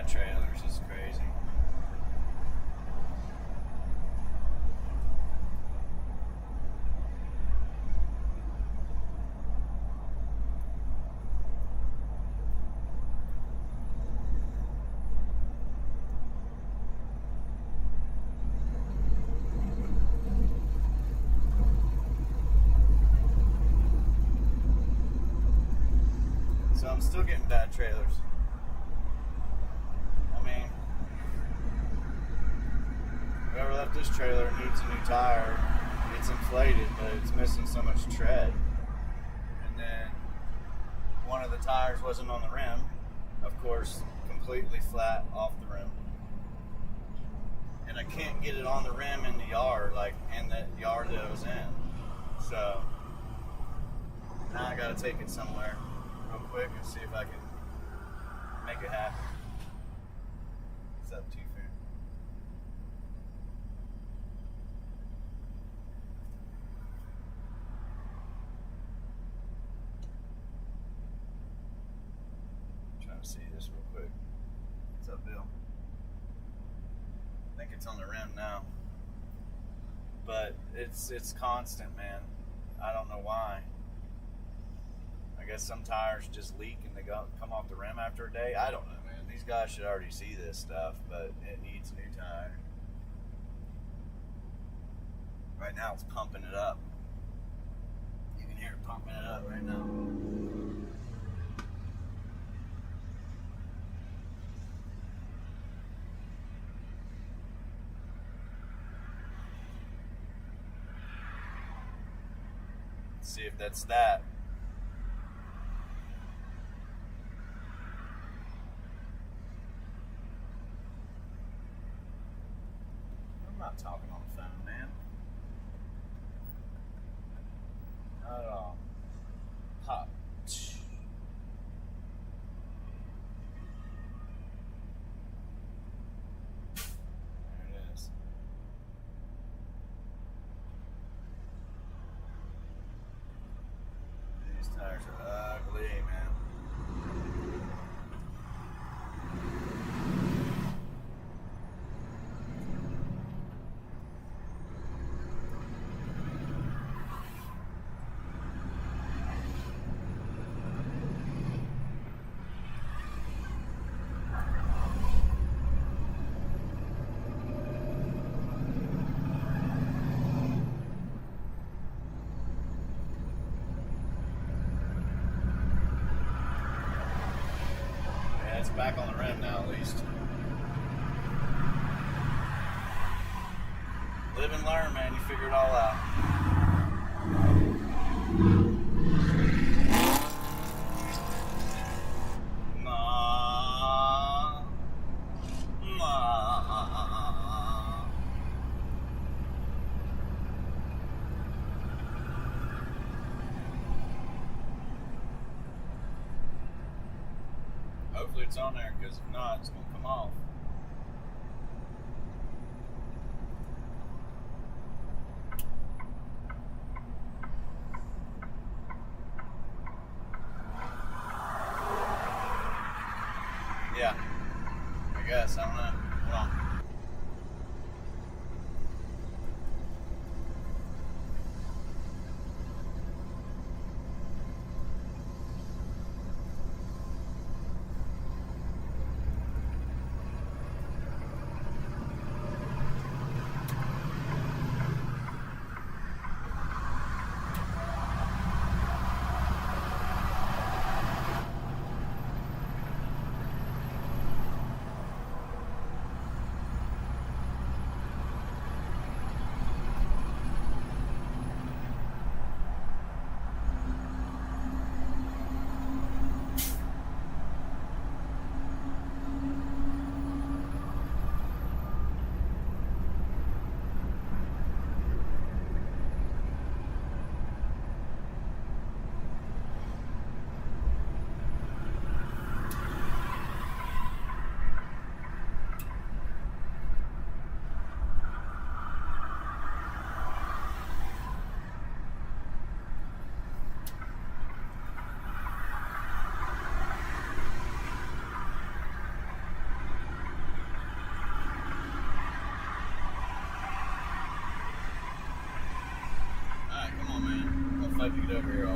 trailers. It's crazy. So I'm still getting bad trailers. I mean, whoever left this trailer needs a new tire. It's inflated, but it's missing so much tread. And then one of the tires wasn't on the rim. Of course, completely flat off the rim. And I can't get it on the rim in the yard, like in the yard that it was in. So now I gotta take it somewhere real quick and see if I can make it happen. It's up to you, fam. Trying to see this real quick. What's up, Bill? I think it's on the rim now, but it's constant, man. I don't know why. I guess some tires just leak and they come off the rim after a day. I don't know, man. These guys should already see this stuff, but it needs a new tire. Right now it's pumping it up. You can hear it pumping it up right now. Let's see if that's that. I'm not talking on the phone, man. Not at all. Pop. There it is. These tires are ugly, man. Yeah, it's back on the rim now, at least. Live and learn, man. You figure it all out. Nah. Nah. Hopefully it's on there, because if not, it's going to come off. Yeah, I guess. I don't know. Hold on.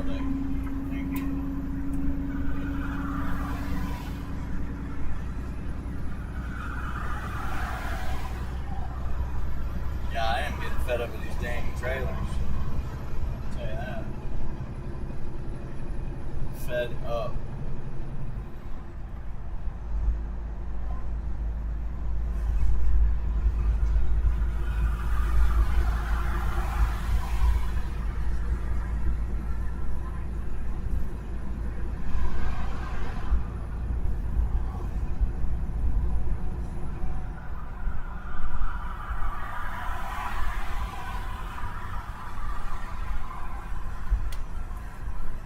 day. Thank you. Yeah, I am getting fed up with these dang trailers. I'll tell you that. Fed up.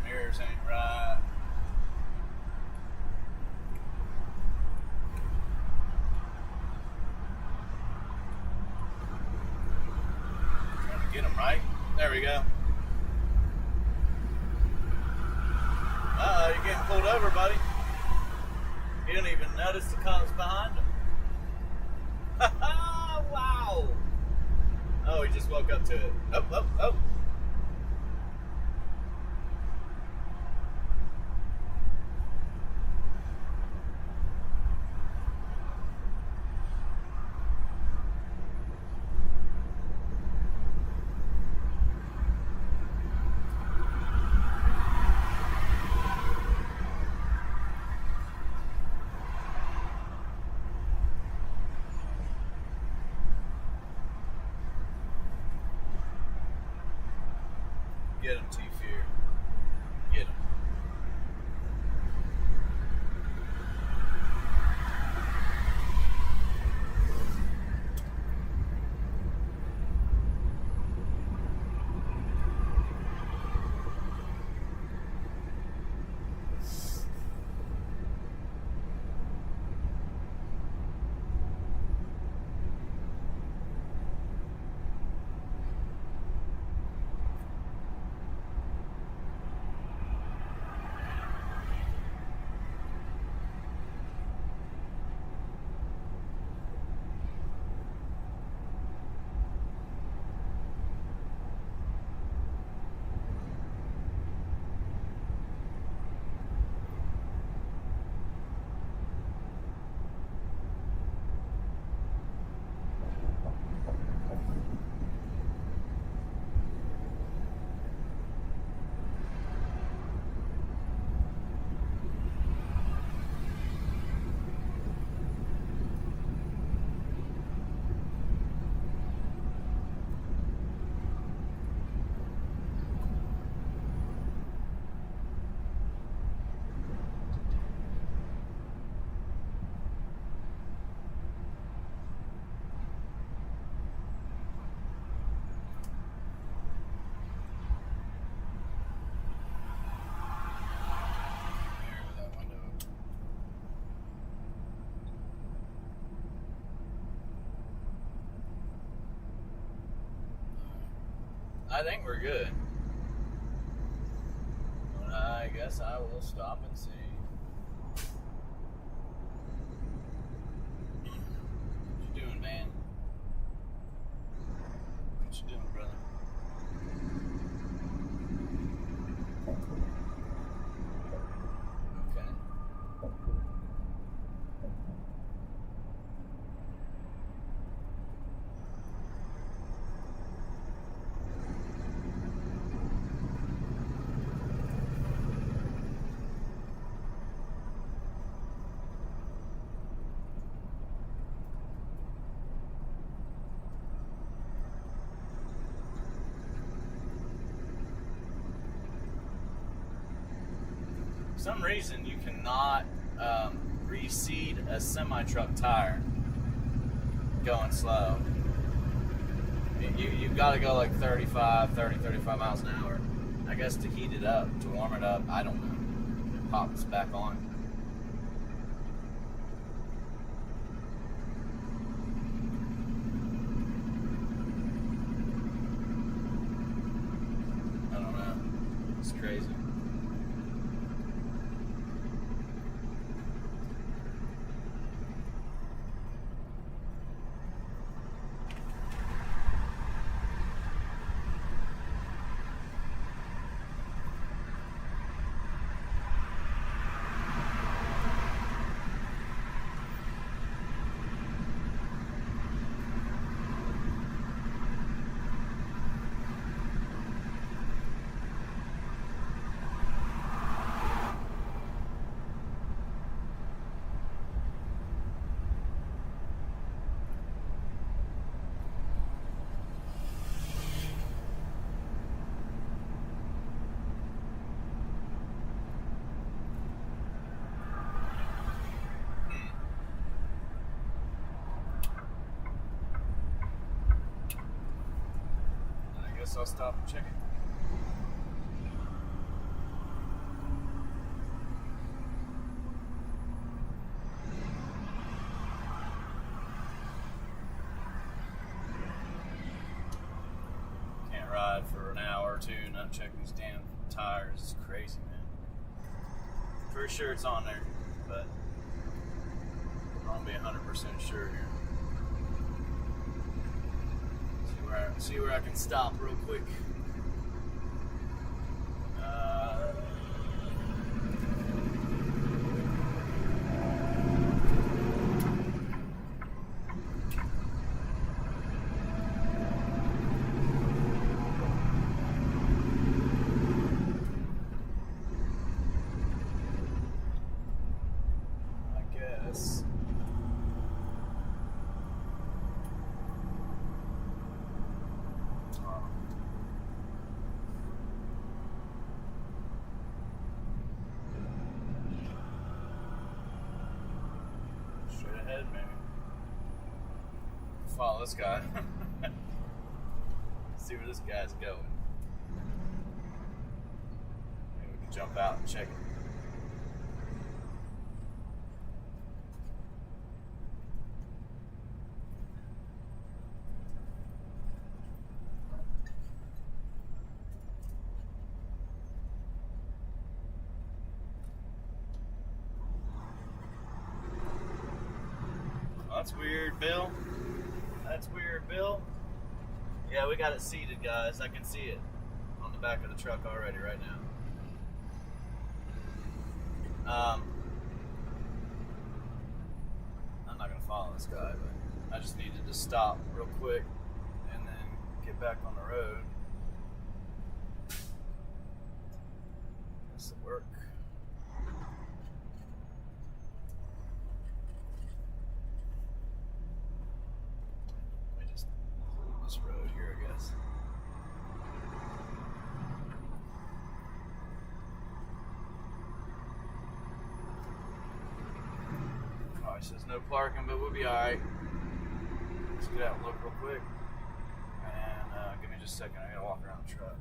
Mirrors ain't right. Trying to get them right. There we go. You're getting pulled over, buddy. You didn't even notice the cops behind him. Wow. Oh, he just woke up to it. Oh. Get him, T-Fear. Get him. I think we're good. But I guess I will stop and see. What you doing, man? What you doing, brother? Okay. For some reason, you cannot reseat a semi-truck tire going slow. You've got to go like 30, 35 miles an hour. I guess to heat it up, to warm it up, I don't know. It pops back on. I don't know. It's crazy. I'll stop and check it. Can't ride for an hour or two and not check these damn tires. It's crazy, man. Pretty sure it's on there, but I want to be 100% sure here. See where I can stop real quick. I guess. Follow this guy. See where this guy's going. Maybe we can jump out and check it. Oh, that's weird, Bill. That's weird, Bill. Yeah, we got it seated, guys. I can see it on the back of the truck already right now. I'm not going to follow this guy, but I just needed to stop real quick and then get back on the road. This will work. This road here, I guess. Oh, it says no parking, but we'll be alright. Let's get out and look real quick. And give me just a second, I gotta walk around the truck.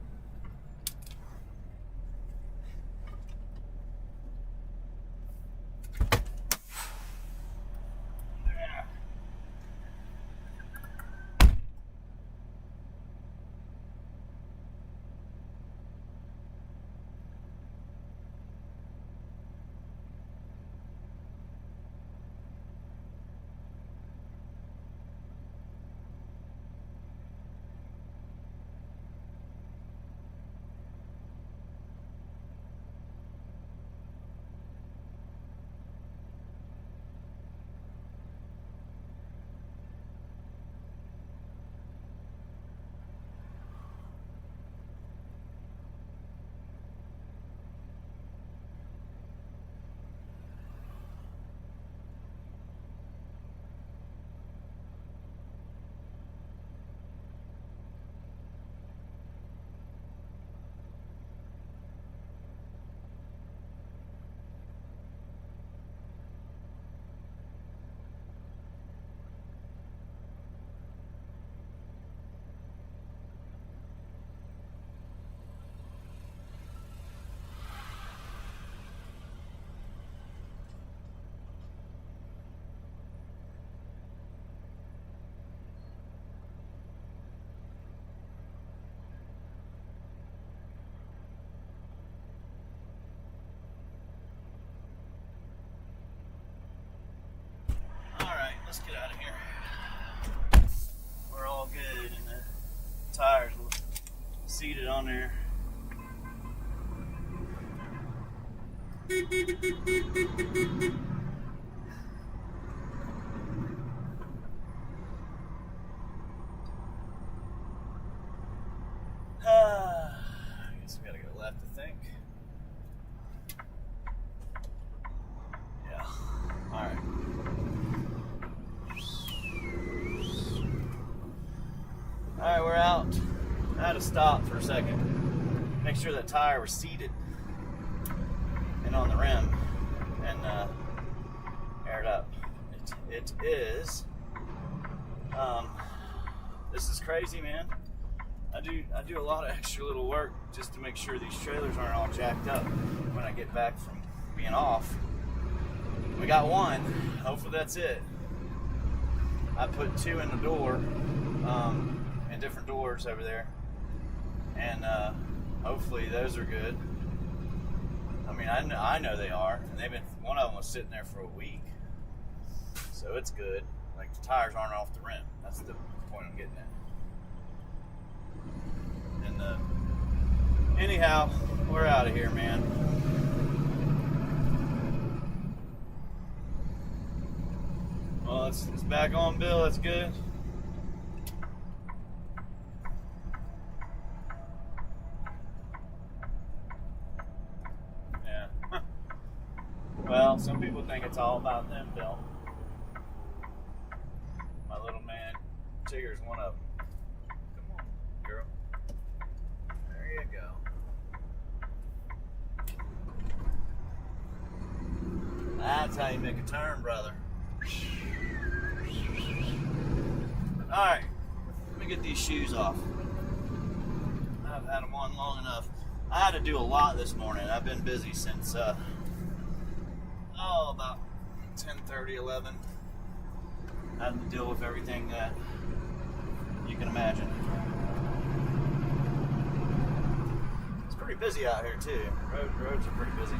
Let's get out of here. We're all good, and the tires were seated on there. I guess we gotta go left, I think. Yeah. Alright. Alright, we're out. I had to stop for a second. Make sure that tire was seated and on the rim and air it up. It is. This is crazy, man. I do a lot of extra little work just to make sure these trailers aren't all jacked up when I get back from being off. We got one. Hopefully that's it. I put 2 in the door, in different doors over there, and hopefully those are good. I mean, I know they are. And one of them was sitting there for a week, so it's good. Like, the tires aren't off the rim. That's the point I'm getting at. And anyhow, we're out of here, man. Well, it's back on, Bill. That's good. Yeah. Well, some people think it's all about them, Bill. My little man, Tigger's one of them. Come on, girl. There you go. That's how you make a turn, brother. Alright, let me get these shoes off. I've had them on long enough. I had to do a lot this morning. I've been busy since, about 10:30, 11. I had to deal with everything that you can imagine. It's pretty busy out here, too. Roads are pretty busy.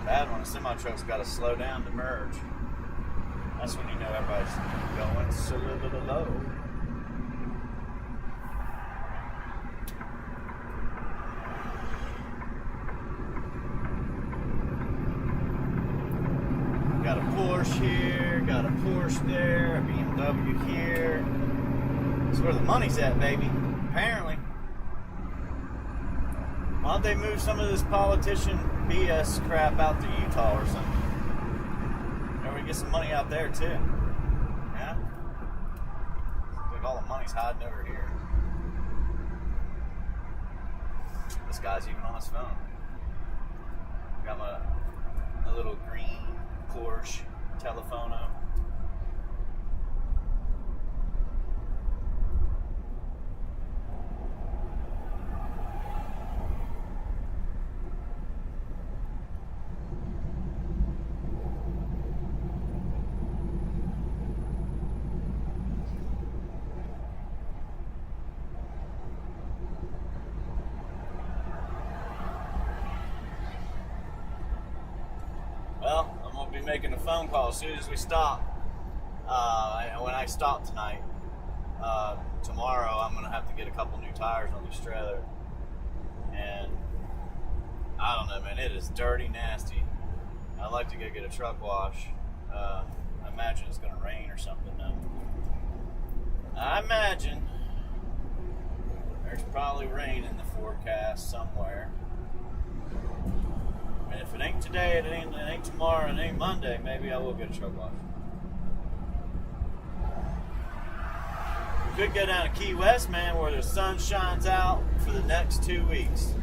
Bad when a semi-truck's got to slow down to merge. That's when you know everybody's going slow. Got a Porsche here, got a Porsche there, a BMW here. That's where the money's at, baby. Apparently. Why don't they move some of this politician BS crap out to Utah or something? Maybe we get some money out there too. Yeah? Like all the money's hiding over here. This guy's even on his phone. Got my little green Porsche Telefono. Well, I'm going to be making a phone call as soon as we stop. When I stop tonight, tomorrow I'm going to have to get a couple new tires on this trailer. And I don't know, man, it is dirty, nasty. I'd like to go get a truck wash. I imagine it's going to rain or something though. I imagine there's probably rain in the forecast somewhere. And if it ain't today, it ain't tomorrow, it ain't Monday, maybe I will get a truck wash. We could go down to Key West, man, where the sun shines out for the next 2 weeks.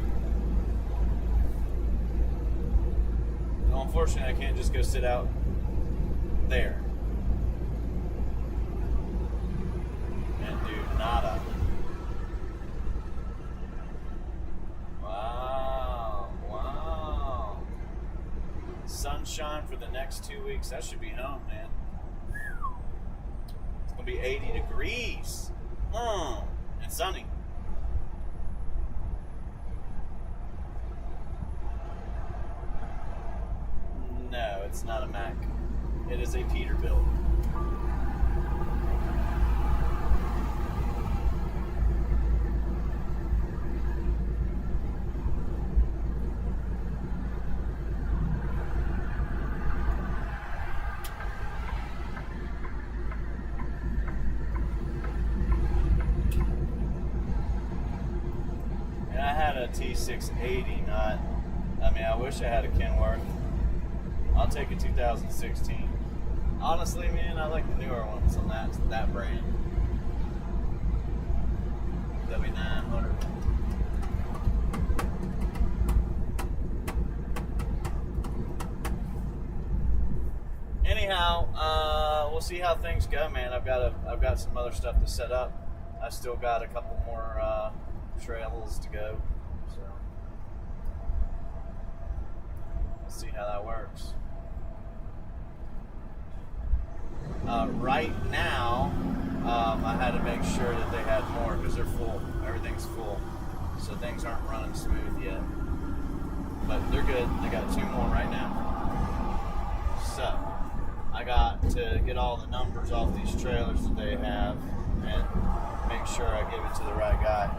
So unfortunately, I can't just go sit out there and do nada. Sunshine for the next 2 weeks. That should be home, man. It's gonna be 80 degrees. And sunny. No, it's not a Mac. It is a Peterbilt. T680, I wish I had a Kenworth. I'll take a 2016. Honestly, man, I like the newer ones on that brand. W900. anyhow, we'll see how things go, man. I've got some other stuff to set up. I still got a couple more trails to go, so we'll see how that works. Right now, I had to make sure that they had more because they're full. Everything's full, so things aren't running smooth yet. But they're good. They got 2 more right now. So I got to get all the numbers off these trailers that they have and make sure I give it to the right guy.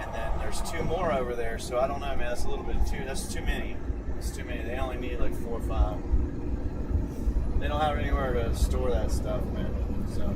And then there's 2 more over there. So I don't know, man. That's a little bit that's too many. It's too many. They only need like 4 or 5. They don't have anywhere to store that stuff, man. So.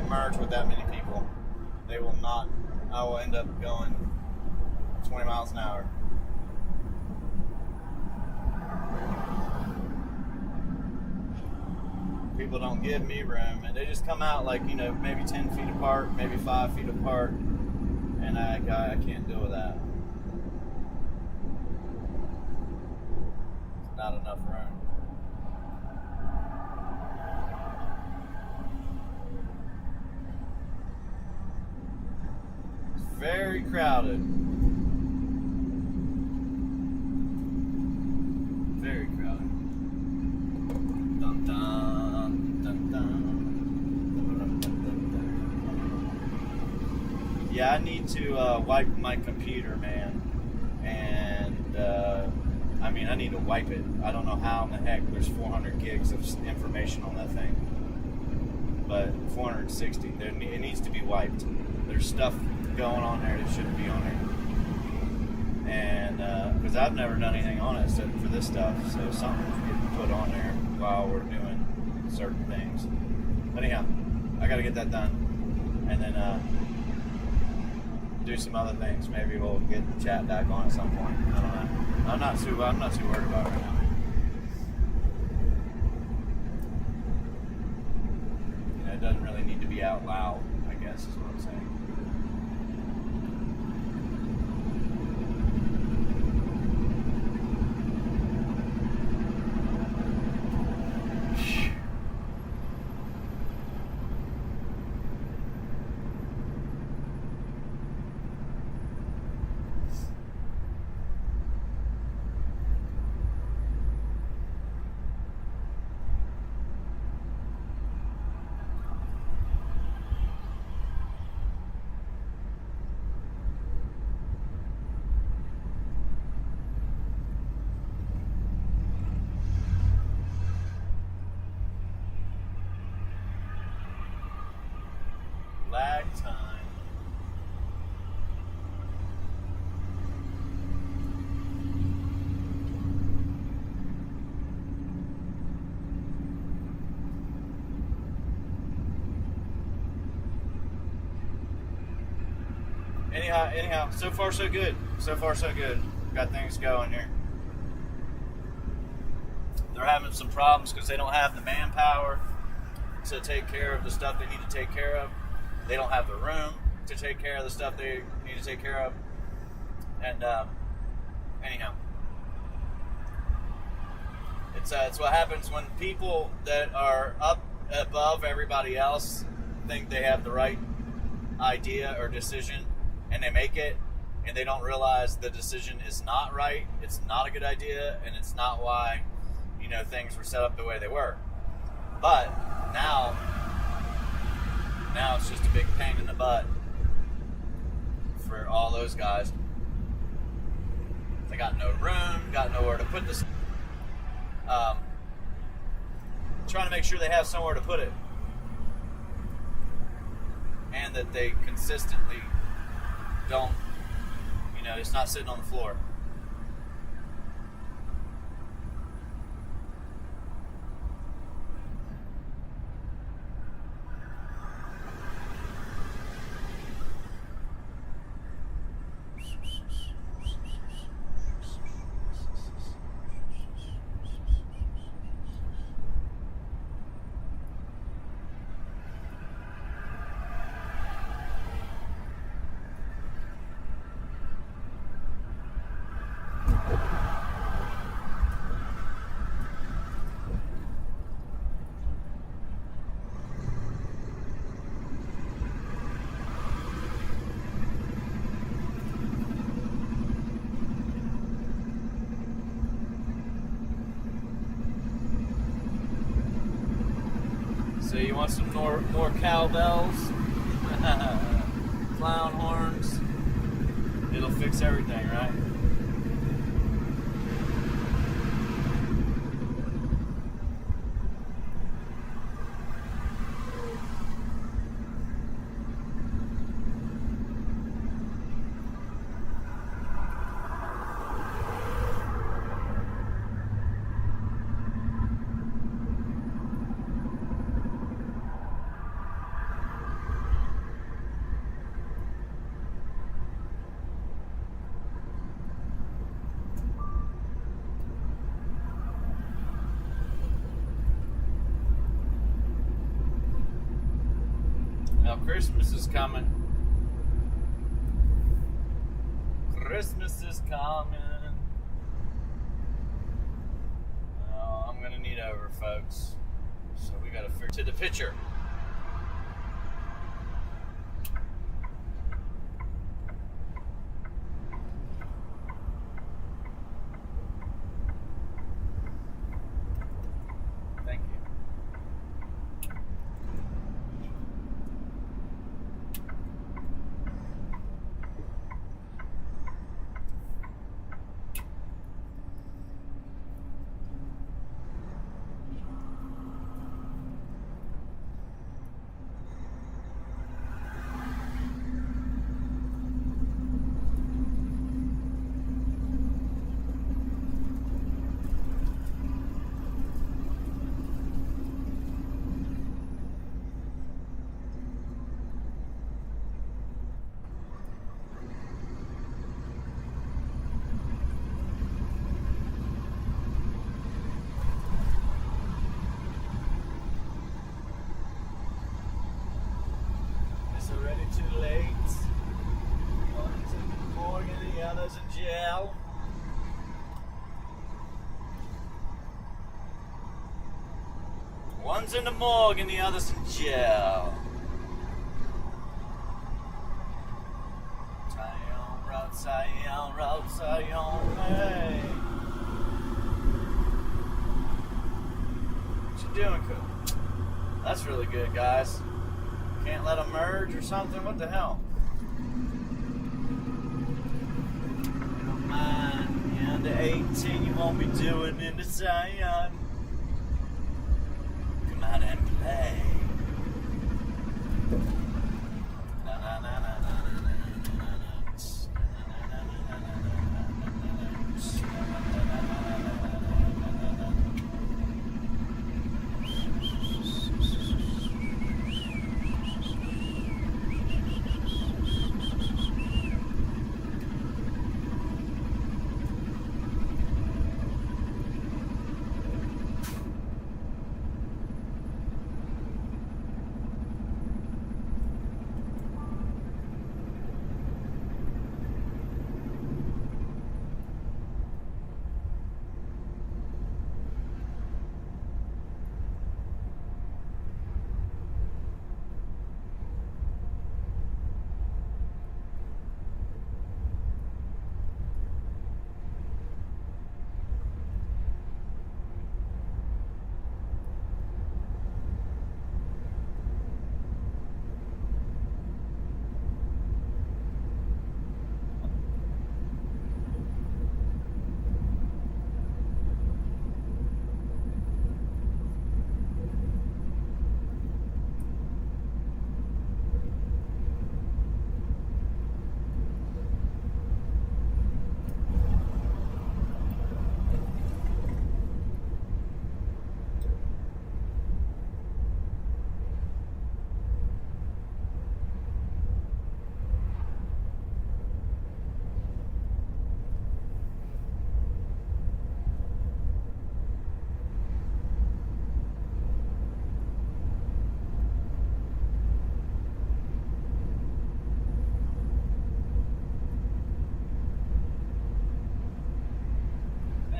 Merge with that many people. They will not. I will end up going 20 miles an hour. People don't give me room, and they just come out like, maybe 10 feet apart, maybe 5 feet apart, and I can't deal with that. It's not enough room. Very crowded. Very crowded. Dun, dun, dun, dun. Yeah, I need to wipe my computer, man. And, I need to wipe it. I don't know how in the heck there's 400 gigs of information on that thing. But 460, it needs to be wiped. There's stuff going on there that shouldn't be on there, and because I've never done anything on it except for this stuff, so something's getting put on there while we're doing certain things. But anyhow, I got to get that done, and then do some other things. Maybe we'll get the chat back on at some point. I don't know. I'm not too worried about it right now. It doesn't really need to be out loud, I guess is what I'm saying. Lag time. Anyhow, so far so good. So far so good. Got things going here. They're having some problems because they don't have the manpower to take care of the stuff they need to take care of. They don't have the room to take care of the stuff they need to take care of. And anyhow, it's what happens when people that are up above everybody else think they have the right idea or decision, and they make it, and they don't realize the decision is not right, it's not a good idea, and it's not why things were set up the way they were. But now it's just a big pain in the butt for all those guys. They got no room, got nowhere to put this. Trying to make sure they have somewhere to put it, and that they consistently don't, it's not sitting on the floor. So you want some more cowbells, clown horns? It'll fix everything, right? Now Christmas is coming. Christmas is coming. Oh, I'm gonna need over, folks. So we gotta figure to the picture. Thank you. Already too late. One's in the morgue and the other's in jail. One's in the morgue and the other's in jail. Tyone road, hey. What you doing, Cook? That's really good, guys. Can't let them merge or something? What the hell? You don't mind. You're under 18, you won't be doing into Zion. Come out and play.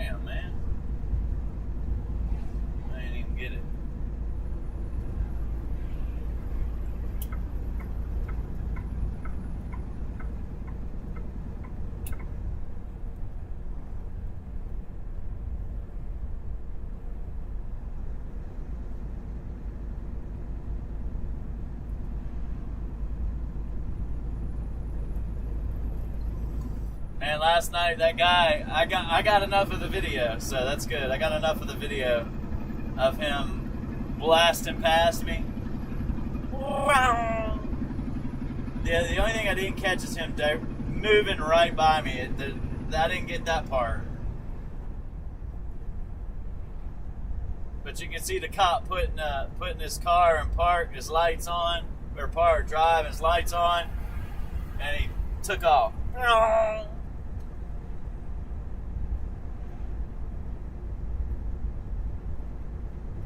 Damn, man. I didn't even get it. And last night, that guy, I got enough of the video, so that's good. I got enough of the video of him blasting past me. Yeah, the only thing I didn't catch is him moving right by me. I didn't get that part. But you can see the cop putting his car in park, his lights on, or park, drive, his lights on, and he took off.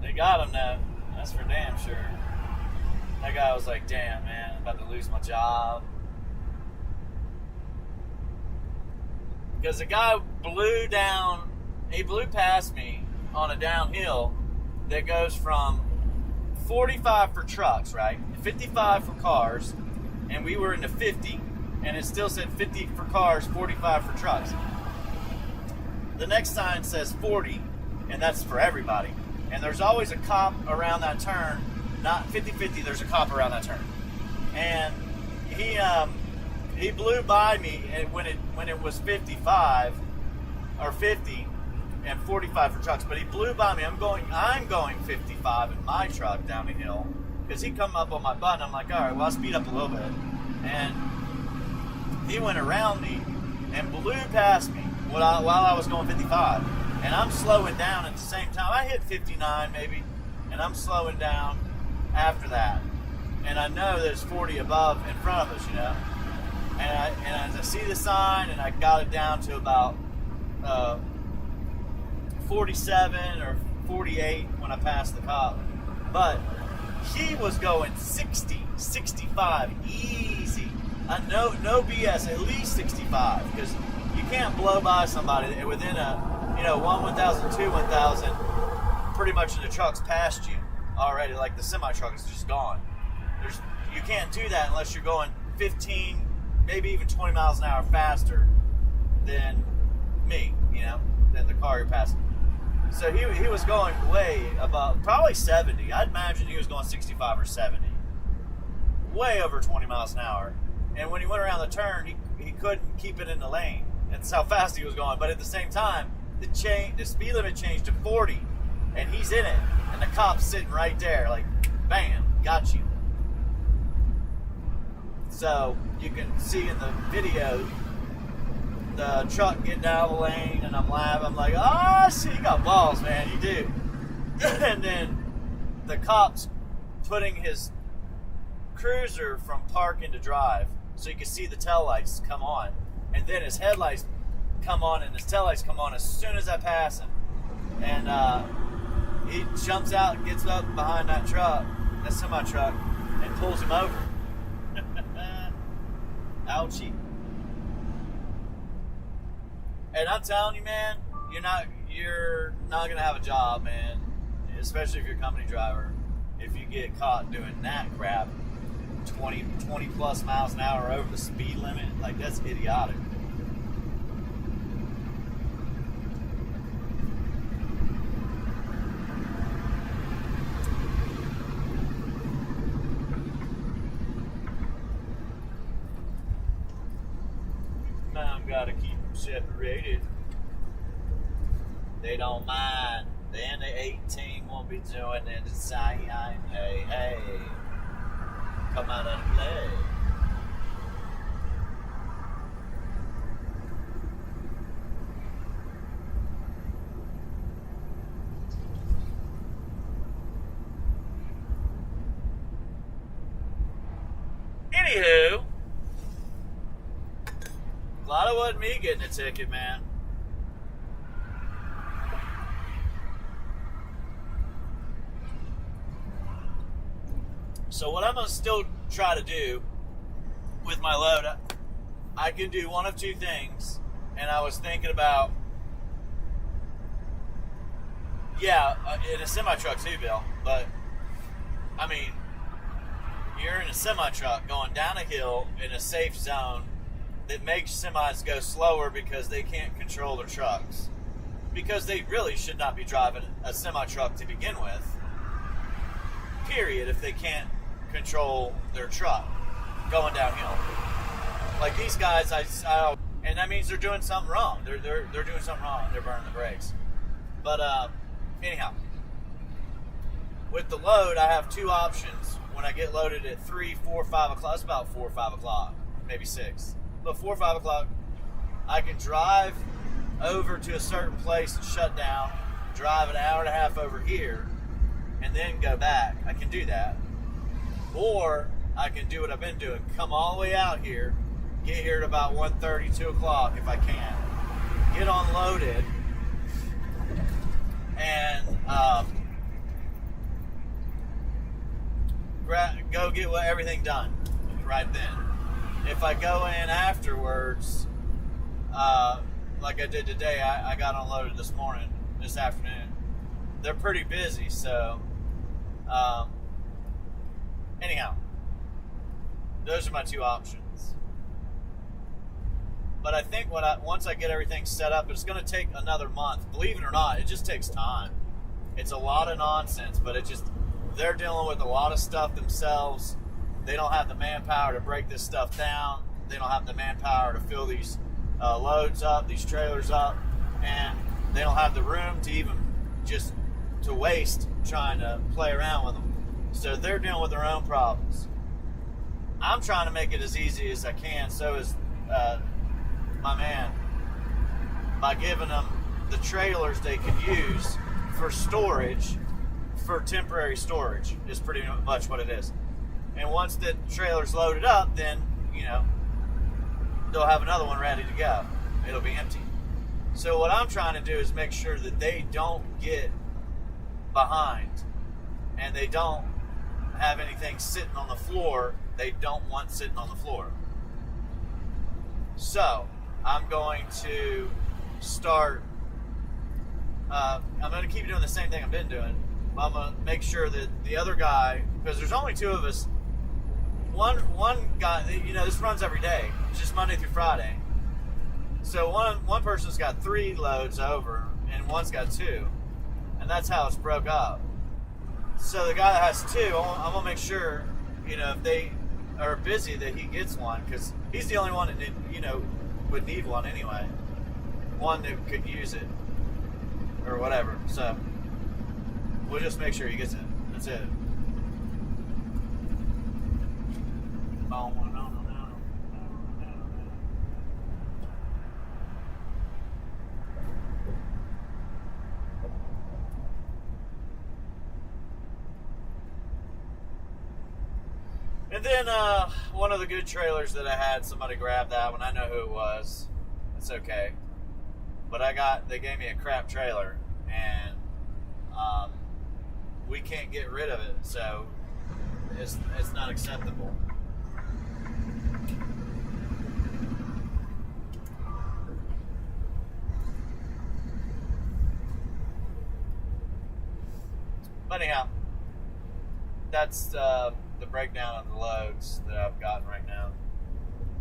They got him now. That's for damn sure. That guy was like, damn, man, I'm about to lose my job. Because the guy blew past me on a downhill that goes from 45 for trucks, right? 55 for cars, and we were in the 50, and it still said 50 for cars, 45 for trucks. The next sign says 40, and that's for everybody. And there's always a cop around that turn, not 50-50, there's a cop around that turn. And he blew by me when it was 55 or 50 and 45 for trucks, but he blew by me. I'm going 55 in my truck down the hill because he come up on my butt, and I'm like, all right, well, I'll speed up a little bit. And he went around me and blew past me while I was going 55. And I'm slowing down at the same time. I hit 59 maybe, and I'm slowing down after that. And I know there's 40 above in front of us, you know. And as I see the sign, and I got it down to about 47 or 48 when I passed the cop. But he was going 60, 65, easy. No BS, at least 65, because you can't blow by somebody within a 1,000, 1,000, pretty much the truck's past you already, like the semi-truck is just gone. You can't do that unless you're going 15, maybe even 20 miles an hour faster than me, than the car you're passing. So he was going way above, probably 70. I'd imagine he was going 65 or 70. Way over 20 miles an hour. And when he went around the turn, he couldn't keep it in the lane. That's how fast he was going. But at the same time, the speed limit changed to 40, and he's in it, and the cop's sitting right there, like, bam, got you. So you can see in the video the truck getting out of the lane, and I'm laughing. I'm like, oh, shit, you got balls, man, you do. And then the cop's putting his cruiser from park into drive, so you can see the taillights come on, and then his headlights come on and his taillights come on as soon as I pass him. And he jumps out and gets up behind that semi-truck, and pulls him over. Ouchie. And I'm telling you, man, you're not gonna have a job, man. Especially if you're a company driver. If you get caught doing that crap, 20 plus miles an hour over the speed limit, like, that's idiotic. Gotta keep them separated. They don't mind. Then the 18 won't be doing it. Saying, hey, come out and play. Anywho, glad it wasn't me getting a ticket, man. So what I'm going to still try to do with my load, I can do one of two things. And I was thinking about Yeah, in a semi truck too, Bill. But I mean, you're in a semi truck going down a hill in a safe zone that makes semis go slower because they can't control their trucks. Because they really should not be driving a semi truck to begin with. Period. If they can't control their truck going downhill, like these guys, and that means they're doing something wrong. They're doing something wrong. They're burning the brakes. But anyhow, with the load, I have two options. When I get loaded at 3, 4, 5 o'clock, it's about 4 or 5 o'clock, maybe 6. But 4 or 5 o'clock, I can drive over to a certain place and shut down, drive an hour and a half over here, and then go back. I can do that. Or I can do what I've been doing. Come all the way out here, get here at about 1:30, 2 o'clock if I can. Get unloaded, and go get everything done right then. If I go in afterwards, like I did today, I got unloaded this afternoon. They're pretty busy, so anyhow, those are my two options. But I think once I get everything set up, it's going to take another month. Believe it or not, it just takes time. It's a lot of nonsense, but they're dealing with a lot of stuff themselves. They don't have the manpower to break this stuff down. They don't have the manpower to fill these loads up, these trailers up, and they don't have the room to even just to waste trying to play around with them. So they're dealing with their own problems. I'm trying to make it as easy as I can. So is my man, by giving them the trailers they could use for storage, for temporary storage, is pretty much what it is. And once the trailer's loaded up, then, they'll have another one ready to go. It'll be empty. So what I'm trying to do is make sure that they don't get behind and they don't have anything sitting on the floor they don't want sitting on the floor. So I'm going to start, I'm going to keep doing the same thing I've been doing. I'm going to make sure that the other guy, because there's only two of us, one guy, this runs every day. It's just Monday through Friday. So one person's got 3 loads over, and one's got 2. And that's how it's broke up. So the guy that has 2, I'm going to make sure, if they are busy, that he gets one, because he's the only one that, would need one anyway. One that could use it, or whatever. So we'll just make sure he gets it. That's it. And then one of the good trailers that I had, somebody grabbed that one. I know who it was. It's okay. But they gave me a crap trailer, and we can't get rid of it, so it's not acceptable. But anyhow, that's the breakdown of the loads that I've gotten right now,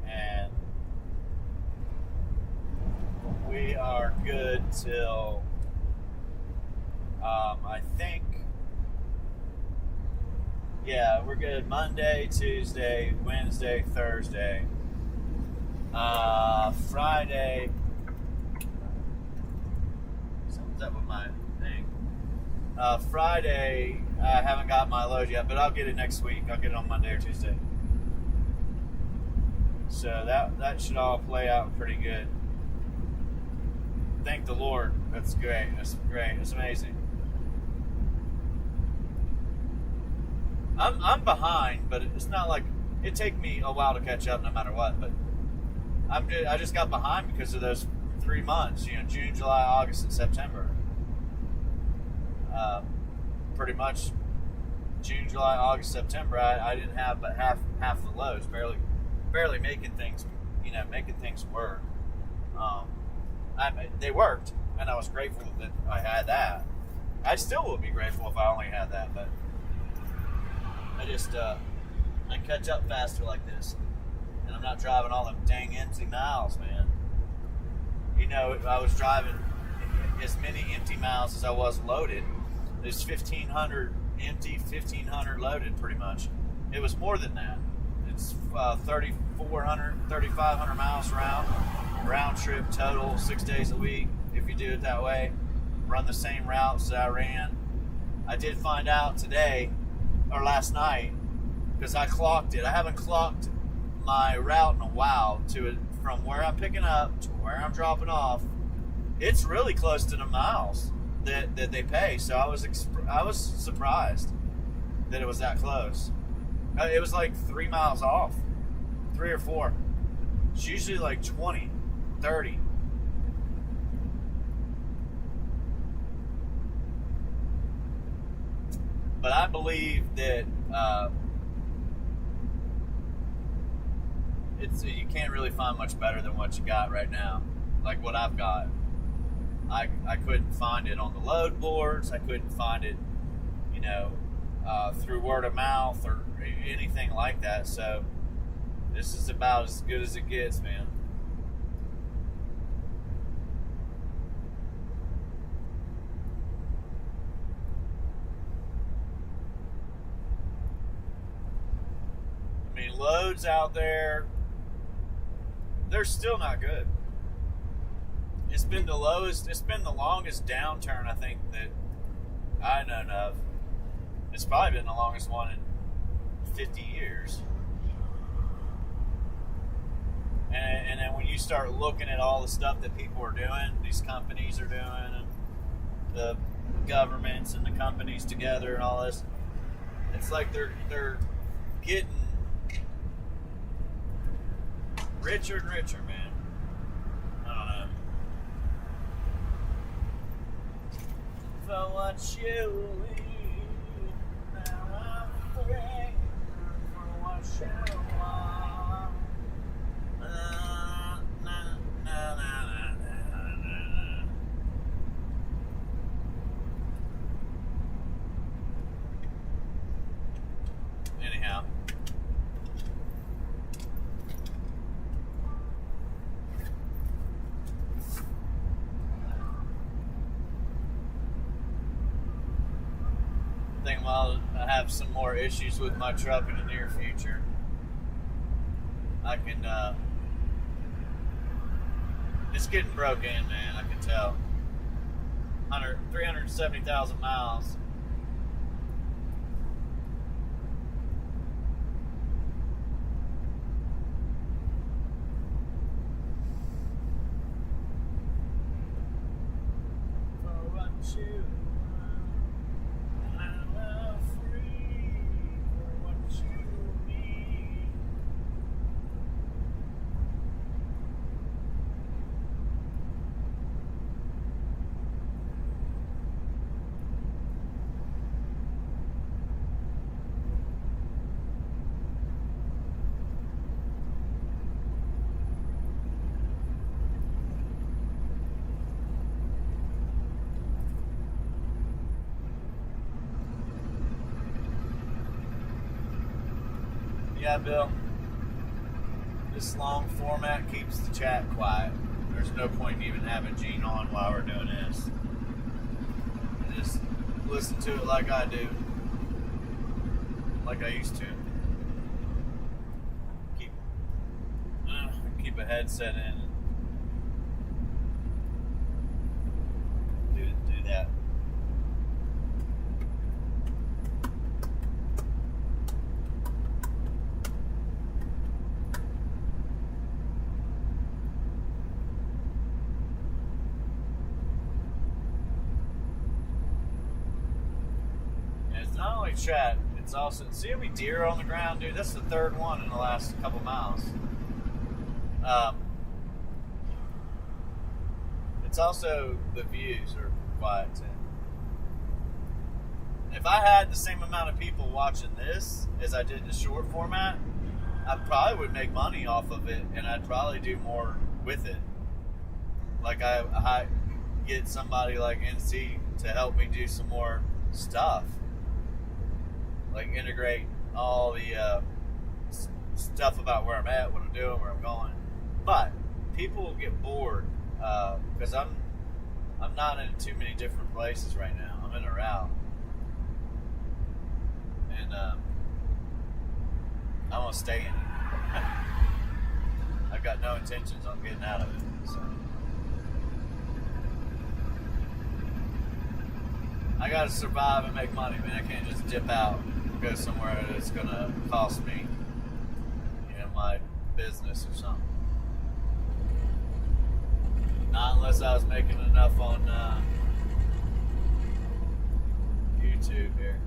and we are good till I think, yeah, we're good Monday, Tuesday, Wednesday, Thursday, Friday. Something's up with my thing. Friday, I haven't got my load yet, but I'll get it next week. I'll get it on Monday or Tuesday. So that should all play out pretty good. Thank the Lord. That's great. That's great. It's amazing. I'm behind, but it's not like it take me a while to catch up no matter what. But I just got behind because of those 3 months. June, July, August, and September. Pretty much June, July, August, September, I didn't have but half the loads, barely making things, making things work. They worked, and I was grateful that I had that. I still would be grateful if I only had that, but I just I catch up faster like this, and I'm not driving all them dang empty miles, man. You know, I was driving as many empty miles as I was loaded. There's 1,500 empty, 1,500 loaded, pretty much. It was more than that. It's 3,400, 3,500 miles round trip total, 6 days a week. If you do it that way, run the same routes that I ran. I did find out today, or last night, because I clocked it. I haven't clocked my route in a while from where I'm picking up to where I'm dropping off. It's really close to the miles that they pay. So I was surprised that it was that close. It was like 3 miles off, 3 or 4. It's usually like 20, 30. But I believe that you can't really find much better than what you got right now, like what I've got. I couldn't find it on the load boards. I couldn't find it, through word of mouth or anything like that. So this is about as good as it gets, man. I mean, loads out there, they're still not good. It's been the longest downturn I think that I know of. It's probably been the longest one in 50 years. And then when you start looking at all the stuff that people are doing, these companies are doing, and the governments and the companies together and all this, it's like they're getting richer and richer, man. I don't know. For what you leave, now I'm free for what you want. Anyhow. I think I'll have some more issues with my truck in the near future. I can, it's getting broke in, man, I can tell. 370,000 miles. For what you Yeah, Bill. This long format keeps the chat quiet. There's no point in even having Gene on while we're doing this. Just listen to it like I do. Like I used to. Keep a headset in. Do that. Not only chat, it's also, see how many deer on the ground, dude? That's the third one in the last couple miles. It's also the views are quiet too. If I had the same amount of people watching this as I did the short format, I probably would make money off of it, and I'd probably do more with it. Like I get somebody like NC to help me do some more stuff, like integrate all the stuff about where I'm at, what I'm doing, where I'm going. But people will get bored because I'm not in too many different places right now. I'm in a route, and I'm gonna stay in it. I've got no intentions on getting out of it. So I gotta survive and make money, man. I can't just dip out and go somewhere that's gonna cost me, my business or something. Not unless I was making enough on YouTube here.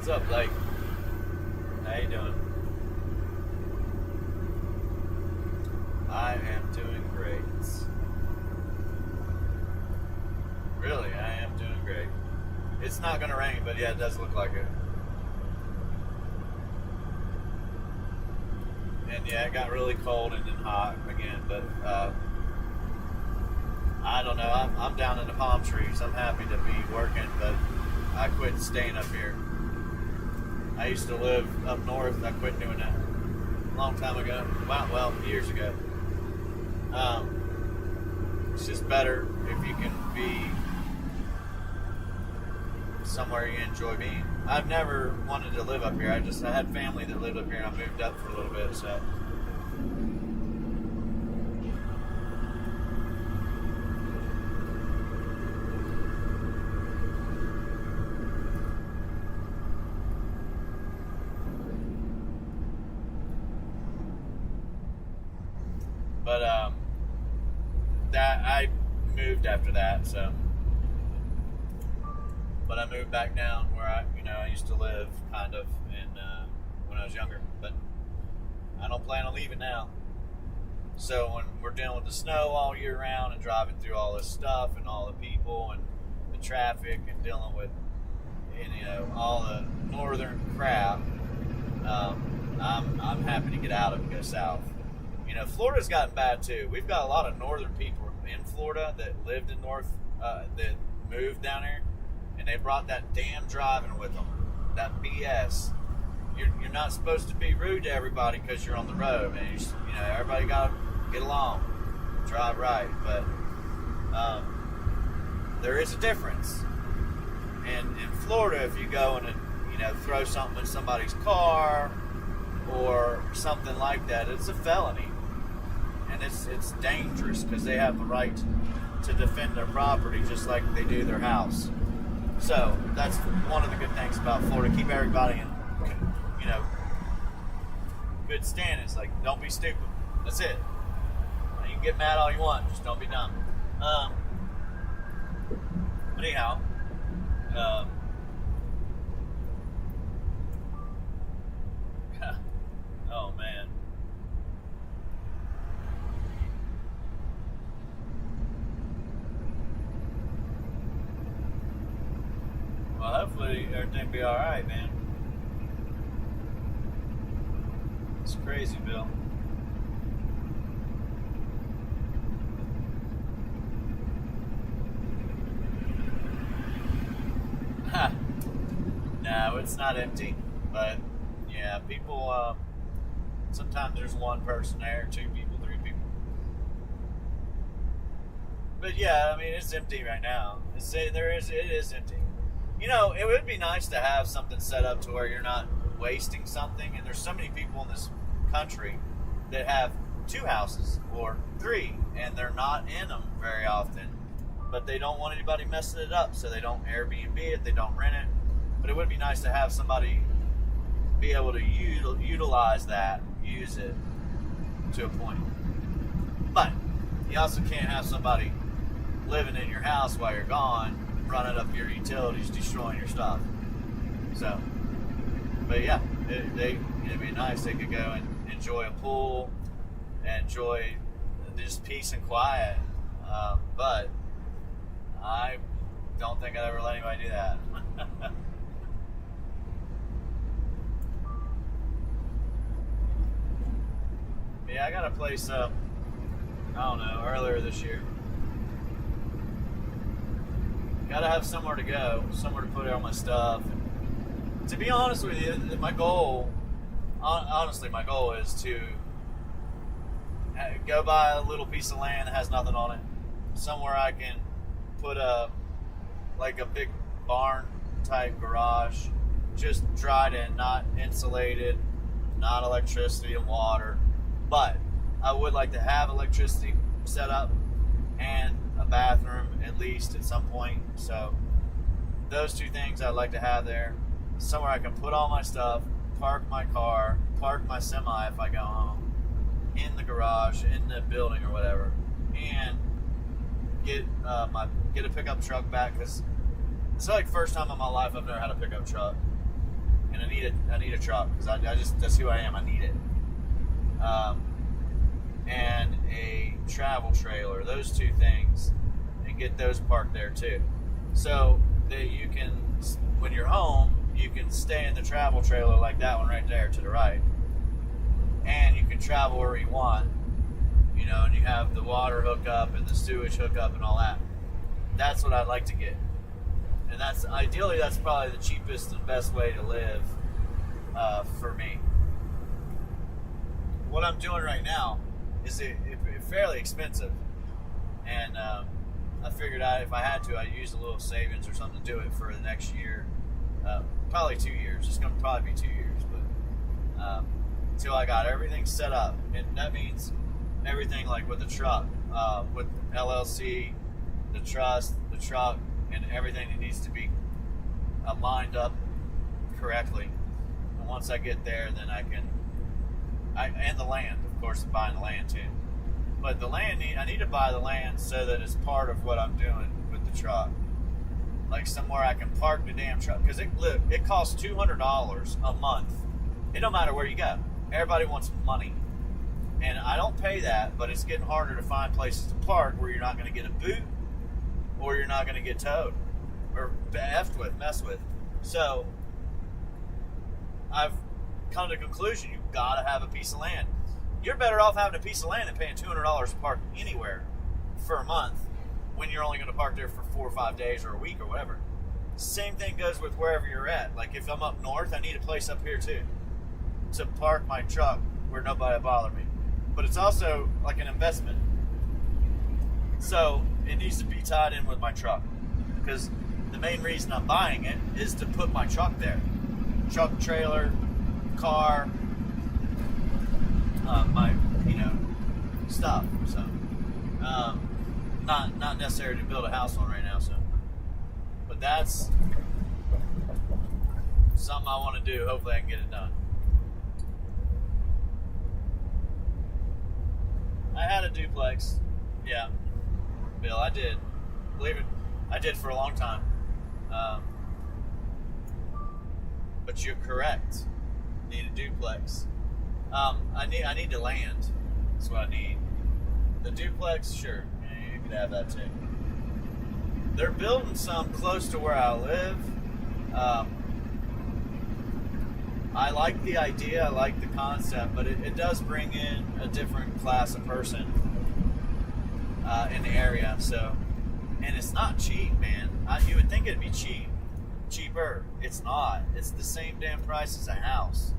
What's up, Blake? How you doing? I am doing great. Really, I am doing great. It's not going to rain, but yeah, it does look like it. And yeah, it got really cold and then hot again, but I don't know. I'm down in the palm trees. I'm happy to be working, but I quit staying up here. I used to live up north. I quit doing that a long time ago. Well, years ago. It's just better if you can be somewhere you enjoy being. I've never wanted to live up here. I had family that lived up here, and I moved up for a little bit, so. But that I moved after that, so. But I moved back down where I used to live, kind of, when I was younger. But I don't plan on leaving now. So when we're dealing with the snow all year round and driving through all this stuff and all the people and the traffic and dealing with, all the northern crap, I'm happy to get out of it and go south. Florida's gotten bad too. We've got a lot of northern people in Florida that lived in that moved down here, and they brought that damn driving with them. That BS. You're not supposed to be rude to everybody because you're on the road, man. Everybody got to get along. drive right. But there is a difference. And in Florida, if you go and throw something in somebody's car or something like that, it's a felony, and it's dangerous because they have the right to defend their property just like they do their house. So that's one of the good things about Florida. Keep everybody in good standings. Like, don't be stupid. That's it. You can get mad all you want, just don't be dumb. But anyhow, oh man. Well, hopefully everything be alright, man. It's crazy, Bill. No, it's not empty, but yeah, people, sometimes there's one person there, 2 people, 3 people. But yeah, I mean, it's empty right now. It is empty. It would be nice to have something set up to where you're not wasting something, and there's so many people in this country that have 2 houses or 3, and they're not in them very often, but they don't want anybody messing it up, so they don't Airbnb it, they don't rent it. But it would be nice to have somebody be able to utilize that, use it to a point. But you also can't have somebody living in your house while you're gone, running up your utilities, destroying your stuff. So, but yeah, it'd be nice. They could go and enjoy a pool, and enjoy just peace and quiet. But I don't think I'd ever let anybody do that. Yeah, I got a place up, I don't know, earlier this year. Gotta have somewhere to go, somewhere to put all my stuff. And to be honest with you, my goal is to go buy a little piece of land that has nothing on it. Somewhere I can put a big barn type garage, just dried in, not insulated, not electricity and water. But I would like to have electricity set up and a bathroom at least at some point. So those 2 things I'd like to have there. Somewhere I can put all my stuff, park my car, park my semi if I go home, in the garage, in the building or whatever, and get a pickup truck back, because it's like first time in my life I've never had a pickup truck, and I need a truck because I just, that's who I am. I need it. And a travel trailer, those 2 things, and get those parked there too, so that you can, when you're home, you can stay in the travel trailer like that one right there to the right, and you can travel where you want, and you have the water hookup and the sewage hookup and all that. That's what I'd like to get, and that's probably the cheapest and best way to live for me. What I'm doing right now is fairly expensive, and I figured out if I had to, I'd use a little savings or something to do it for the next year, probably 2 years. It's going to probably be 2 years, but until I got everything set up, and that means everything like with the truck, with LLC, the trust, the truck, and everything that needs to be lined up correctly. And once I get there, then and the land, of course, I'm buying the land too. But the land, I need to buy the land so that it's part of what I'm doing with the truck. Like somewhere I can park the damn truck. Because it costs $200 a month. It don't matter where you go. Everybody wants money. And I don't pay that, but it's getting harder to find places to park where you're not going to get a boot, or you're not going to get towed or messed with. So I've come to the conclusion, you've got to have a piece of land. You're better off having a piece of land than paying $200 to park anywhere for a month when you're only going to park there for 4 or 5 days or a week or whatever. Same thing goes with wherever you're at. Like if I'm up north, I need a place up here too to park my truck where nobody will bother me. But it's also like an investment. So it needs to be tied in with my truck, because the main reason I'm buying it is to put my truck there. Truck, trailer, car, my, stuff. So, not necessary to build a house on right now. So, but that's something I want to do. Hopefully, I can get it done. I had a duplex. Yeah, Bill, I did. Believe it, I did for a long time. But you're correct. Need a duplex. I need to land. That's what I need. The duplex, sure, you could have that too. They're building some close to where I live. I like the idea, I like the concept, but it does bring in a different class of person in the area. So, and it's not cheap, man. You would think it'd be cheaper. It's not. It's the same damn price as a house.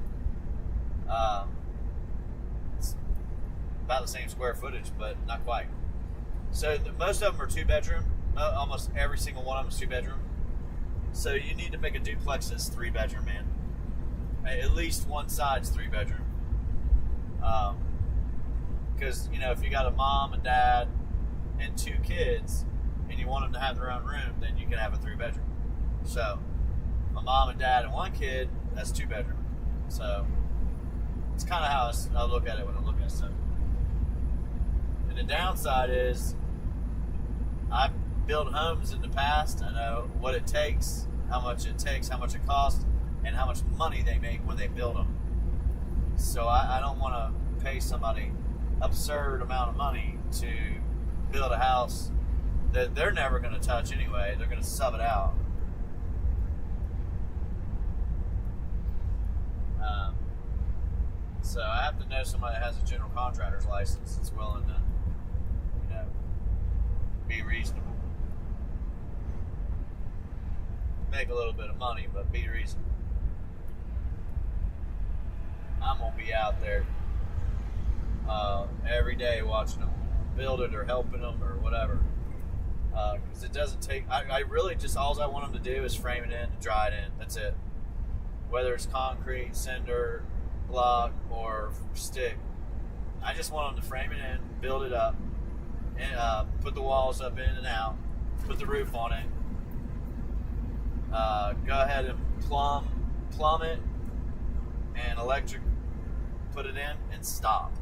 It's about the same square footage, but not quite. So most of them are 2-bedroom. Almost every single one of them is 2-bedroom. So you need to make a duplex that's 3-bedroom, man. At least one side's 3-bedroom. Because if you got a mom and dad and 2 kids, and you want them to have their own room, then you can have a 3-bedroom. So a mom and dad and 1 kid, that's 2-bedroom. So it's kind of how I look at it when I'm looking at stuff. And the downside is, I've built homes in the past. I know what it takes, how much it costs, and how much money they make when they build them. So I don't want to pay somebody absurd amount of money to build a house that they're never going to touch anyway. They're going to sub it out. So I have to know somebody that has a general contractor's license that's willing to, be reasonable. Make a little bit of money, but be reasonable. I'm going to be out there every day watching them build it or helping them or whatever. Because it doesn't take... I really just... All I want them to do is frame it in, dry it in. That's it. Whether it's concrete, cinder, block, or stick. I just want them to frame it in, build it up, and put the walls up in and out, put the roof on it, go ahead and plumb it, and electric, put it in, and stop.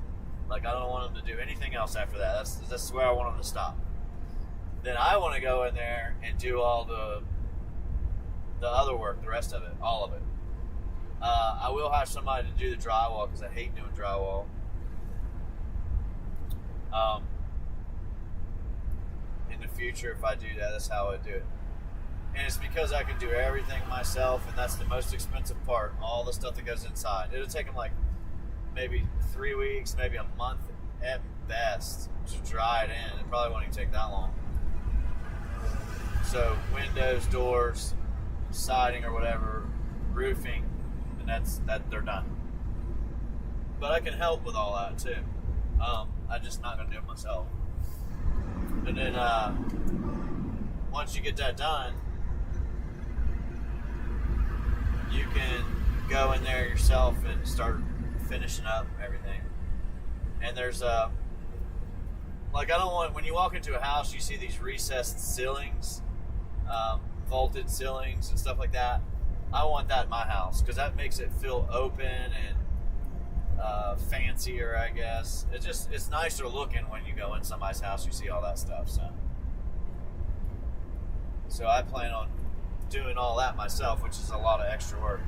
Like, I don't want them to do anything else after that. That's where I want them to stop. Then I want to go in there and do all the other work, the rest of it, all of it. I will have somebody to do the drywall because I hate doing drywall. In the future, if I do that, that's how I do it. And it's because I can do everything myself, and that's the most expensive part, all the stuff that goes inside. It'll take them like maybe 3 weeks, maybe a month at best to dry it in. It probably won't even take that long. So windows, doors, siding or whatever, roofing, and that they're done. But I can help with all that too. I'm just not going to do it myself. And then once you get that done, you can go in there yourself and start finishing up everything. And there's like, I don't want, when you walk into a house, you see these recessed ceilings, vaulted ceilings and stuff like that. I want that in my house because that makes it feel open and fancier, I guess. It's nicer looking when you go in somebody's house, you see all that stuff. So I plan on doing all that myself, which is a lot of extra work.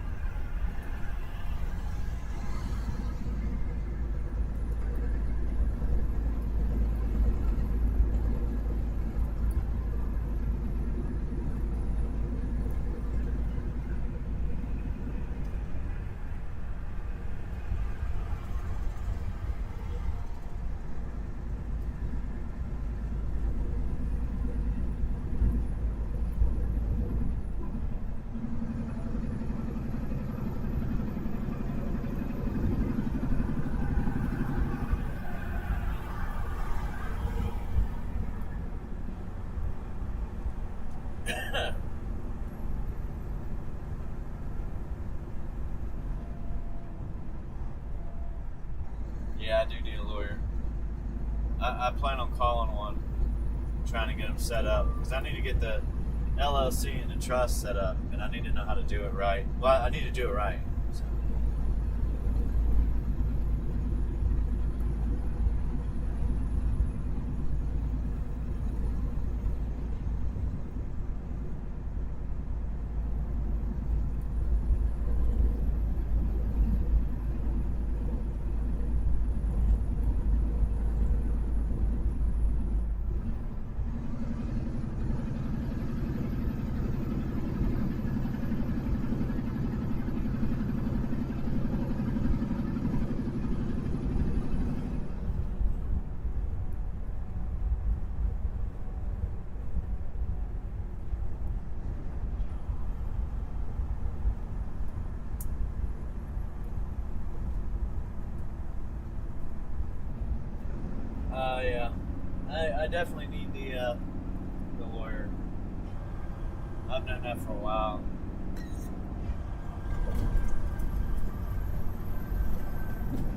Yeah, I do need a lawyer. I plan on calling one, trying to get them set up, because I need to get the LLC and the trust set up, and I need to know how to do it right. Well, I need to do it right. So. Yeah, I definitely need the lawyer. I've known that for a while.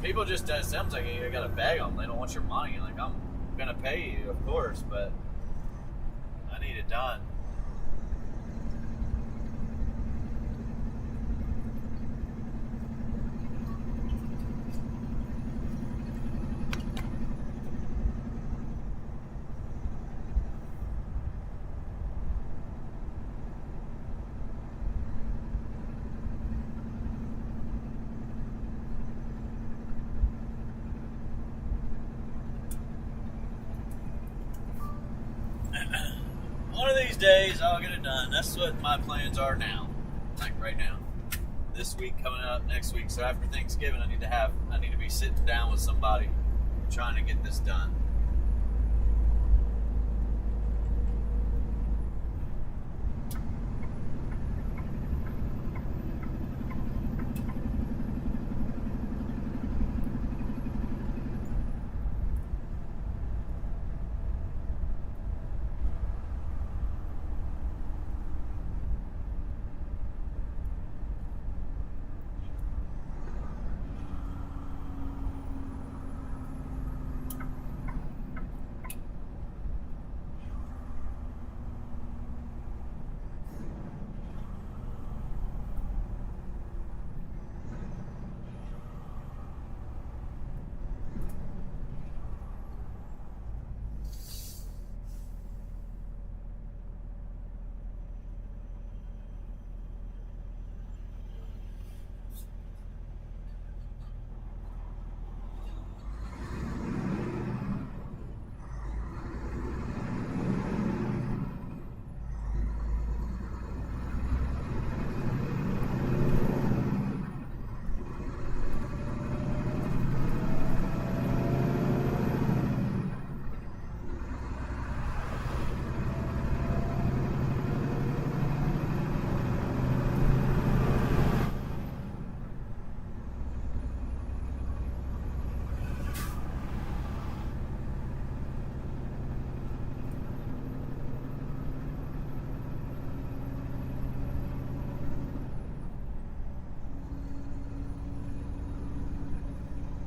People just it sounds like you got to beg them. They don't want your money. Like, I'm gonna pay you, of course, but I need it done. One of these days, I'll get it done. That's what my plans are now. Like right now. This week coming up, next week. So after Thanksgiving, I need to be sitting down with somebody trying to get this done.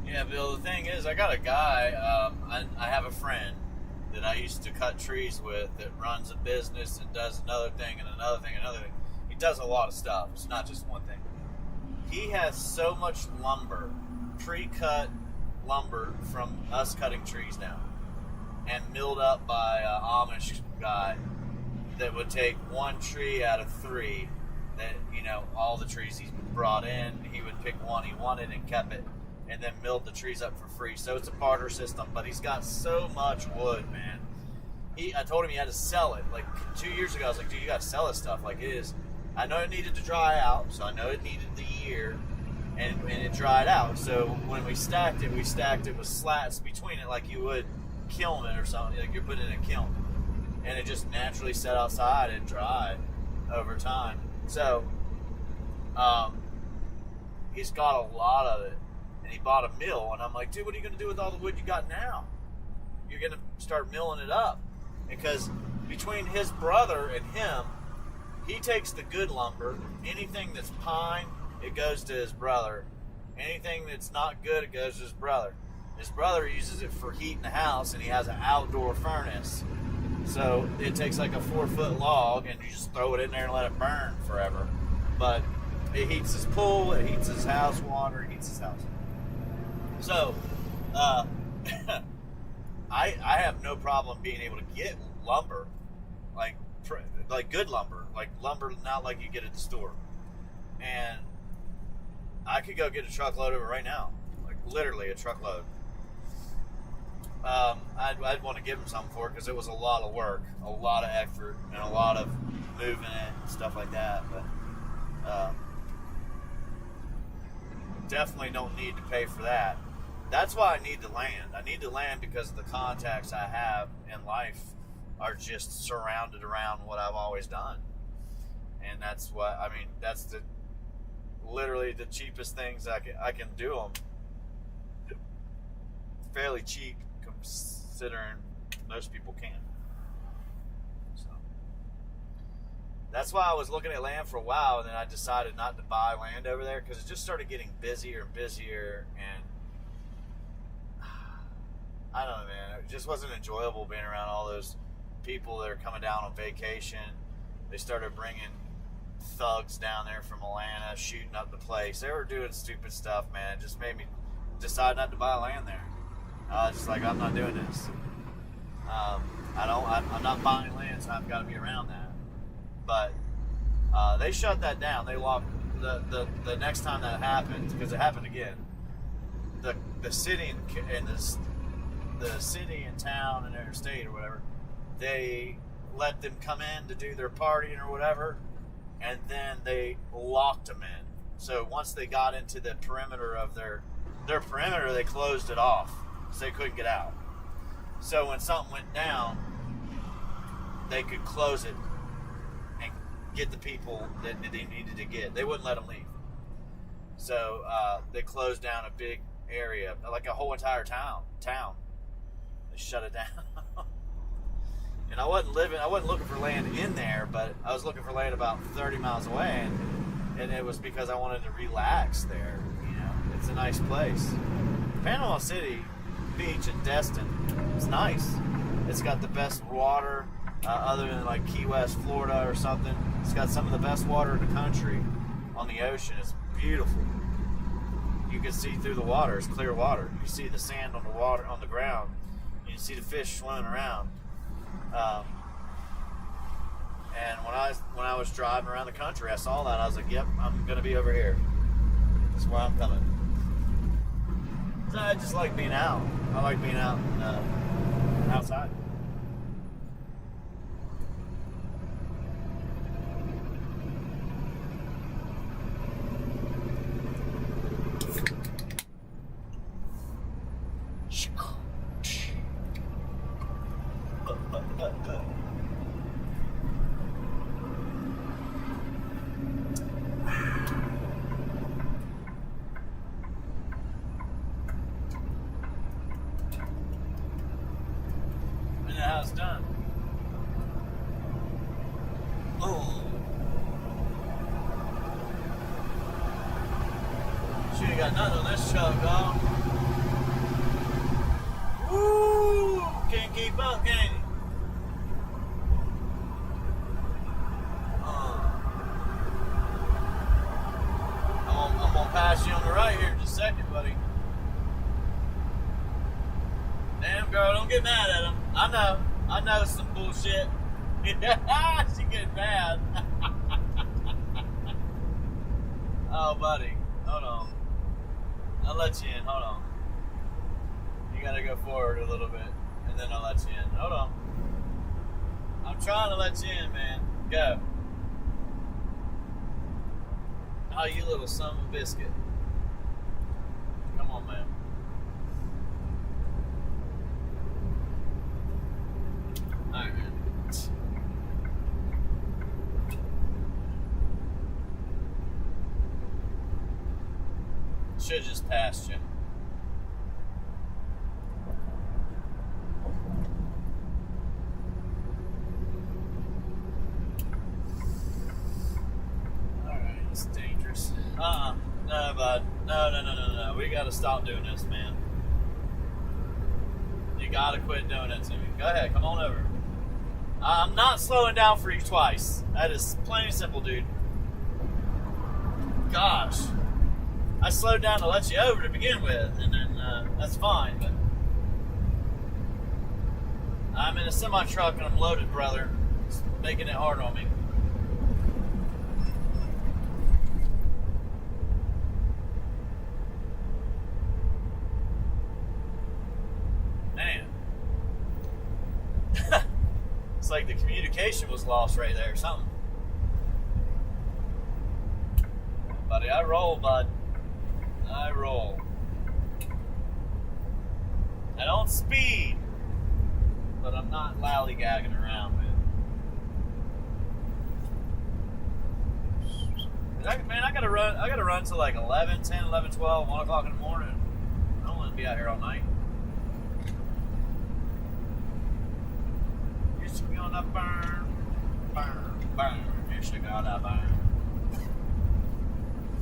Yeah, Bill, the thing is, I got a guy, I have a friend that I used to cut trees with that runs a business and does another thing and another thing and another thing. He does a lot of stuff. It's not just one thing. He has so much lumber, pre-cut lumber from us cutting trees now, and milled up by an Amish guy that would take one tree out of three that, all the trees he's brought in, he would pick one he wanted and kept it, and then milled the trees up for free. So it's a barter system, but he's got so much wood, man. I told him he had to sell it. Like 2 years ago, I was like, dude, you got to sell this stuff. Like, it is. I know it needed to dry out, so I know it needed the year, and it dried out. So when we stacked it with slats between it, like you would kiln it or something. Like you're putting it in a kiln, and it just naturally set outside and dried over time. So he's got a lot of it. And he bought a mill, and I'm like, dude, what are you going to do with all the wood you got now? You're going to start milling it up. Because between his brother and him, he takes the good lumber. Anything that's pine, it goes to his brother. Anything that's not good, it goes to his brother. His brother uses it for heating the house, and he has an outdoor furnace. So it takes like a 4-foot log, and you just throw it in there and let it burn forever. But it heats his pool, it heats his house water, it heats his house. So, I have no problem being able to get lumber, like good lumber, like lumber not like you get at the store. And I could go get a truckload of it right now, like literally a truckload. I'd want to give him something for it because it was a lot of work, a lot of effort, and a lot of moving it and stuff like that. But definitely don't need to pay for that. That's why I need the land. I need the land because the contacts I have in life are just surrounded around what I've always done. And that's what, I mean, that's literally the cheapest things I can do them. Fairly cheap considering most people can. So that's why I was looking at land for a while, and then I decided not to buy land over there because it just started getting busier and busier, and I don't know, man. It just wasn't enjoyable being around all those people that are coming down on vacation. They started bringing thugs down there from Atlanta, shooting up the place. They were doing stupid stuff, man. It just made me decide not to buy land there. Just like, I'm not doing this. I'm not buying land, so I've got to be around that. But they shut that down. They locked the next time that happened, because it happened again. The city and the city and town and their state or whatever, they let them come in to do their partying or whatever, and then they locked them in. So once they got into the perimeter of their perimeter, they closed it off, so they couldn't get out. So when something went down, they could close it and get the people that they needed to get. They wouldn't let them leave. So they closed down a big area, like a whole entire town. They shut it down. And I wasn't looking for land in there, but I was looking for land about 30 miles away, and it was because I wanted to relax there. You know, it's a nice place. Panama City Beach in Destin, it's nice. It's got the best water, other than like Key West, Florida or something. It's got some of the best water in the country on the ocean. It's beautiful. You can see through the water. It's clear water. You see the sand on the water, on the ground. You can see the fish swimming around. And when I was driving around the country, I saw that. I was like, "Yep, I'm gonna be over here. That's where I'm coming." So I just like being out. I like being out outside. It's done. Oh. She ain't got nothing on this truck, dog. Woo! Can't keep up, can you? I'm gonna pass you on the right here in just a second, buddy. Damn, girl, don't get mad at him. I know some bullshit. She getting mad. Oh, buddy, hold on. I'll let you in. Hold on. You gotta go forward a little bit, and then I'll let you in. Hold on. I'm trying to let you in, man. Go. Oh, you little son of a biscuit. Come on, man. Alright, man. Should have just passed you. Alright, it's dangerous. No, bud. No. We gotta stop doing this, man. You gotta quit doing it to me. Go ahead, come on over. I'm not slowing down for you twice. That is plain and simple, dude. Gosh. I slowed down to let you over to begin with, and then that's fine, but I'm in a semi-truck and I'm loaded, brother. It's making it hard on me. Man. It's like the communication was lost right there or something. Buddy, I roll, bud. I roll. I don't speed, but I'm not lollygagging around with it. Man, I gotta run till like 11, 10, 11, 12, 1 o'clock in the morning. I don't want to be out here all night. Yes, you're gonna burn. Yes, you're gonna burn.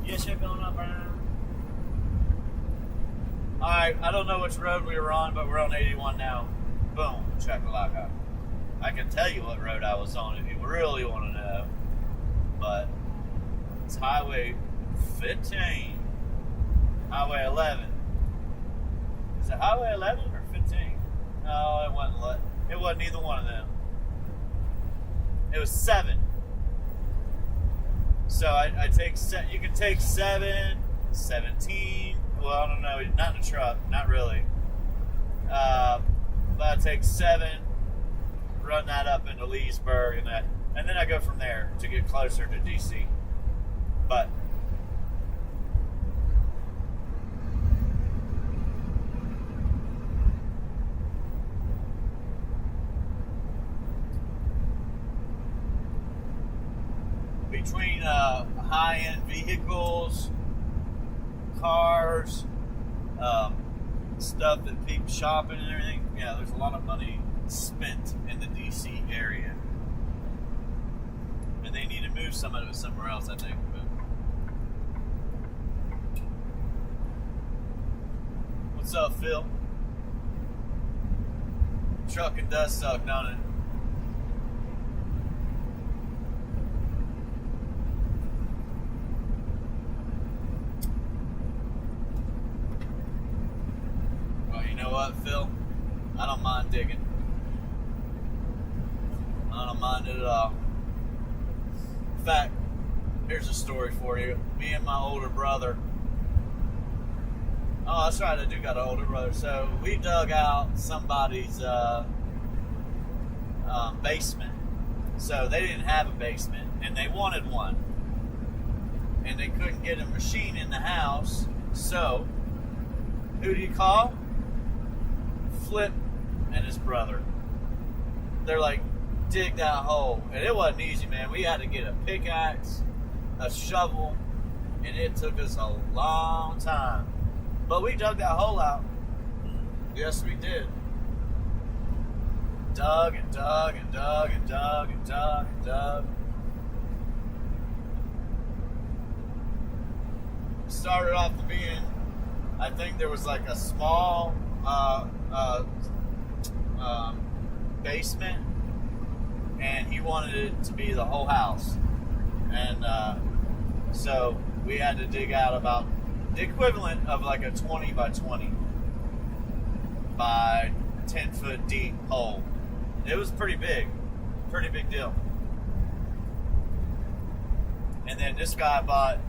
Yes, you're gonna burn. Alright, I don't know which road we were on, but we're on 81 now. Boom, chakalaka. I can tell you what road I was on if you really want to know. But it's Highway 15. Highway 11. Is it Highway 11 or 15? No, it wasn't either one of them. It was 7. So I take, you can take 7, 17. Well, I don't know, not in a truck, not really. But I take 7, run that up into Leesburg, and then I go from there to get closer to DC. But between high-end vehicles, cars, stuff that people shopping and everything, yeah, there's a lot of money spent in the DC area. And they need to move some of it somewhere else, I think. But what's up, Phil? Trucking does suck, don't it? You know what, Phil? I don't mind digging. I don't mind it at all. In fact, here's a story for you. Me and my older brother. Oh, that's right, I do got an older brother. So we dug out somebody's basement. So they didn't have a basement, and they wanted one. And they couldn't get a machine in the house. So, who do you call? Flip and his brother. They're like, dig that hole. And it wasn't easy, man. We had to get a pickaxe, a shovel, and it took us a long time. But we dug that hole out. Yes, we did. Dug and dug and dug and dug and dug and dug. Started off to being, I think there was like a small basement, and he wanted it to be the whole house, and so we had to dig out about the equivalent of like a 20 by 20 by 10 foot deep hole. It was pretty big deal. And then this guy bought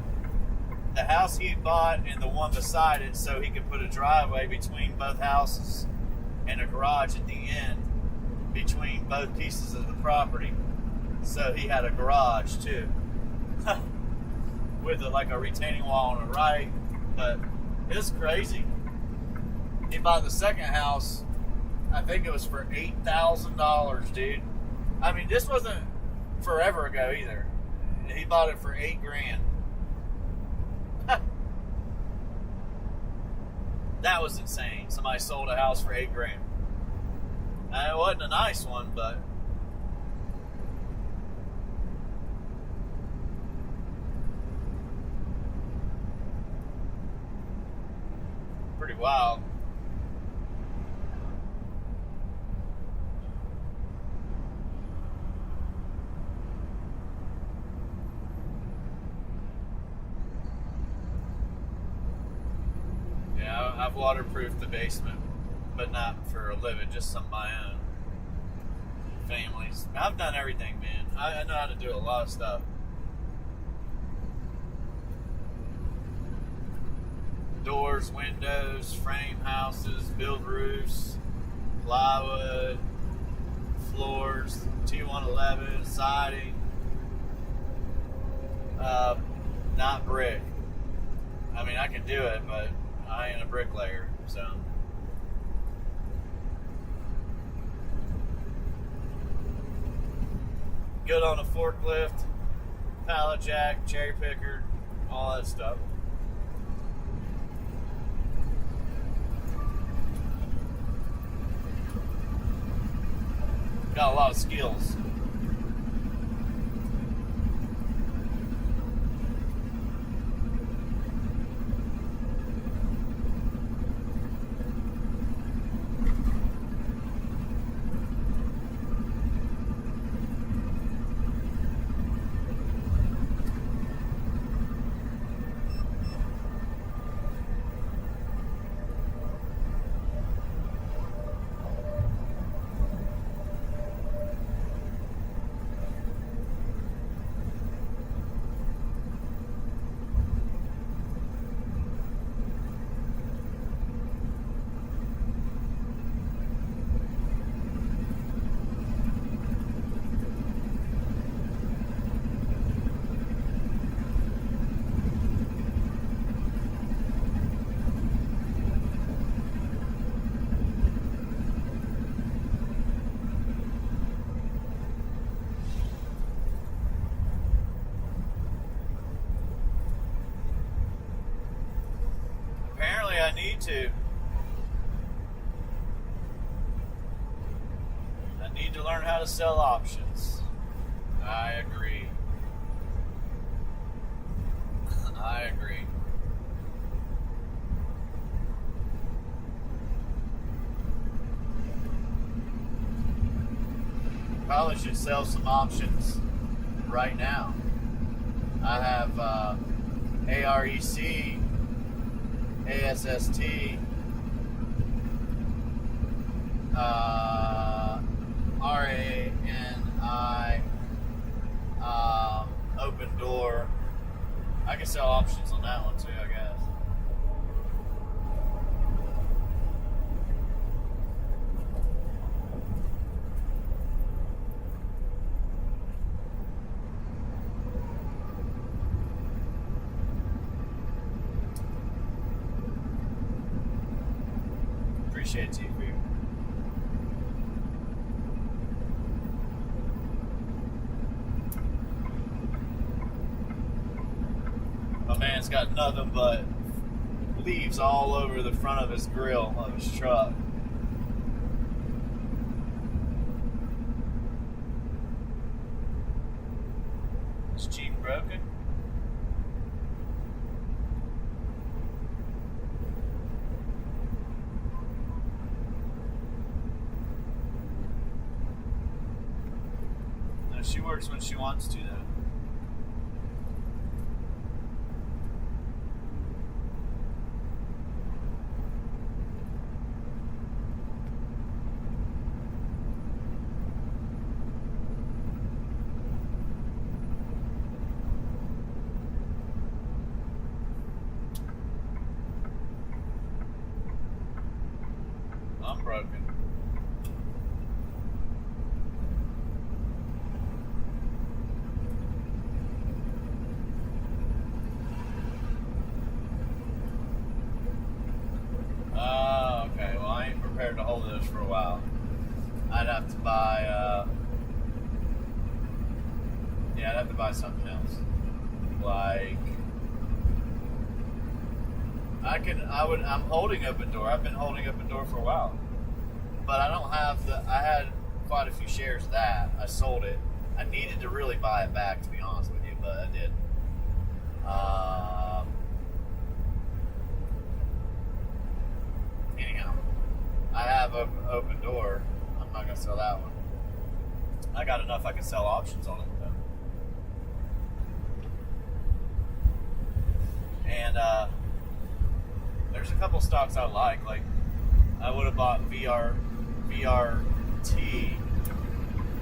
the house he bought and the one beside it so he could put a driveway between both houses and a garage at the end between both pieces of the property. So he had a garage too. With like a retaining wall on the right. But it's crazy. He bought the second house, I think it was for $8,000, dude. I mean, this wasn't forever ago either. He bought it for $8,000. That was insane. Somebody sold a house for $8,000. It wasn't a nice one, but pretty wild. I've waterproofed the basement, but not for a living, just some of my own. Families. I've done everything, man. I know how to do a lot of stuff. Doors, windows, frame houses, build roofs, plywood, floors, T111, siding. Not brick. I mean, I can do it, but I ain't a bricklayer, so. Good on a forklift, pallet jack, cherry picker, all that stuff. Got a lot of skills. I need to. I need to learn how to sell options. I agree. I agree. Probably should sell some options right now. I have AREC, ASST, RANI, Open Door. I can sell options on that one too, I guess. Appreciate TV. My man's got nothing but leaves all over the front of his grill of his truck. Is Jeep broken? No, she works when she wants to, though. I'm broken. Okay. Well, I ain't prepared to hold those for a while. I'd have to buy, I'd have to buy something else. Like, I'm holding Open Door. I've been holding Open Door for a while. But I don't have I had quite a few shares of that. I sold it. I needed to really buy it back, to be honest with you, but I didn't. Anyhow, I have Open Door. I'm not going to sell that one. I got enough I can sell options on it, though. And, there's a couple stocks I like. Like I would have bought VRT.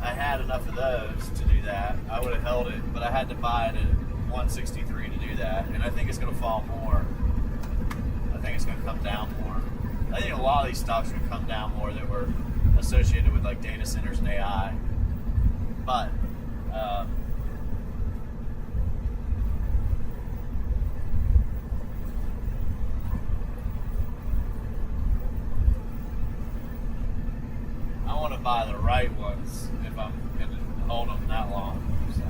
I had enough of those to do that. I would have held it, but I had to buy it at 163 to do that, and I think it's going to fall more. I think it's going to come down more. I think a lot of these stocks are going to come down more that were associated with like data centers and AI. But I want to buy the right ones if I'm going to hold them that long. So.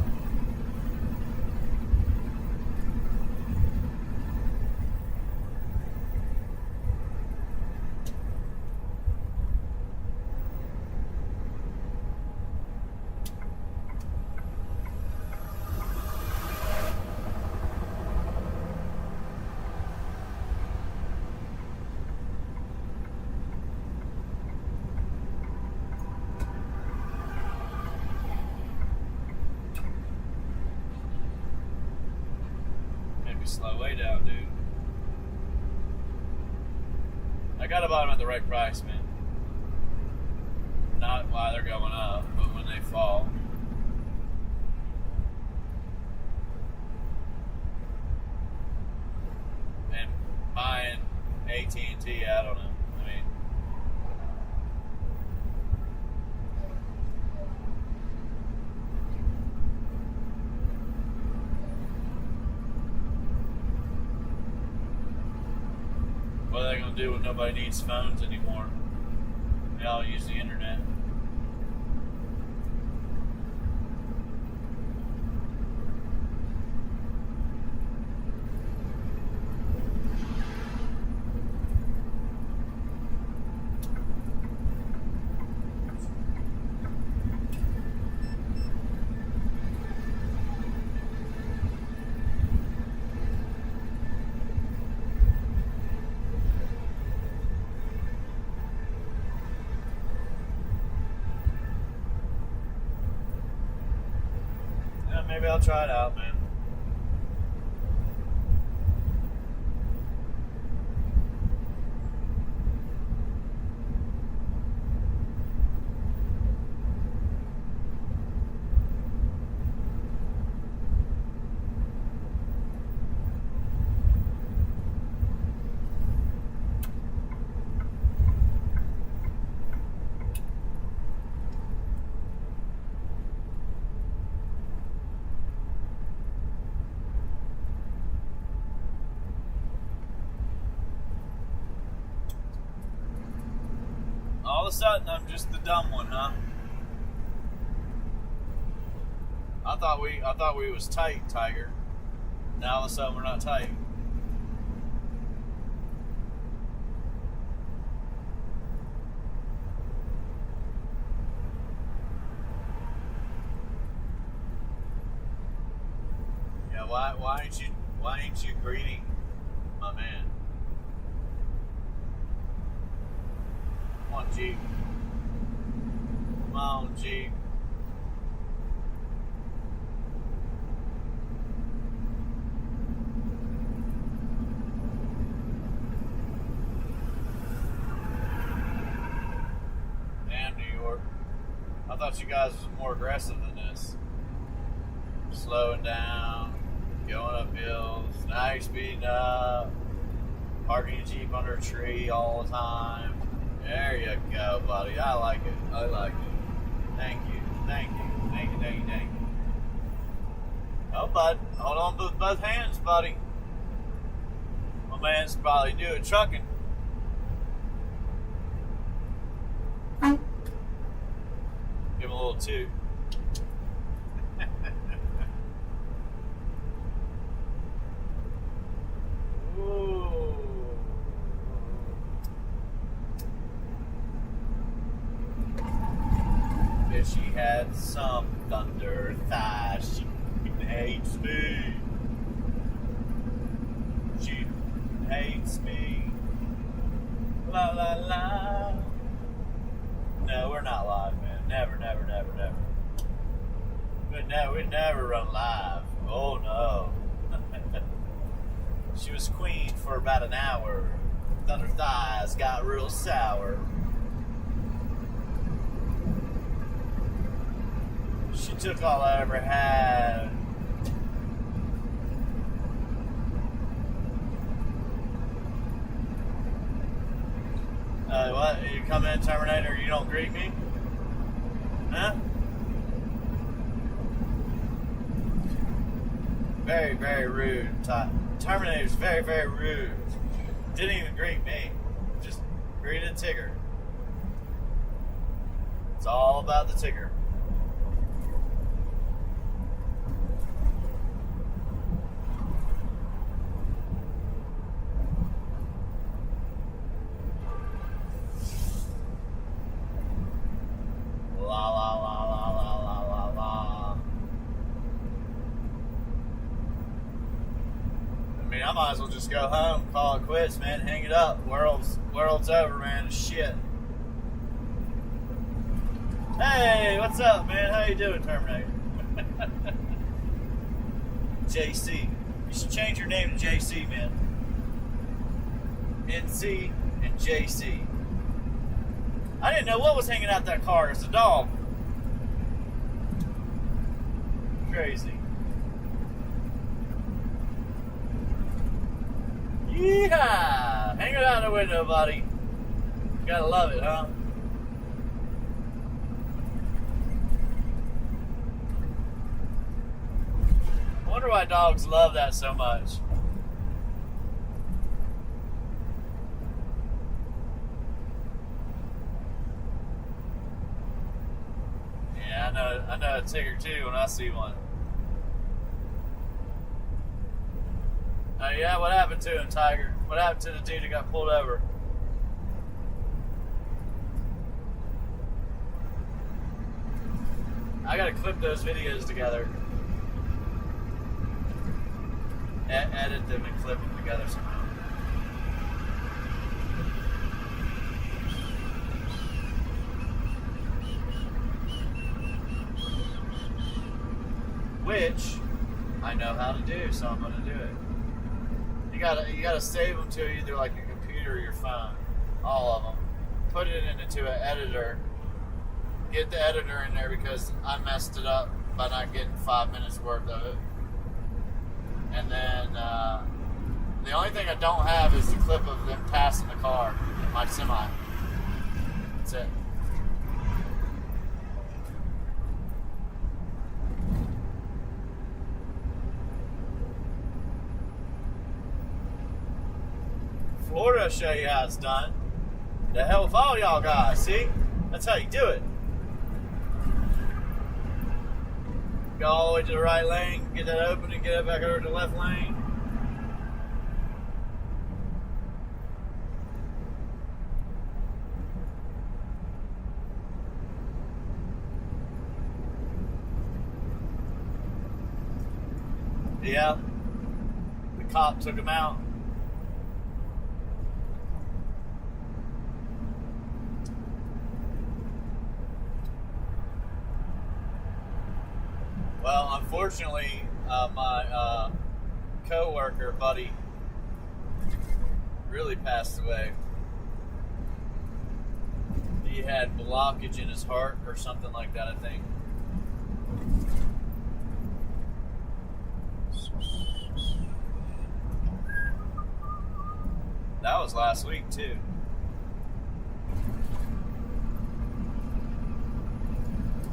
Slow way down, dude. I gotta buy them at the right price, man. Not while they're going up, but when they fall. And buying AT&T, I don't know. I mean, what are they going to do when nobody needs phones anymore? They all use the internet. Maybe I'll try it out, man. All of a sudden, I'm just the dumb one, huh? I thought we was tight, Tiger. Now all of a sudden, we're not tight. Yeah, why ain't you greeting my man? Come on, Jeep. Come on, Jeep. Damn, New York. I thought you guys was more aggressive than this. Slowing down, going up hills, now you're speeding up, parking your Jeep under a tree all the time. There you go, buddy. I like it. I like it. Thank you. Thank you. Thank you. Thank you. Thank you. Oh, bud. Hold on with both hands, buddy. My man's probably doing trucking. Give him a little toot. Ooh. If she had some thunder thighs, she hates me. She hates me. La la la. No, we're not live, man. Never, never, never, never. We'd never run live. Oh no. She was queen for about an hour. Thought her thighs got real sour. She took all I ever had. What? You come in, Terminator, you don't greet me? Huh? Very, very rude. Terminator's very, very rude. Didn't even greet me. Just greeted Tigger. It's all about the Tigger. La la la la la la la la. I mean, I might as well just go home, call it quits, man. Hang it up. World's over, man. Shit. Hey, what's up, man? How you doing, Terminator? JC. You should change your name to JC, man. NC and JC. I didn't know what was hanging out that car. It's a dog. Crazy. Yeehaw! Hang it out the window, buddy. Gotta love it, huh? I wonder why dogs love that so much. I know a Tigger too when I see one. Oh yeah, what happened to him, Tiger? What happened to the dude who got pulled over? I gotta clip those videos together. Edit them and clip them together somehow. Which I know how to do, so I'm going to do it. You gotta save them to either like your computer or your phone, all of them. Put it into an editor. Get the editor in there because I messed it up by not getting 5 minutes worth of it. And then the only thing I don't have is the clip of them passing the car in my semi. That's it. Florida will show you how it's done. The hell with all y'all guys, see? That's how you do it. Go all the way to the right lane, get that open, and get it back over to the left lane. Yeah, the cop took him out. Well, unfortunately, my co-worker buddy really passed away. He had blockage in his heart or something like that, I think. That was last week, too.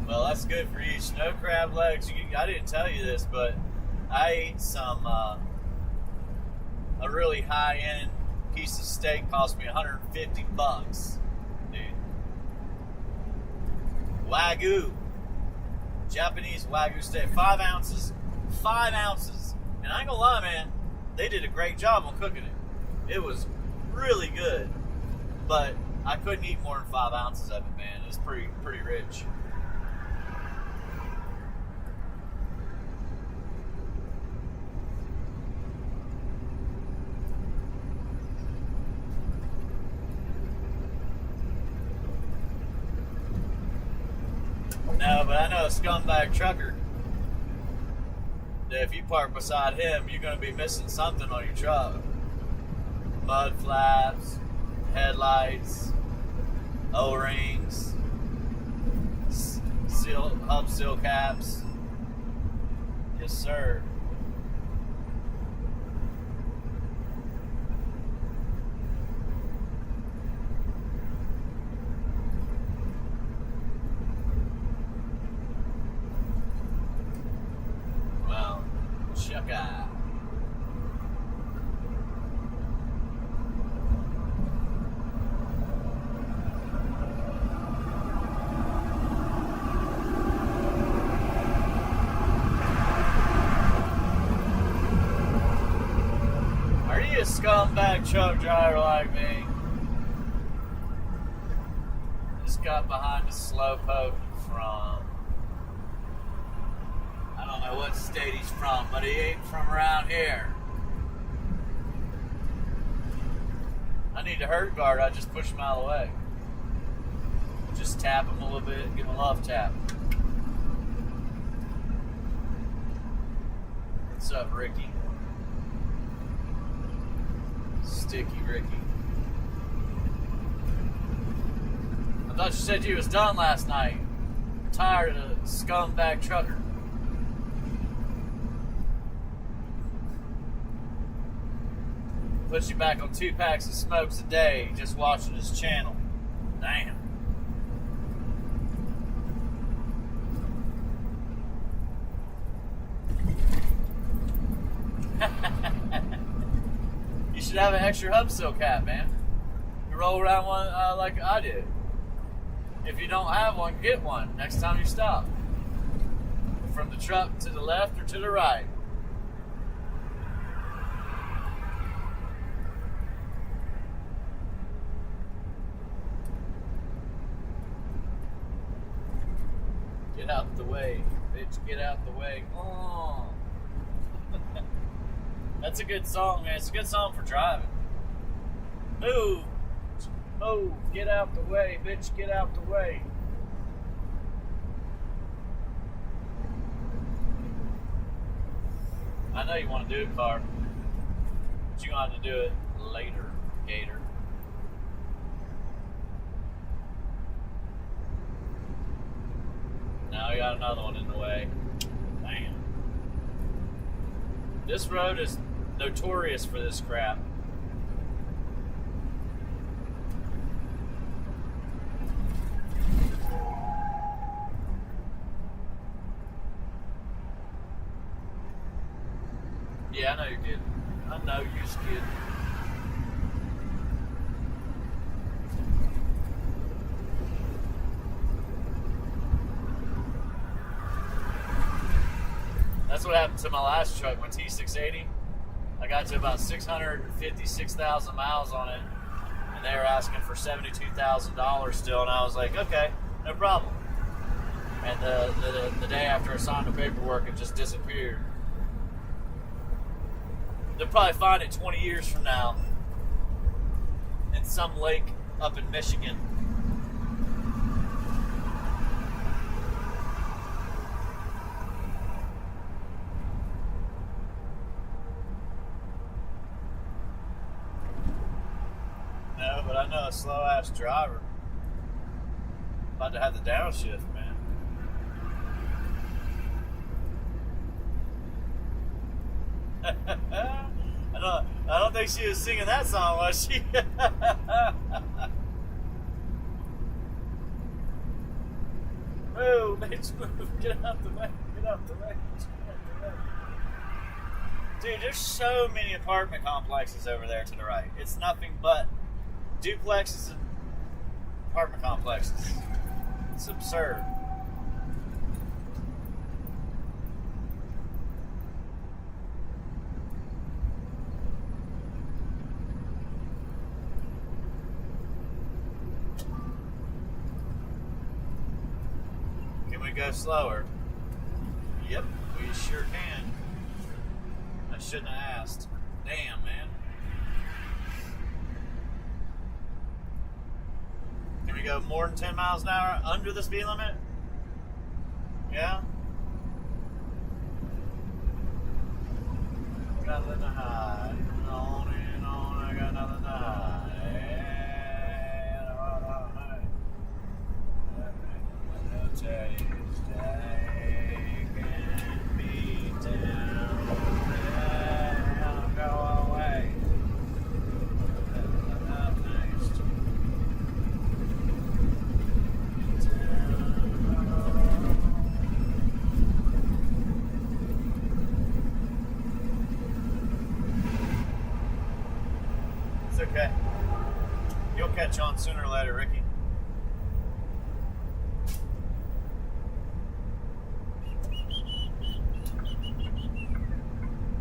Well, that's good for you. Snow crab legs. I didn't tell you this, but I ate some, a really high-end piece of steak cost me $150, dude. Wagyu. Japanese Wagyu steak. 5 ounces. 5 ounces. And I ain't gonna lie, man, they did a great job on cooking it. It was really good. But I couldn't eat more than 5 ounces of it, man. It was pretty rich. No, but I know a scumbag trucker that if you park beside him, you're going to be missing something on your truck. mud flaps, headlights, O-rings, hub seal caps. Yes, sir. Well, check out. Are you a scumbag truck driver like me? Just got behind a slowpoke from, I don't know what state he's from, but he ain't from around here. I need to herd guard. I just push him out of the way. Just tap him a little bit, give him a love tap. What's up, Ricky? Sticky Ricky. I thought you said you was done last night. I'm tired of the scumbag trucker. Puts you back on 2 packs of smokes a day just watching his channel. Damn. You should have an extra hub seal cap, man. You roll around one like I did. If you don't have one, get one next time you stop. From the truck to the left or to the right. Get out the way, bitch, get out the way. Oh. That's a good song, man. It's a good song for driving. Move. Move. Get out the way, bitch, get out the way. I know you want to do it, car, but you want to do it later, Gator. Now we got another one in the way. Damn. This road is notorious for this crap. Yeah, I know you're kidding. I know you're just kidding. That's what happened to my last truck, my T680. I got to about 656,000 miles on it, and they were asking for $72,000 still, and I was like, okay, no problem. And the day after I signed the paperwork, it just disappeared. They'll probably find it 20 years from now in some lake up in Michigan. No, but I know a slow ass driver about to have the downshift, man. I don't think she was singing that song, was she? Move, bitch, move. Get out the way. Get out the way. Get out the way. Dude, there's so many apartment complexes over there to the right. It's nothing but duplexes and apartment complexes. It's absurd. Go slower. Yep, we sure can. I shouldn't have asked. Damn, man. Can we go more than 10 miles an hour under the speed limit? Yeah? Got nothing to hide. On and on, I got nothing to catch on sooner or later, Ricky.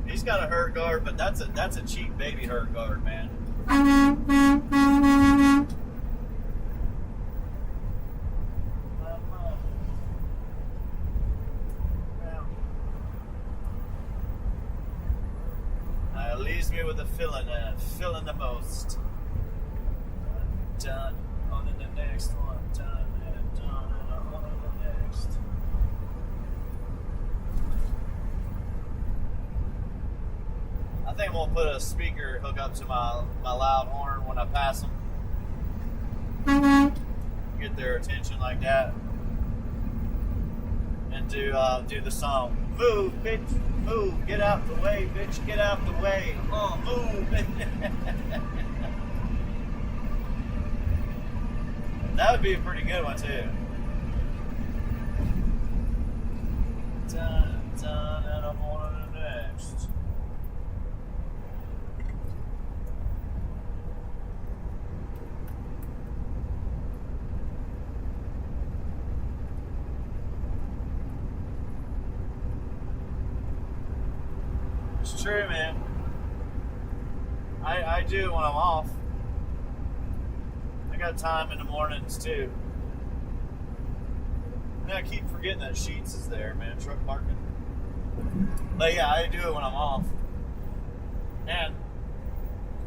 He's got a hurt guard, but that's a cheap baby hurt guard, man. It leaves me with a feeling the most. Done on to the next one. Done and done and on to the next. I think we'll put a speaker hook up to my loud horn when I pass them. Get their attention like that. And do the song. Move, bitch, move. Get out the way, bitch. Get out the way. Move. That would be a pretty good one, too. Done, and I'm on to the next. It's true, man. I do it when I'm off. I got time in the mornings too. And I keep forgetting that Sheets is there, man. Truck parking. But yeah, I do it when I'm off. And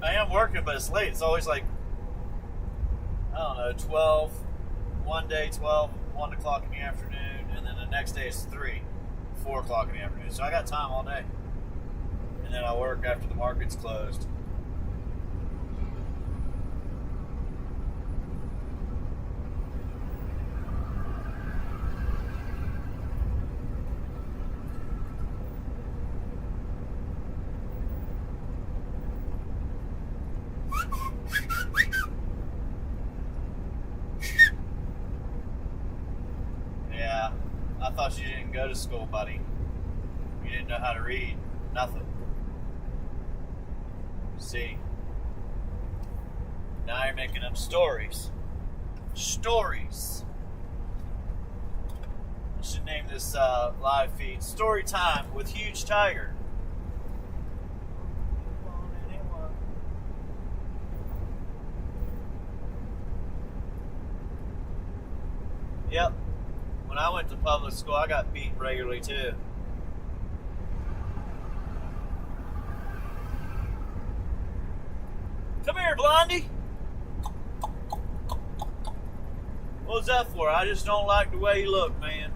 I am working, but it's late. It's always like, I don't know, 12. One day, 12, 1 o'clock in the afternoon. And then the next day is 3, 4 o'clock in the afternoon. So I got time all day. And then I work after the market's closed. Yeah, I thought you didn't go to school, buddy. You didn't know how to read. Nothing. See? Now you're making up stories. Stories. I should name this live feed Story Time with Huge Tiger. Yep. When I went to public school, I got beat regularly too. Come here, Blondie. What was that for? I just don't like the way you look, man.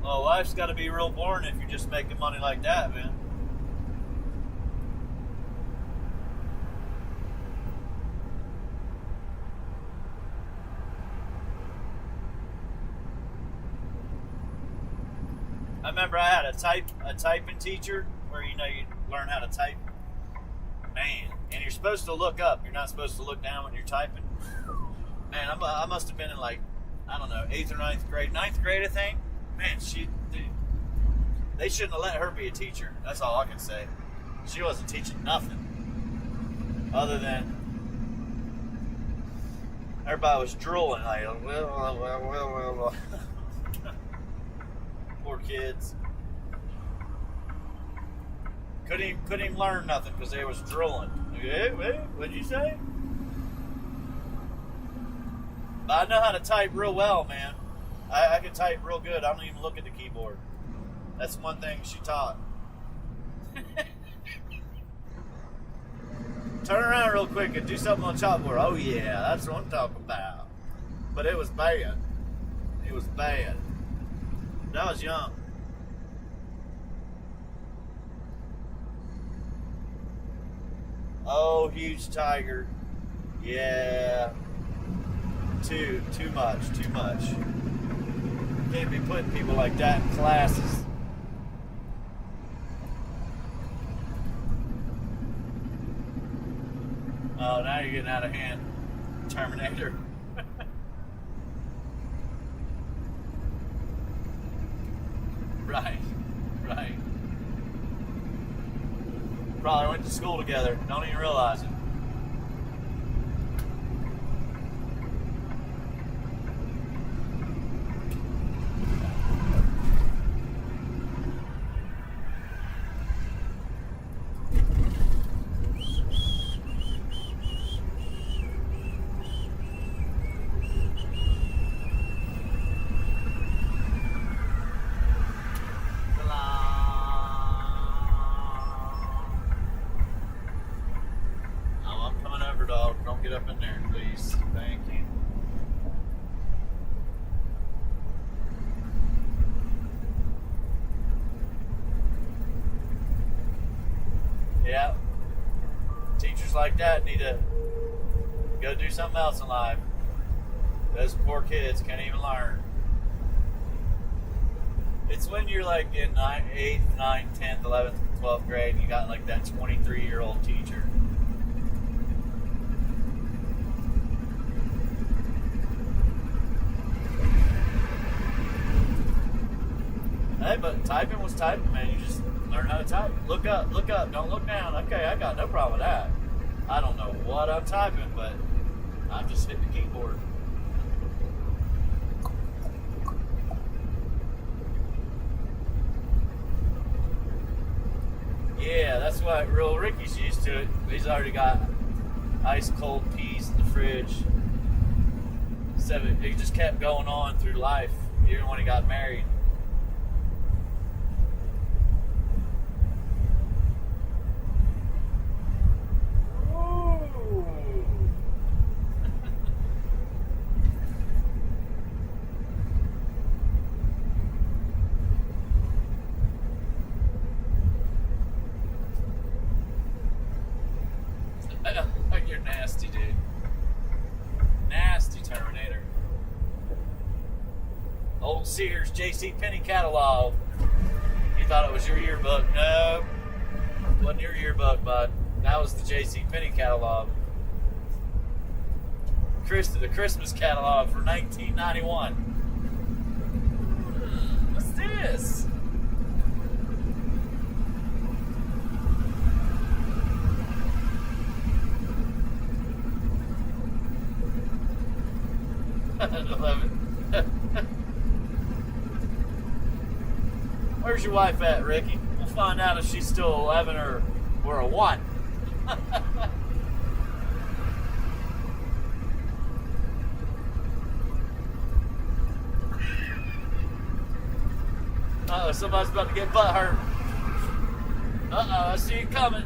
Well, life's got to be real boring if you're just making money like that, man. I remember I had a typing teacher where you learn how to type. Man, and you're supposed to look up. You're not supposed to look down when you're typing. Man, I must have been in like, I don't know, 8th or 9th grade. 9th grade, I think. Man, they shouldn't have let her be a teacher. That's all I can say. She wasn't teaching nothing other than everybody was drooling like, well. Poor kids. Couldn't even learn nothing because they was drooling. Hey, what'd you say? But I know how to type real well, man. I can type real good. I don't even look at the keyboard. That's one thing she taught. Turn around real quick and do something on chalkboard. Oh yeah, that's what I'm talking about. But it was bad. It was bad. I was young. Oh, Huge Tiger. Yeah. Too much. Can't be putting people like that in classes. Oh, now you're getting out of hand. Terminator. Right. Probably went to school together. Don't even realize it. Dog, don't get up in there, please. Thank you. Yeah. Teachers like that need to go do something else in life. Those poor kids can't even learn. It's when you're like in 8th, 9th, 10th, 11th, 12th grade, and you got like that 23-year-old teacher. Hey, but typing was typing, man. You just learn how to type. Look up, don't look down. Okay, I got no problem with that. I don't know what I'm typing, but I'm just hitting the keyboard. Yeah, that's why real Ricky's used to it. He's already got ice cold peas in the fridge. So it just kept going on through life, even when he got married. You're nasty, dude. Nasty Terminator. Old Sears J.C. Penney catalog. You thought it was your yearbook. No. It wasn't your yearbook, bud. That was the J.C. Penney catalog. The Christmas catalog for 1991. What's this? Where's your wife at, Ricky? We'll find out if she's still 11 or a what. Uh-oh, somebody's about to get butt hurt. Uh-oh, I see you coming.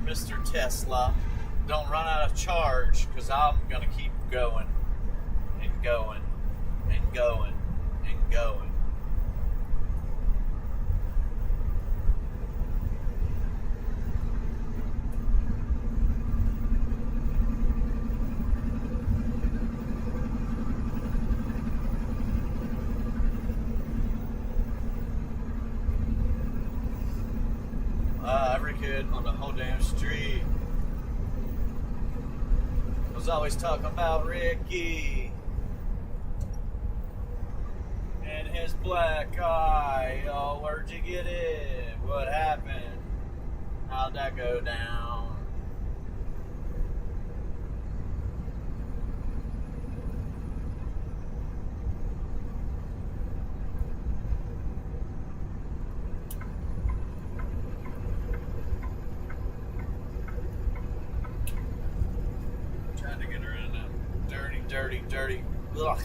Mr. Tesla, don't run out of charge, because I'm going to keep going and going and going and going. Every kid on the whole damn street was always talking about Ricky and his black eye. Oh, where'd you get it? What happened? How'd that go down? Dirty. Ugh.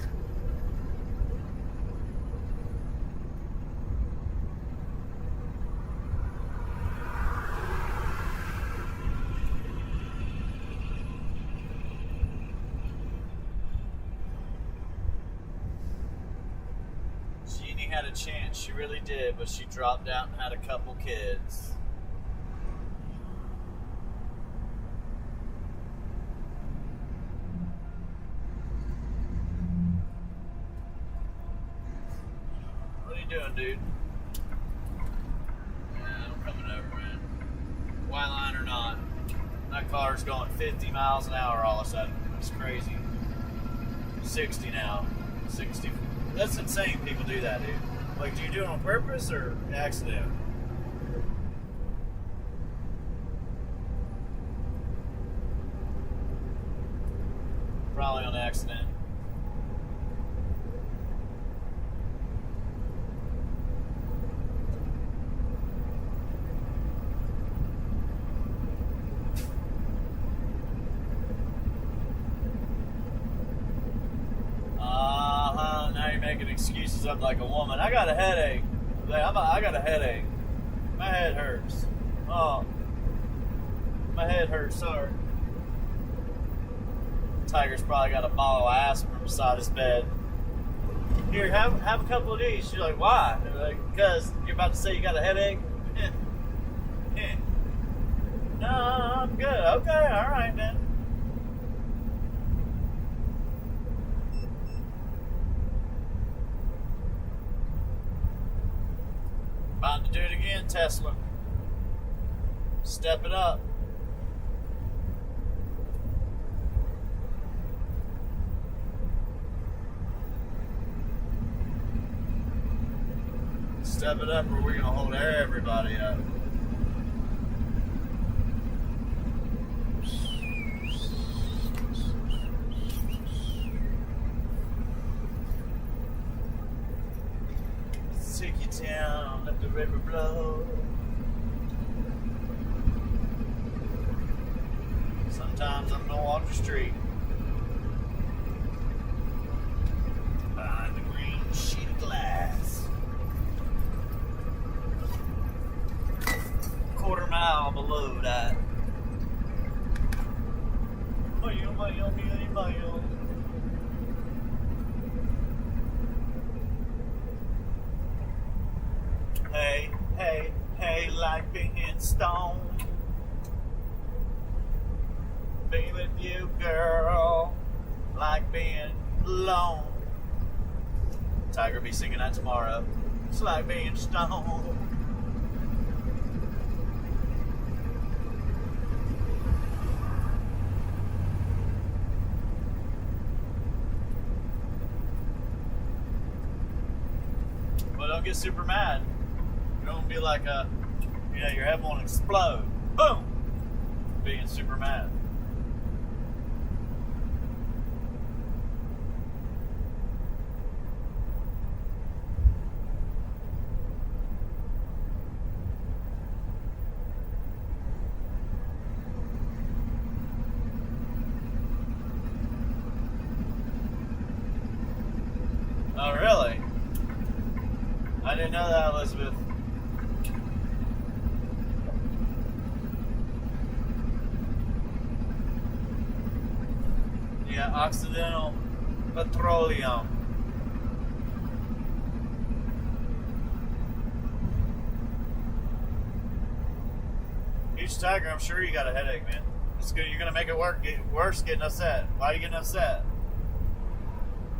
Jeannie had a chance, she really did, but she dropped out and had a couple kids. doing, dude? Yeah, I'm coming over, man. White line or not, that car's going 50 miles an hour all of a sudden. It's crazy. 60 now. 60. That's insane people do that, dude. Like, do you do it on purpose or accident? Probably on accident. Now you're making excuses up like a woman. I got a headache. I got a headache. My head hurts. Oh, my head hurts. Sorry. Tiger's probably got a bottle of aspirin beside his bed. Here, have a couple of these. You're like, why? They're like, because you're about to say you got a headache? No, I'm good. Okay, all right then. About to do it again, Tesla. Step it up. Step it up or we're going to hold everybody up. Take you down, let the river blow. Sometimes I'm gonna walk the street behind the green sheet of glass. Quarter mile below that. Mile. Hey, like being stoned. Being with you, girl, like being alone. Tiger be singing that tomorrow. It's like being stoned. But don't get super mad. You're gonna be like your head won't explode. Boom! Being super mad. Oh, really? I didn't know that, Elizabeth. Yeah, Occidental Petroleum. Huge Tiger, I'm sure you got a headache, man. It's good. You're gonna make it worse getting upset. Why are you getting upset?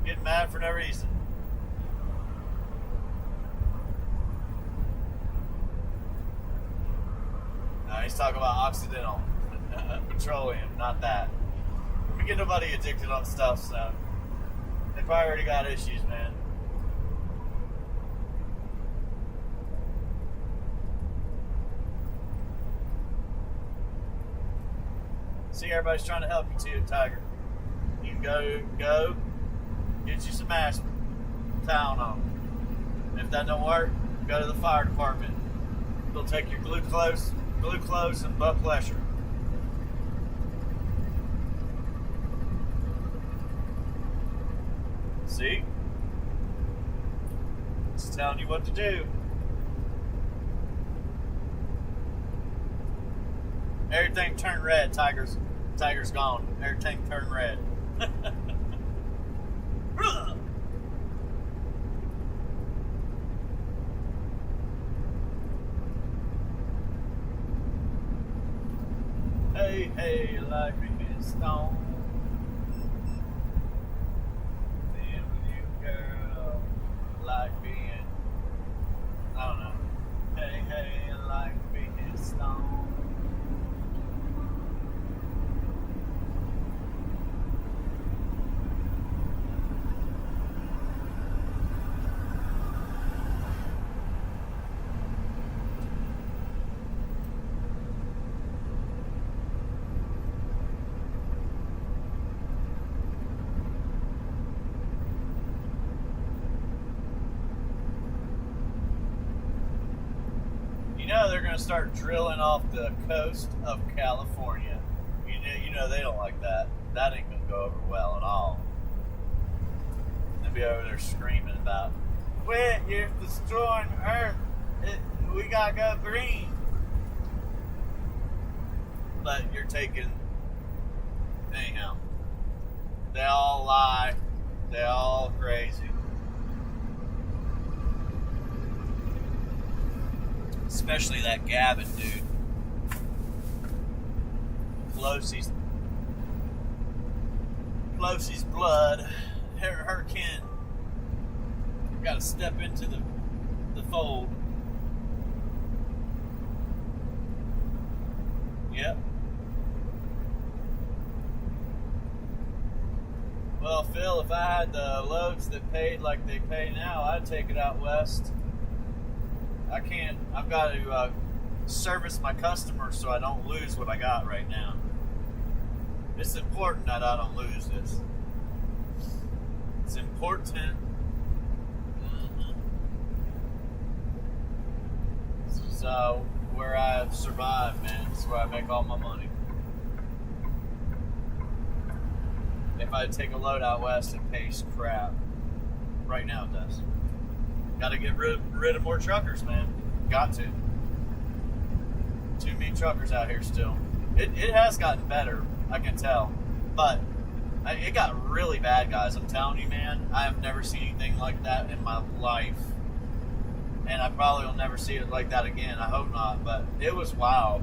Getting mad for no reason. No, he's talking about Occidental Petroleum, not that. We get nobody addicted on stuff, so they probably already got issues, man. See, everybody's trying to help you too, Tiger. You can go, get you some aspirin, Tylenol. And if that don't work, go to the fire department. They'll take your glucose and blood pressure. See? It's telling you what to do. Everything turned red, Tiger's gone. Everything turned red. Hey, like me being stoned. Being with you, girl, like being they're going to start drilling off the coast of California. You know they don't like that. That ain't going to go over well at all. They'll be over there screaming about, quit, you're destroying Earth. We got to go green. But you're taking... Anyhow. They all lie. They all crazy. Especially that Gavin dude. Pelosi's blood. Her kin. Got to step into the fold. Yep. Well, Phil, if I had the loads that paid like they pay now, I'd take it out west. I can't. I've got to service my customers so I don't lose what I got right now. It's important that I don't lose this. It's important. This is where I survive, man. This is where I make all my money. If I take a load out west, it pays crap. Right now it does. Got to get rid of more truckers, man. Got to. Too many truckers out here still. It has gotten better, I can tell. But it got really bad, guys. I'm telling you, man. I have never seen anything like that in my life. And I probably will never see it like that again. I hope not. But it was wild.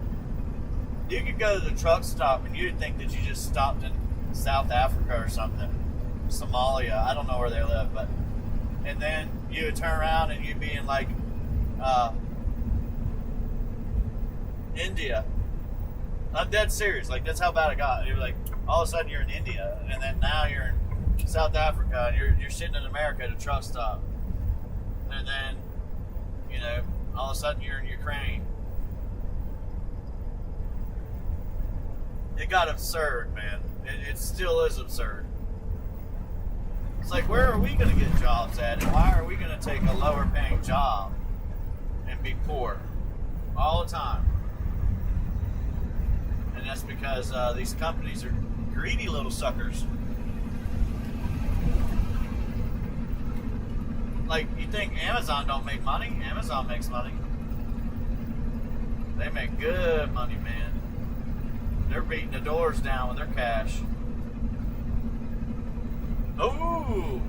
You could go to the truck stop and you'd think that you just stopped in South Africa or something. Somalia. I don't know where they live, but... And then you would turn around and you'd be in, like, India. I'm dead serious. Like, that's how bad it got. You're like, all of a sudden you're in India, and then now you're in South Africa, and you're sitting in America at a truck stop. And then, you know, all of a sudden you're in Ukraine. It got absurd, man. It still is absurd. It's like, where are we going to get jobs at? And why are we going to take a lower paying job and be poor all the time? And that's because these companies are greedy little suckers. Like, you think Amazon don't make money? Amazon makes money. They make good money, man. They're beating the doors down with their cash. Ooh!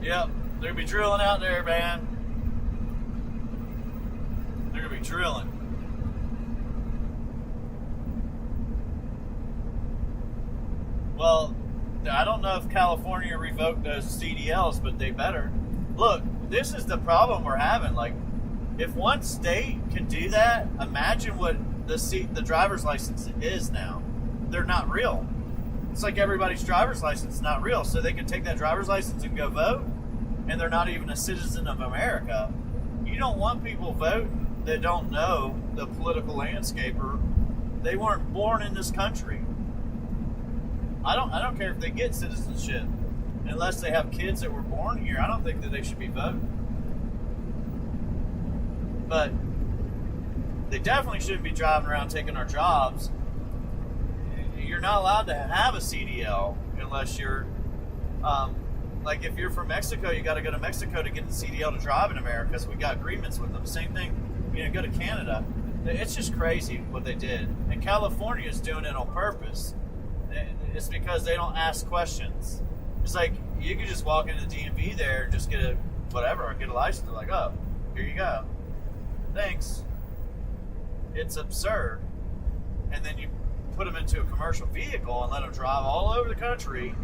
Yep, they're gonna be drilling out there, man. They're gonna be drilling. Well, I don't know if California revoked those CDLs, but they better. Look, this is the problem we're having. Like, if one state can do that, imagine what the driver's license is now. They're not real. It's like everybody's driver's license is not real. So they can take that driver's license and go vote, and they're not even a citizen of America. You don't want people voting that don't know the political landscape, or they weren't born in this country. I don't care if they get citizenship. Unless they have kids that were born here, I don't think that they should be voting. But they definitely shouldn't be driving around taking our jobs. You're not allowed to have a CDL unless you're, like if you're from Mexico, you got to go to Mexico to get the CDL to drive in America. So we got agreements with them. Same thing, go to Canada. It's just crazy what they did. And California is doing it on purpose. It's because they don't ask questions. It's like you could just walk into the DMV there and just get a license. They're like, oh, here you go. Thanks. It's absurd. And then you put them into a commercial vehicle and let them drive all over the country,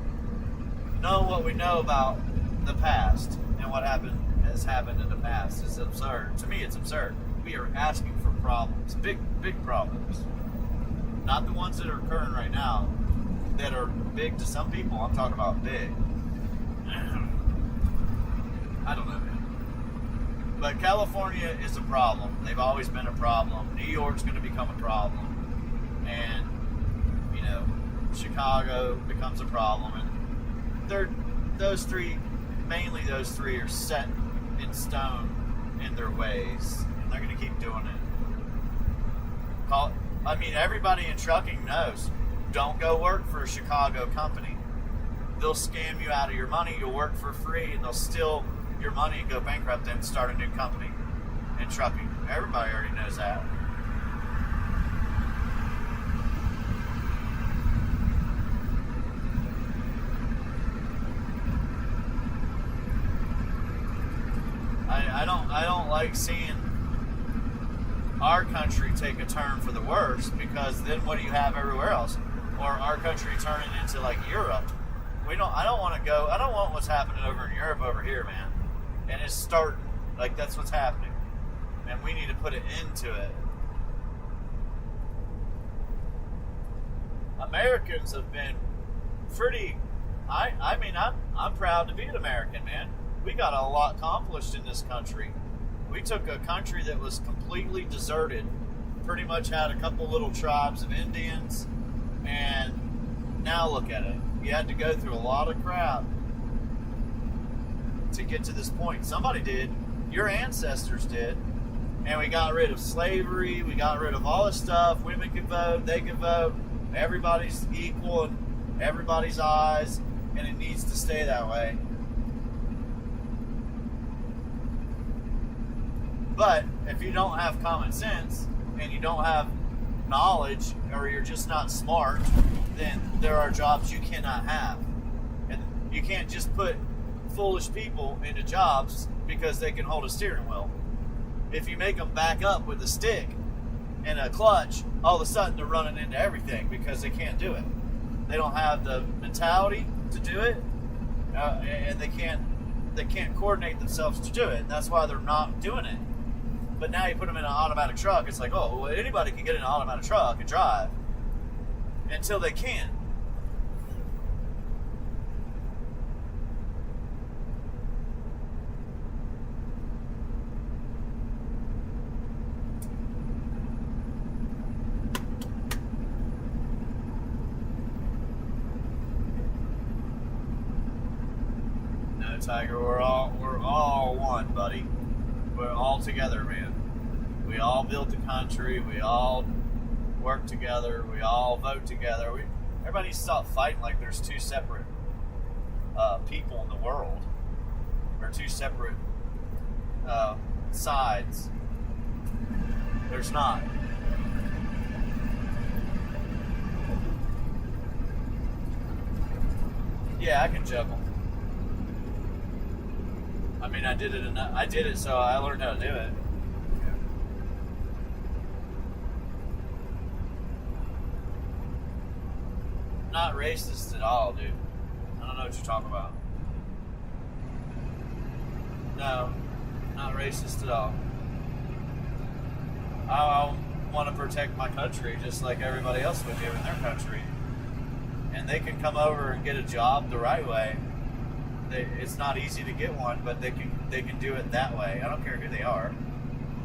knowing what we know about the past and what has happened in the past. It's absurd. To me, it's absurd. We are asking for problems, big problems. Not the ones that are occurring right now that are big to some people. I'm talking about big. I don't know, man. But California is a problem. They've always been a problem. New York's going to become a problem. And, Chicago becomes a problem. And those three are set in stone in their ways, and they're going to keep doing it. Everybody in trucking knows, don't go work for a Chicago company. They'll scam you out of your money. You'll work for free, and they'll steal your money and go bankrupt and start a new company in trucking. Everybody already knows that. I don't like seeing our country take a turn for the worse, because then what do you have everywhere else? Or our country turning into like Europe. I don't want what's happening over in Europe over here, man. And it's starting, like, that's what's happening. And we need to put an end to it. Americans have been pretty, I'm proud to be an American, man. We got a lot accomplished in this country. We took a country that was completely deserted, pretty much had a couple little tribes of Indians, and now look at it. You had to go through a lot of crap to get to this point. Somebody did. Your ancestors did. And we got rid of slavery. We got rid of all this stuff. Women could vote. They could vote. Everybody's equal in everybody's eyes. And it needs to stay that way. But if you don't have common sense and you don't have knowledge, or you're just not smart, then there are jobs you cannot have. And you can't just put foolish people into jobs because they can hold a steering wheel. If you make them back up with a stick and a clutch, all of a sudden they're running into everything because they can't do it. They don't have the mentality to do it, and they can't coordinate themselves to do it. And that's why they're not doing it. But now you put them in an automatic truck, it's like, oh, well, anybody can get in an automatic truck and drive until they can. No, Tiger, we're all one, buddy. We're all together, man. We all built the country. We all work together. We all vote together. Everybody needs to stop fighting like there's two separate people in the world, or two separate sides. There's not. Yeah, I can juggle. I did it enough. I did it, so I learned how to do it. Not racist at all, dude. I don't know what you're talking about. No, not racist at all. I want to protect my country just like everybody else would do in their country. And they can come over and get a job the right way. It's not easy to get one, but they can do it that way. I don't care who they are.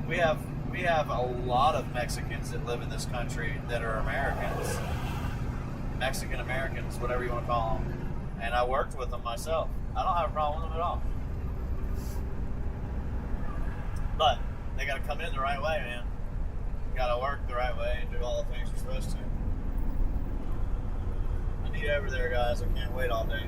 We have a lot of Mexicans that live in this country that are Americans. Mexican Americans, whatever you want to call them. And I worked with them myself. I don't have a problem with them at all. But they got to come in the right way, man. You got to work the right way and do all the things you're supposed to. I need you over there, guys. I can't wait all day.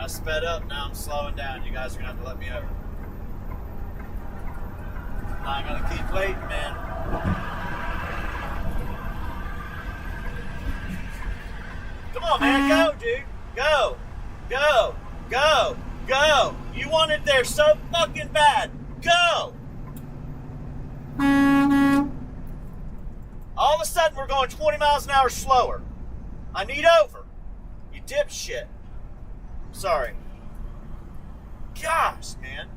I sped up, now I'm slowing down. You guys are going to have to let me over. I'm going to keep waiting, man. Come on, man. Go, dude. Go. Go. Go. Go. You want it there so fucking bad. Go. All of a sudden, we're going 20 miles an hour slower. I need over. You dipshit. Sorry. Gosh, man.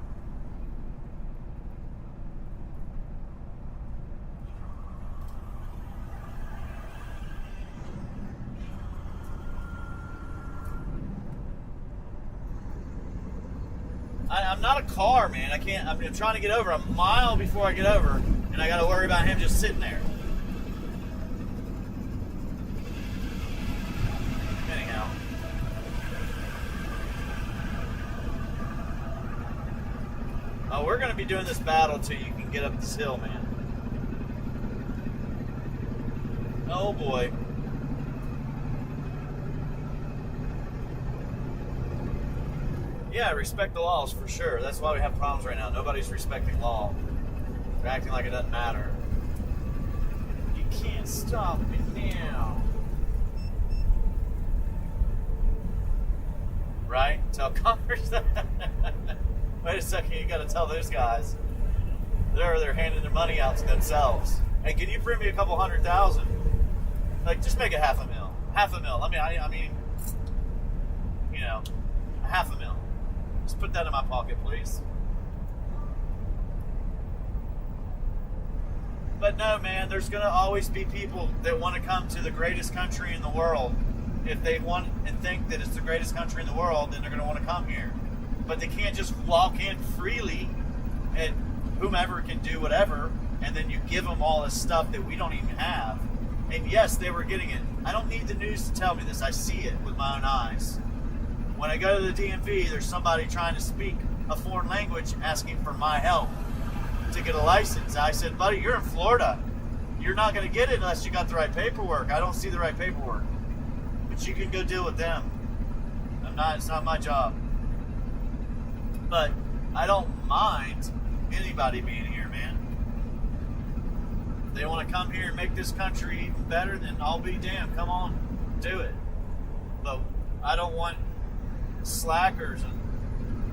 I'm not a car, man. I'm trying to get over a mile before I get over, and I got to worry about him just sitting there. Anyhow. Oh, we're going to be doing this battle till you can get up this hill, man. Oh boy. Yeah, respect the laws for sure. That's why we have problems right now. Nobody's respecting law. They're acting like it doesn't matter. You can't stop me now. Right? Tell Congress that. Wait a second, you gotta tell those guys. They're handing their money out to themselves. Hey, can you bring me a couple 100,000? Like, just make it $500,000. $500,000. I mean, you know, $500,000. Just put that in my pocket, please. But no, man, there's going to always be people that want to come to the greatest country in the world. If they want and think that it's the greatest country in the world, then they're going to want to come here. But they can't just walk in freely and whomever can do whatever, and then you give them all this stuff that we don't even have. And yes, they were getting it. I don't need the news to tell me this. I see it with my own eyes. When I go to the DMV, there's somebody trying to speak a foreign language asking for my help to get a license. I said, buddy, you're in Florida. You're not going to get it unless you got the right paperwork. I don't see the right paperwork. But you can go deal with them. It's not my job. But I don't mind anybody being here, man. If they want to come here and make this country even better, then I'll be damned. Come on, do it. But I don't want slackers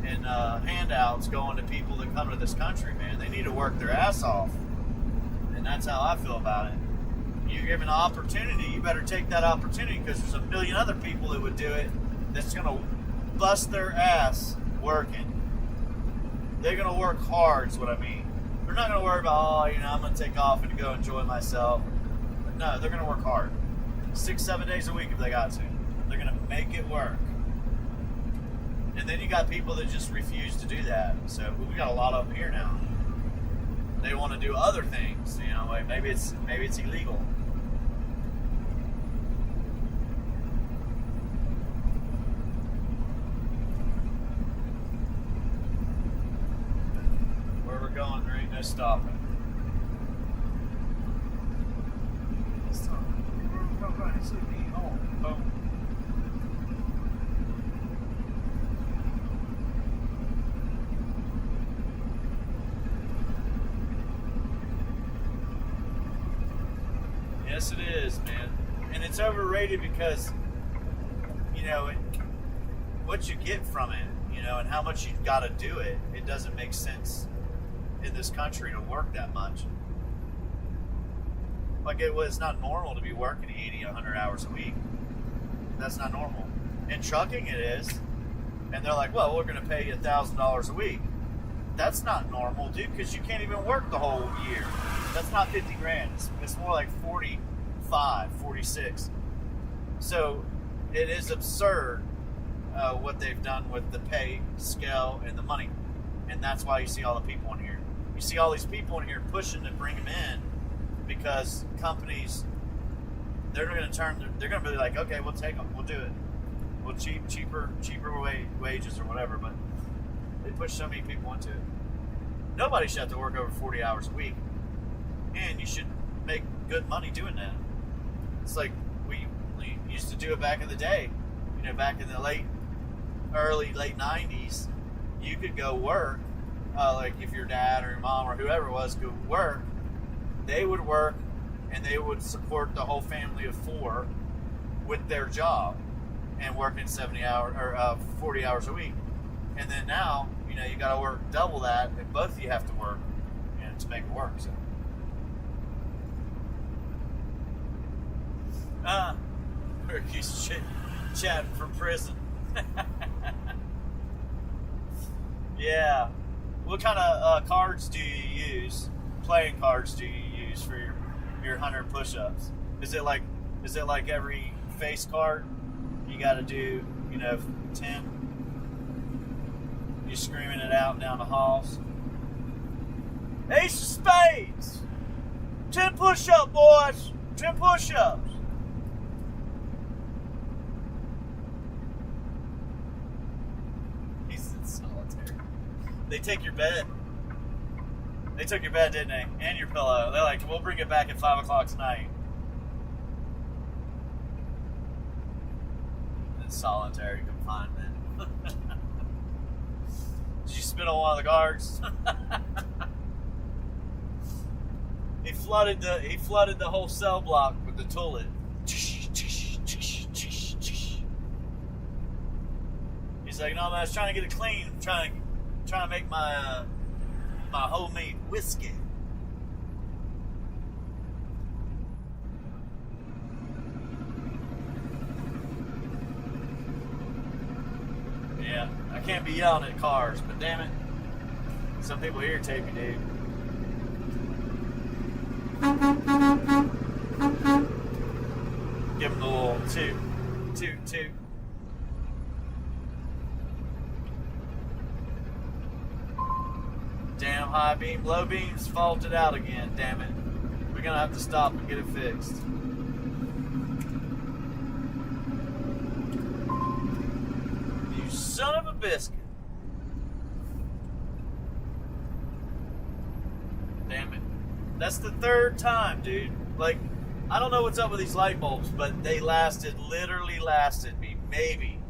and handouts going to people that come to this country, man. They need to work their ass off. And that's how I feel about it. You're given an opportunity, you better take that opportunity, because there's a million other people that would do it that's going to bust their ass working. They're going to work hard is what I mean. They're not going to worry about, I'm going to take off and go enjoy myself. No, they're going to work hard. 6-7 days a week if they got to. They're going to make it work. And then you got people that just refuse to do that. So we got a lot of them here now. They want to do other things, like maybe it's illegal. Where we're going, there ain't no stopping. Boom. Yes, it is, man. And it's overrated because, what you get from it, and how much you've got to do it, it doesn't make sense in this country to work that much. Like, it's not normal to be working 80, 100 hours a week. That's not normal. In trucking, it is. And they're like, well, we're going to pay you $1,000 a week. That's not normal, dude, because you can't even work the whole year. That's not 50 grand. It's more like 45, 46. So it is absurd what they've done with the pay scale and the money. And that's why you see all the people in here. You see all these people in here pushing to bring them in because companies, they're going to be like, okay, we'll take them. We'll do it. We'll cheaper wages or whatever. But they push so many people into it. Nobody should have to work over 40 hours a week. And you should make good money doing that. It's like we used to do it back in the day. Back in the late 90s, you could go work. Like if your dad or your mom or whoever it was could work, they would work and they would support the whole family of 4 with their job and working 70 hours or 40 hours a week. And then now, you got to work double that, and both of you have to work, to make it work. So. He's chatting from prison. Yeah. What kind of cards do you use? Playing cards do you use for your 100 push-ups? Is it like every face card you got to do 10? You screaming it out down the halls. Ace of spades. 10 push-up, boys. 10 push-ups. He's in solitary. They take your bed. They took your bed, didn't they? And your pillow. They're like, we'll bring it back at 5 o'clock tonight. In solitary confinement. Did you spit on one of the guards? He flooded the whole cell block with the toilet. He's like, no man, I was trying to get it clean. I'm trying to make my homemade whiskey. Yeah, I can't be yelling at cars, but damn it, some people irritate me, dude. Give them the little toot, toot, toot. Damn high beam, low beam's faulted out again, damn it. We're gonna have to stop and get it fixed. You son of a biscuit. Damn it. That's the third time, dude. Like, I don't know what's up with these light bulbs, but they literally lasted me maybe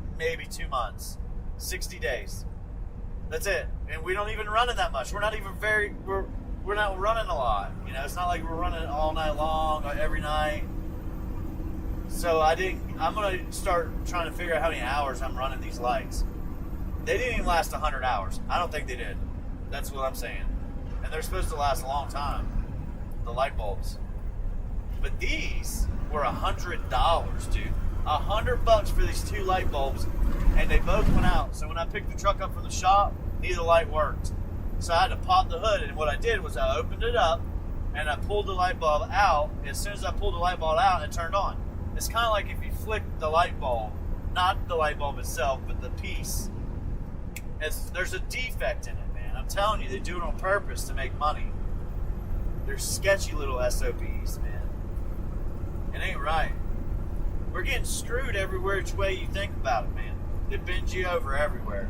2 months. 60 days. That's it. And we don't even run it that much. We're not running a lot. You know, it's not like we're running all night long or every night. So I'm going to start trying to figure out how many hours I'm running these lights. They didn't even last 100 hours. I don't think they did. That's what I'm saying. And they're supposed to last a long time, the light bulbs. But these were $100, dude. $100 for these 2 light bulbs, and they both went out. So when I picked the truck up from the shop, neither light worked. So I had to pop the hood, and what I did was I opened it up, and I pulled the light bulb out. As soon as I pulled the light bulb out, it turned on. It's kind of like if you flick the light bulb, not the light bulb itself, but the piece. There's a defect in it, man. I'm telling you, they do it on purpose to make money. They're sketchy little SOBs, man. It ain't right. We're getting screwed every which way you think about it, man. They bend you over everywhere.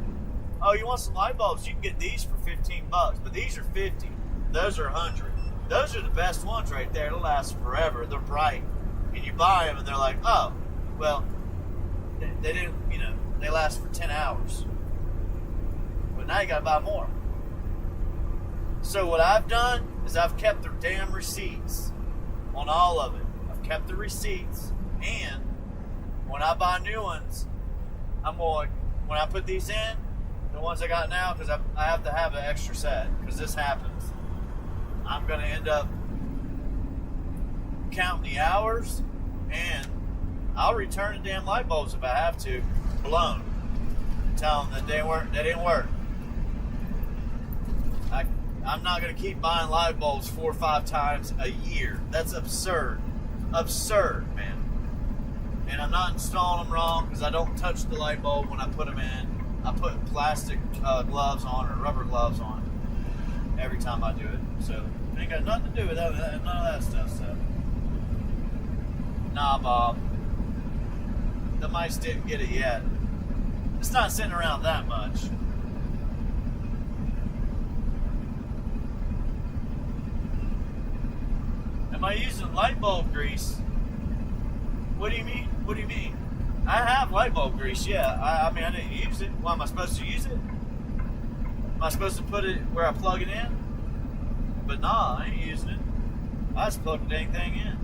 Oh, you want some light bulbs? You can get these for $15, but these are 50. Those are 100. Those are the best ones right there. It'll last forever. They're bright. And you buy them and they're like, oh, well, they didn't, they last for 10 hours. But now you gotta buy more. So what I've done is I've kept the damn receipts on all of it. I've kept the receipts, and when I buy new ones, when I put these in, the ones I got now, because I have to have an extra set, because this happens, I'm going to end up counting the hours, and I'll return the damn light bulbs if I have to, blown. Tell them that they didn't work. I'm not going to keep buying light bulbs 4 or 5 times a year. That's absurd. Absurd, man. And I'm not installing them wrong because I don't touch the light bulb when I put them in. I put plastic gloves on or rubber gloves on every time I do it. So it ain't got nothing to do with that, none of that stuff. So, nah, Bob. The mice didn't get it yet. It's not sitting around that much. Am I using light bulb grease? What do you mean? What do you mean? I have light bulb grease, yeah. I mean, I didn't use it. Why am I supposed to use it? Am I supposed to put it where I plug it in? But nah, I ain't using it. I just plug the dang thing in.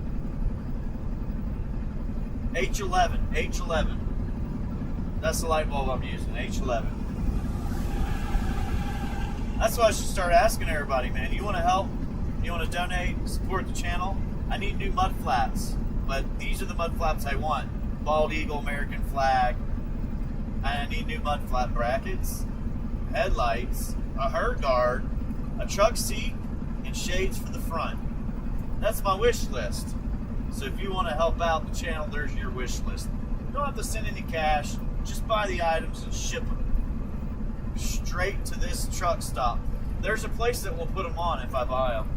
H11. That's the light bulb I'm using, H11. That's why I should start asking everybody, man. You want to help? You want to donate, support the channel? I need new mud flaps, but these are the mud flaps I want. Bald Eagle, American flag. I need new mud flap brackets, headlights, a herd guard, a truck seat, and shades for the front. That's my wish list. So if you want to help out the channel, there's your wish list. You don't have to send any cash. Just buy the items and ship them straight to this truck stop. There's a place that will put them on if I buy them.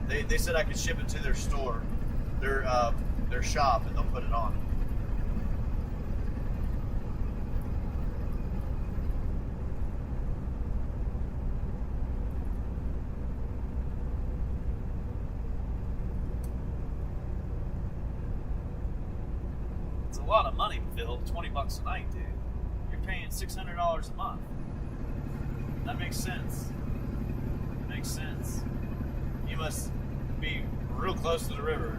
They said I could ship it to their store, their shop, and they'll put it on. lot of money, Phil. $20 a night, dude. You're paying $600 a month. That makes sense. Makes sense. You must be real close to the river.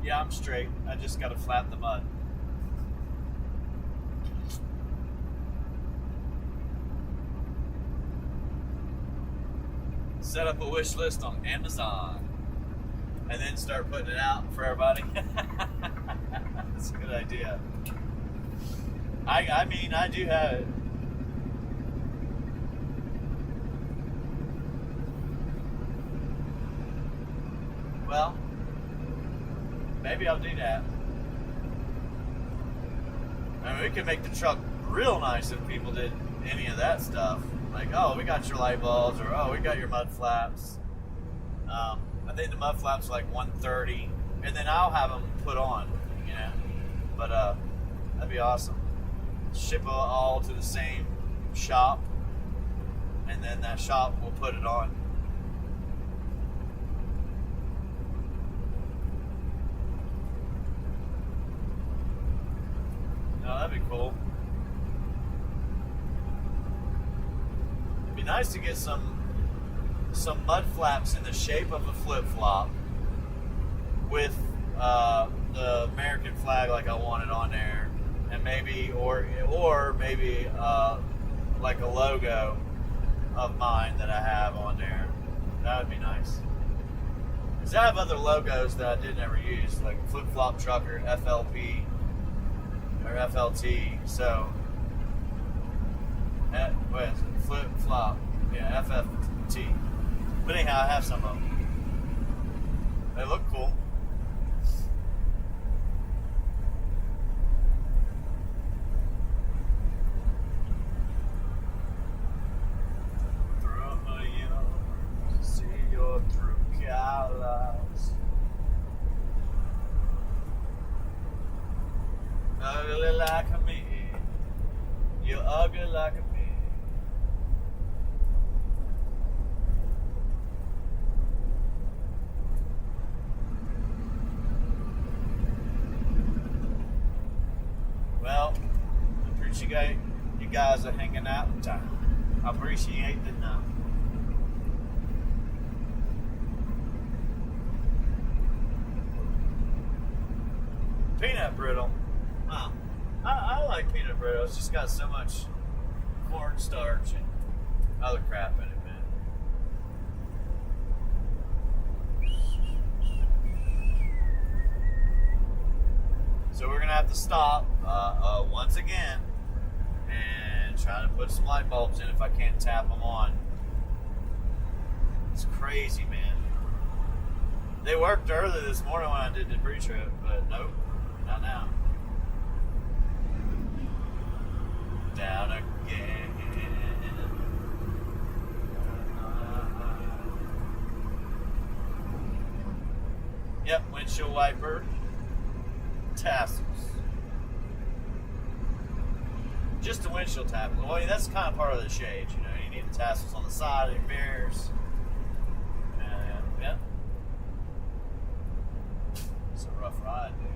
Yeah, I'm straight. I just gotta flatten the mud. Set up a wish list on Amazon and then start putting it out for everybody. That's a good idea. I mean, I do have it. Well, maybe I'll do that. I mean, we could make the truck real nice if people did any of that stuff. Like, oh, we got your light bulbs, or oh, we got your mud flaps. I think the mud flaps are like $130, and then I'll have them put on, you know. But that'd be awesome. Ship it all to the same shop, and then that shop will put it on. No, that'd be cool. It'd be nice to get some mud flaps in the shape of a flip-flop with the American flag like I wanted on there, and maybe or maybe like a logo of mine that I have on there. That would be nice. Because I have other logos that I didn't ever use, like Flip-Flop Trucker, FLP, or FLT. So, what is it? Flip-Flop, yeah, FFT. But anyhow, I have some of them. They look cool. Through you, see your true colors. Ugly like me, you're ugly like me. Well, I appreciate you guys are hanging out. I appreciate the night. Peanut brittle. Huh. I like peanut brittle. It's just got so much cornstarch and other crap in it, man. So we're gonna have to stop once again and try to put some light bulbs in if I can't tap them on. It's crazy, man. They worked early this morning when I did the pre-trip, but nope, not now. Down again. Yep, windshield wiper. Tassels. Just a windshield tassel. Well, that's kind of part of the shade, you know. You need the tassels on the side of your mirrors. And, yeah. It's a rough ride, dude.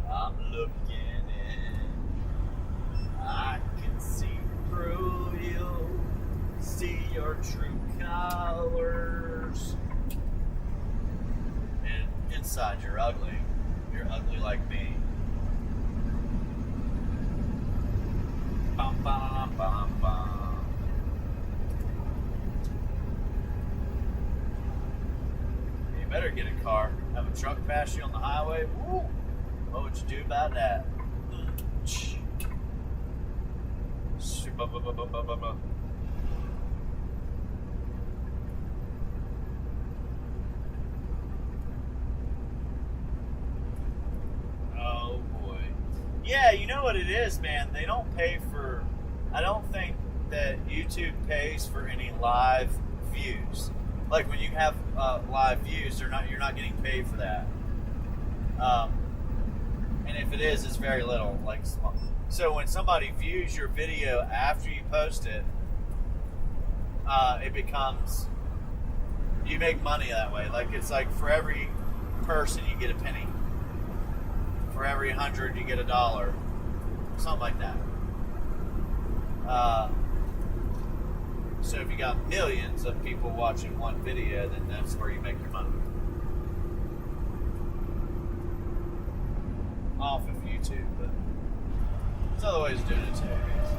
I'm looking in. I can see through you. See your true colors. And inside you're ugly. You're ugly like me. Bum, bum, bum, bum. You better get a car. Have a truck pass you on the highway. Woo! What would you do about that? Oh boy. Yeah, you know what it is, man. They don't pay for. I don't think that YouTube pays for any live views. Like when you have live views, you're not getting paid for that. And if it is, it's very little. Like small. So when somebody views your video after you post it, it becomes, you make money that way. Like it's like for every person you get a penny. For every 100 you get $1. Something like that. So if you got millions of people watching one video, then that's where you make your money. Off of YouTube, but there's other ways of doing it too, I guess.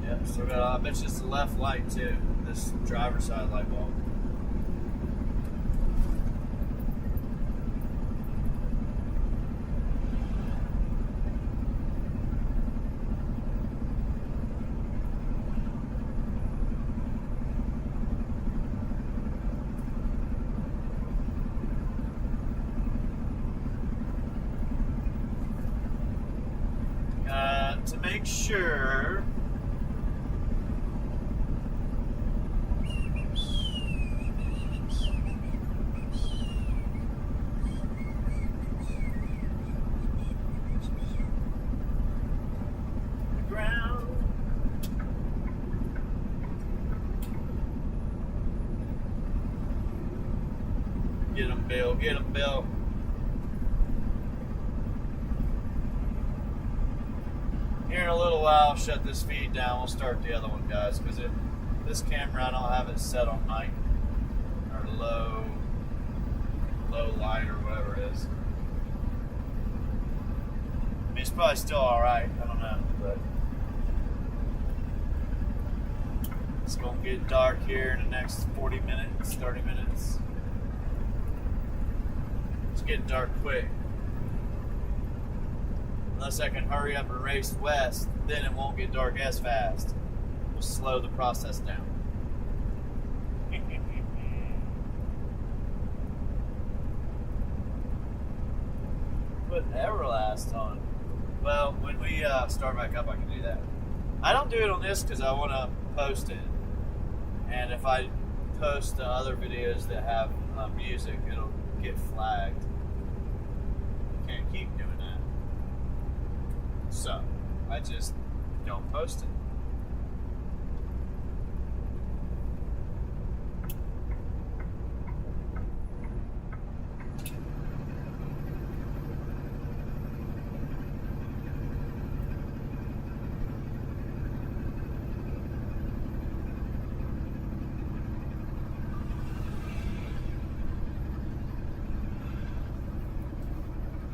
Yeah, so I bet you it's the left light too, this driver's side light bulb. To make sure the ground. Get him, Bill. Get him, Bill. Here in a little while, I'll shut this feed down. We'll start the other one, guys, because this camera, I don't have it set on night or low light or whatever it is. I mean, it's probably still all right. I don't know, but it's gonna get dark here in the next 40 minutes, 30 minutes. It's getting dark quick. Unless I can hurry up and race west, then it won't get dark as fast. We'll slow the process down. Put Everlast on. Well, when we start back up, I can do that. I don't do it on this because I want to post it. And if I post the other videos that have music, it'll get flagged. Can't keep doing that. So, I just don't post it.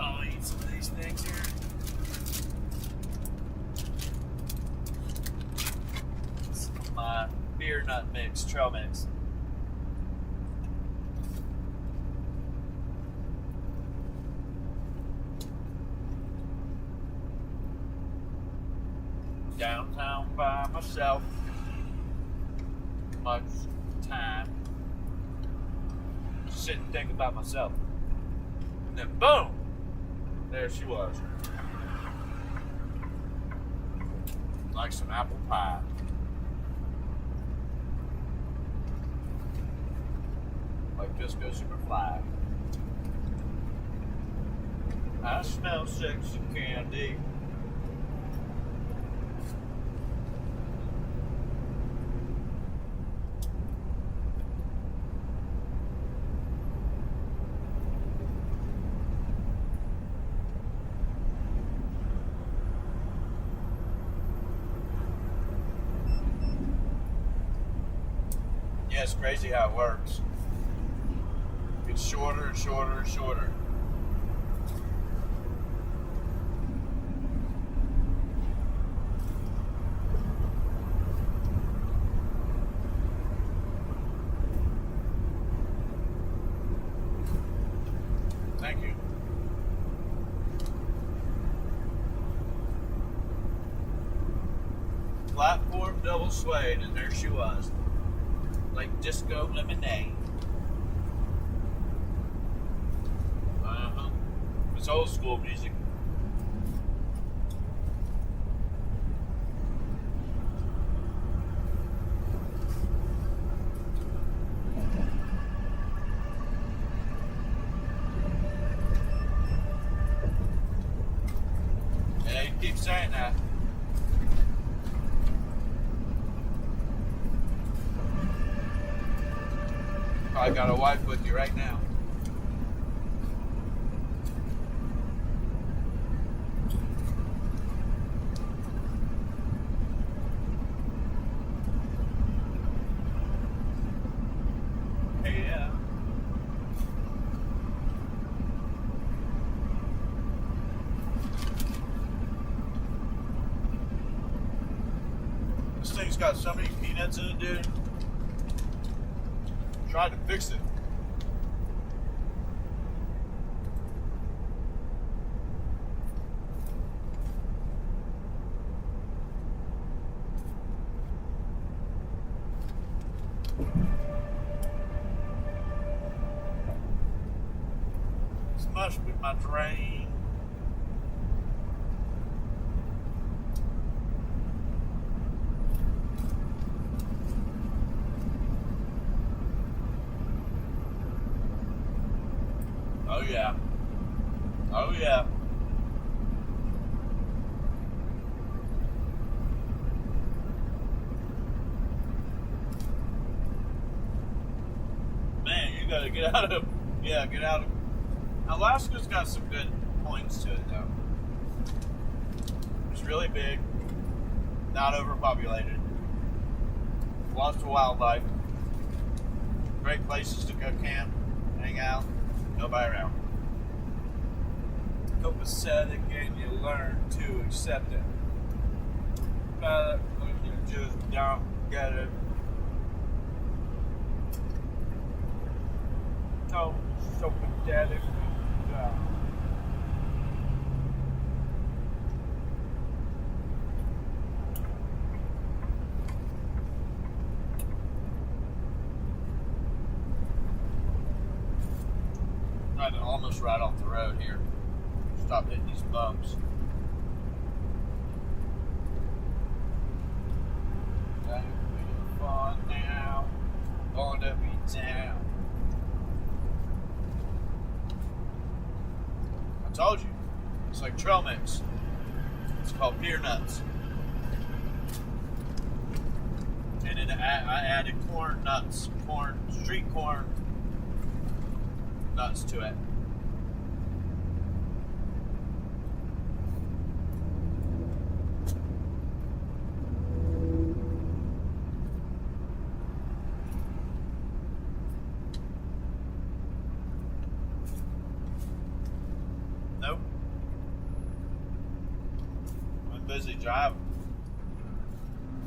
I'll eat some of these things here. My beer nut mix, trail mix. Downtown by myself. Much time. Sit and think about myself. And then boom! There she was. Like some apple pie. Like Disco Superfly. I smell sexy candy. Yeah, it's crazy how it works. It's shorter and shorter and shorter. Thank you. Platform double suede, and there she was. Like disco lemonade. It's old school music. Yeah, you keep saying that. I got a wife with you right now. Hey, yeah. This thing's got so many peanuts in it, dude. Tried to fix it. This must be my drain. Oh yeah. Oh yeah. Man, you gotta get out of, get out of. Alaska's got some good points to it though. It's really big, not overpopulated, lots of wildlife, great places to go camp, hang out. Nobody around. Copacetic, and you learn to accept it. But when you just don't get it, oh, so pathetic. Yeah. Almost right off the road here. Stop hitting these bumps. Gonna be fun now. Gonna be down. I told you. It's like trail mix. It's called beer nuts. And then I added corn nuts. Street corn nuts to it. Nope. I'm busy driving.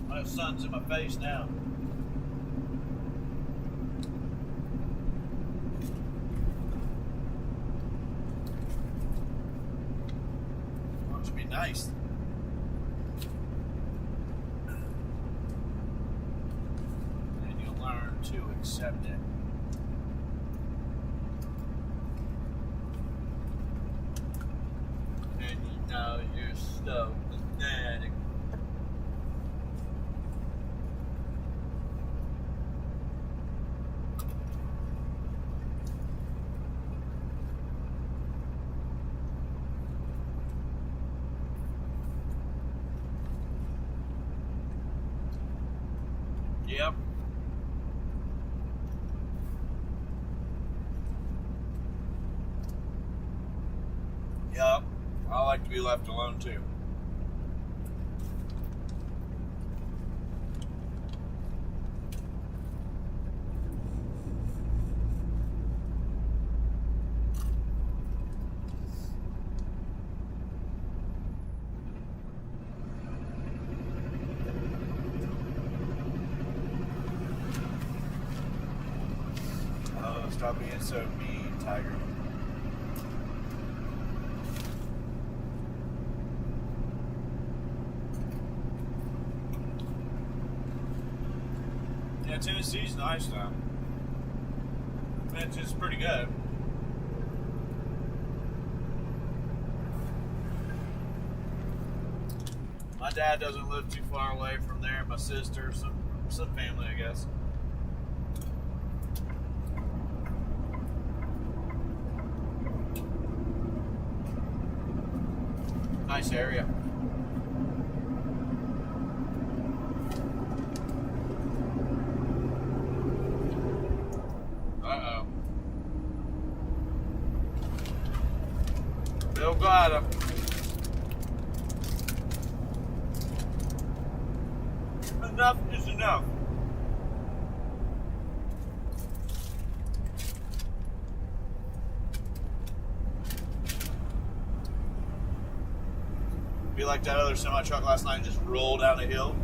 My sun's in my face now. Must be nice. And you'll learn to accept it. And you know you're so pathetic. Yep. Yep. I like to be left alone too. Oh, stop being so mean, Tiger. Yeah, Tennessee's nice now. It's pretty good. My dad doesn't live too far away from there. My sister, some family, I guess. Nice area. Uh-oh. Bill got him. Enough is enough. Be like that other semi truck last night and just roll down a hill.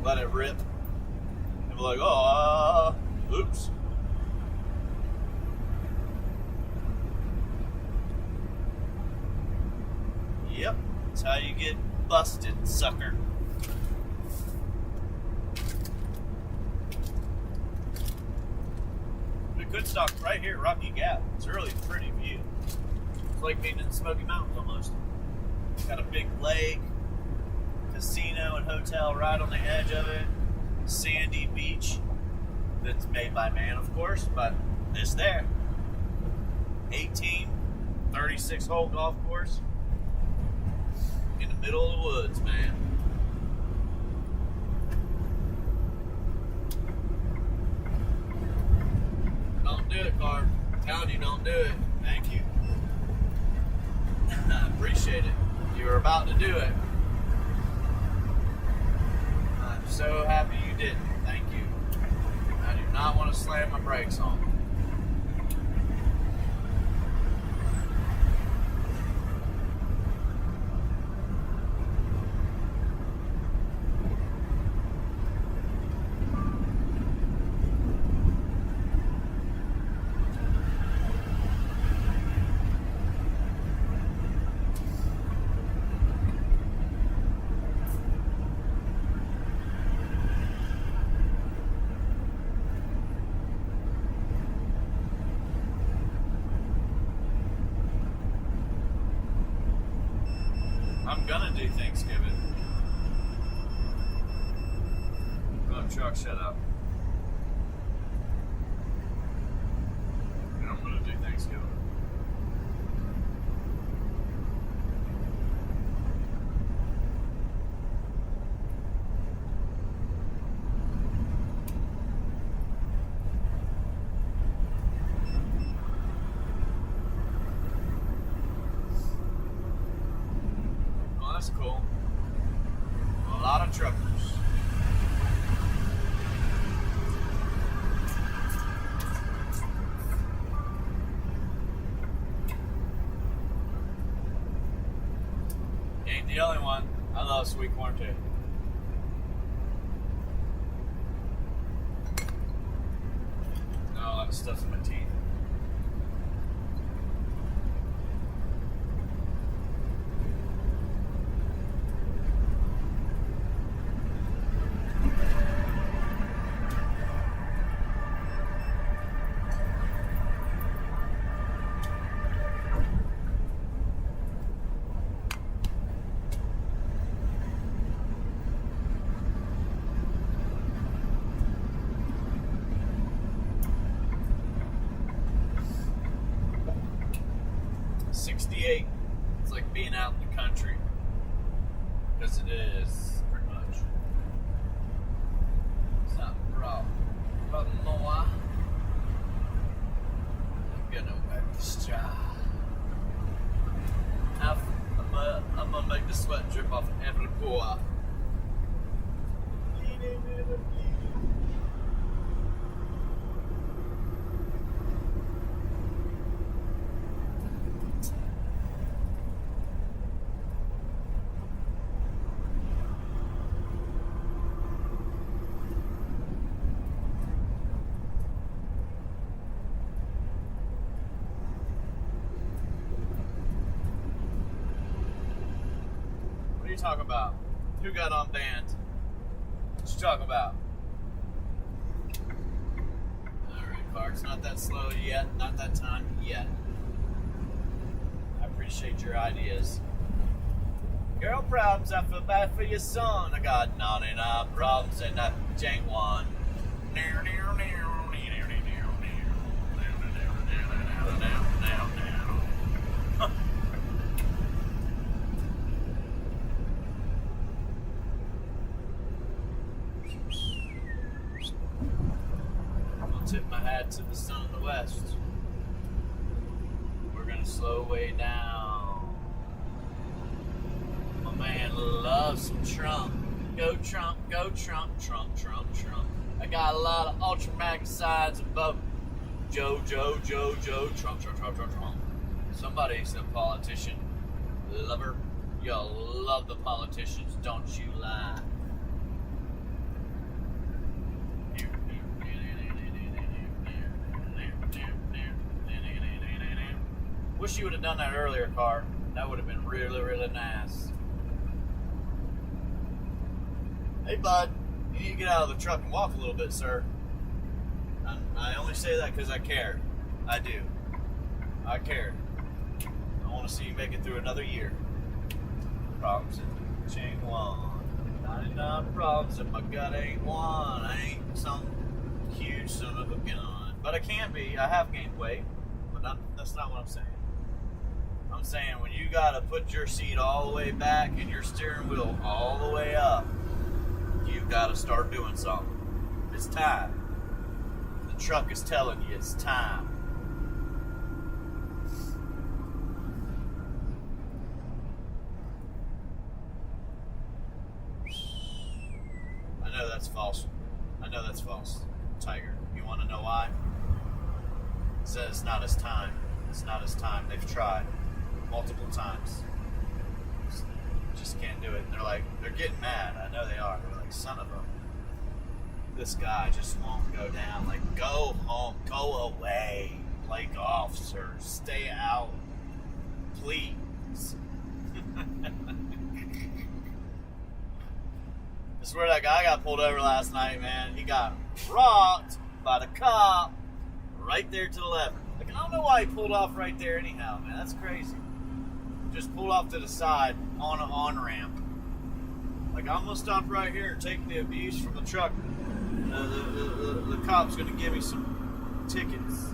Let it rip. And be like, oh, oops. Yep, that's how you get busted, sucker. We could stop right here at Rocky Gap. It's a really pretty view. It's like being in the Smoky Mountains almost. Got a big lake, casino and hotel right on the edge of it. Sandy beach that's made by man, of course, but it's there. 36 hole golf course in the middle of the woods, man. Don't do it, Carl. I'm telling you, don't do it. Thank you. I appreciate it. You were about to do it. I'm so happy you didn't. Thank you. I do not want to slam my brakes on. I'm gonna do Thanksgiving. Oh, truck, shut up. And I'm gonna do Thanksgiving. That's cool. A lot of truckers. Ain't the only one. I love sweet corn too. No, that stuff's in my teeth. It's like being out in the country, because it is pretty much. It's not raw, but more. I'm gonna work this job. I'm gonna make the sweat drip off every pore. What are you talking about? Who got on band? What you talking about? car. It's not that slow yet, not that time yet. I appreciate your ideas. Girl problems, I feel bad for your son. I got 99 problems and I ain't one. I'll tip my hat to the sun of the west. We're gonna slow way down. My man loves some Trump. Go Trump, go Trump, Trump, Trump, Trump. I got a lot of ultra magazines above Joe, Trump, Trump, Trump, Trump, Trump. Somebody's a politician. Lover. Y'all love the politicians, don't you lie. Wish you would have done that earlier, car. That would have been really, really nice. Hey, bud, you need to get out of the truck and walk a little bit, sir. I only say that because I care. I do. I care. I want to see you make it through another year. Problems in chain one. 99 problems and my gut ain't one. I ain't some huge son of a gun. But I can be. I have gained weight. But that's not what I'm saying. I'm saying when you got to put your seat all the way back and your steering wheel all the way up, you got to start doing something. It's time. The truck is telling you it's time. I know that's false. I know that's false. Tiger, you want to know why? It says it's not his time. It's not his time. They've tried multiple times. Just can't do it. And they're getting mad. I know they are. They're like, son of a... This guy just won't go down. Like, go home. Go away. Play golf, sir. Stay out. Please. I swear that guy got pulled over last night, man. He got rocked by the cop right there to the left. Like, I don't know why he pulled off right there anyhow, man. That's crazy. Just pulled off to the side on an on-ramp. Like, I'm going to stop right here and take the abuse from the truck. The cop's going to give me some tickets.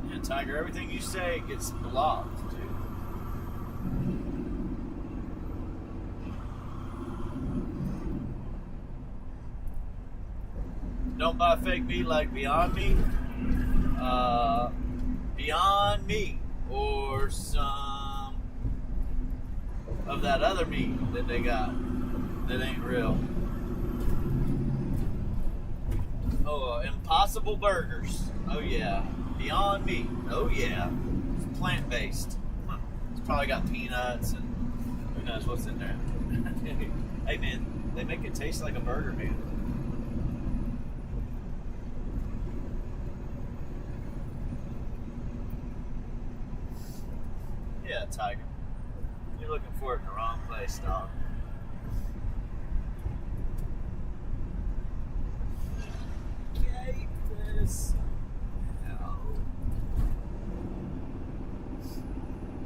Yeah, Tiger, everything you say gets blocked, dude. Don't buy fake meat like Beyond Meat. Beyond Meat. Or some of that other meat that they got that ain't real. Oh, Impossible Burgers. Oh yeah. Beyond Meat. Oh yeah. It's plant-based. It's probably got peanuts and who knows what's in there. Hey man, they make it taste like a burger, man. Yeah, Tiger. You're looking for it in the wrong place, dog. Okay, this. No.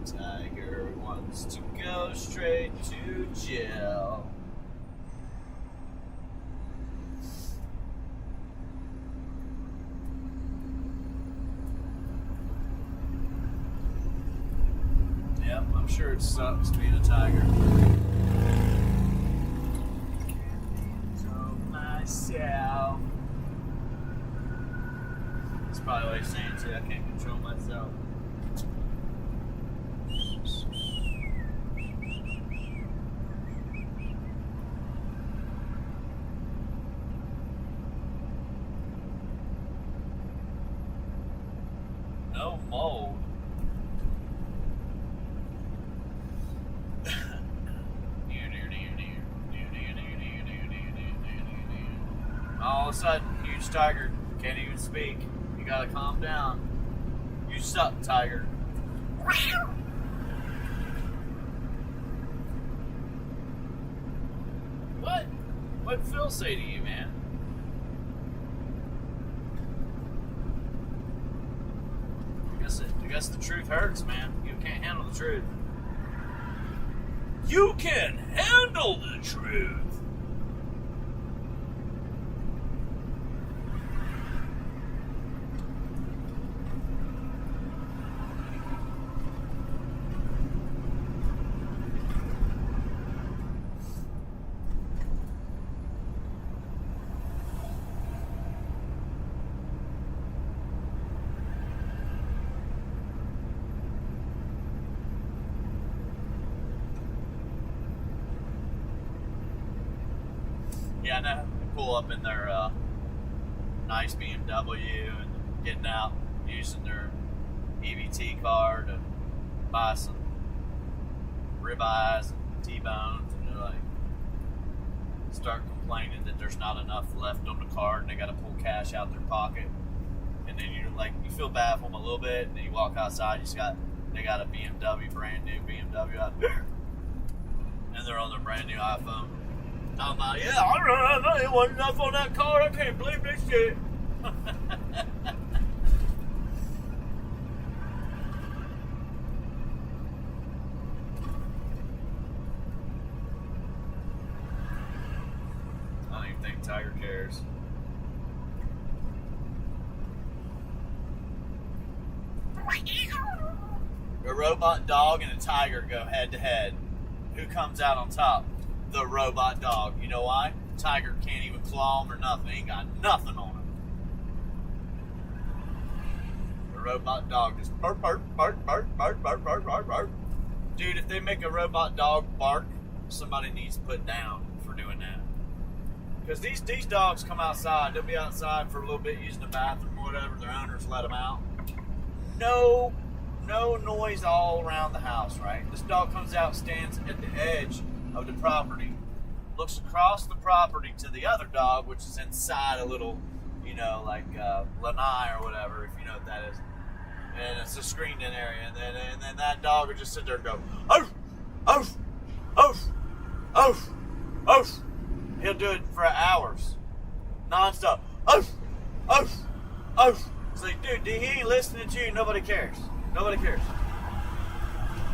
Tiger wants to go straight to jail. I'm sure it sucks being a tiger. Control myself. That's probably what he's saying too. I can't control myself. No mold. All of a sudden, huge tiger can't even speak. You gotta calm down. You suck, tiger. What? What'd Phil say to you, man? I guess the truth hurts, man. You can't handle the truth. You can handle the truth. Yeah, I know. They pull up in their nice BMW and getting out, using their EBT card to buy some ribeyes and T-bones, and they're like, start complaining that there's not enough left on the card, and they got to pull cash out their pocket. And then you're like, you feel bad for them a little bit, and then you walk outside, they got a BMW, brand new BMW out there, and they're on their brand new iPhone. I'm like, yeah, I don't know, it wasn't enough on that card. I can't believe this shit. I don't even think Tiger cares. A robot dog and a tiger go head to head. Who comes out on top? The robot dog. You know why? Tiger can't even claw him or nothing. He ain't got nothing on him. The robot dog just bark, bark, bark, bark, bark, bark, bark, bark, bark. Dude, if they make a robot dog bark, somebody needs to put down for doing that. Because these dogs come outside. They'll be outside for a little bit using the bathroom or whatever. Their owners let them out. No noise all around the house, right? This dog comes out, stands at the edge of the property, looks across the property to the other dog, which is inside a little, like lanai or whatever, if you know what that is. And it's a screened-in area, and then that dog will just sit there and go, oof, oof, oof, oof, oof. He'll do it for hours, nonstop. Oof, oof, oof. It's like, dude, he ain't listening to you. Nobody cares. Nobody cares.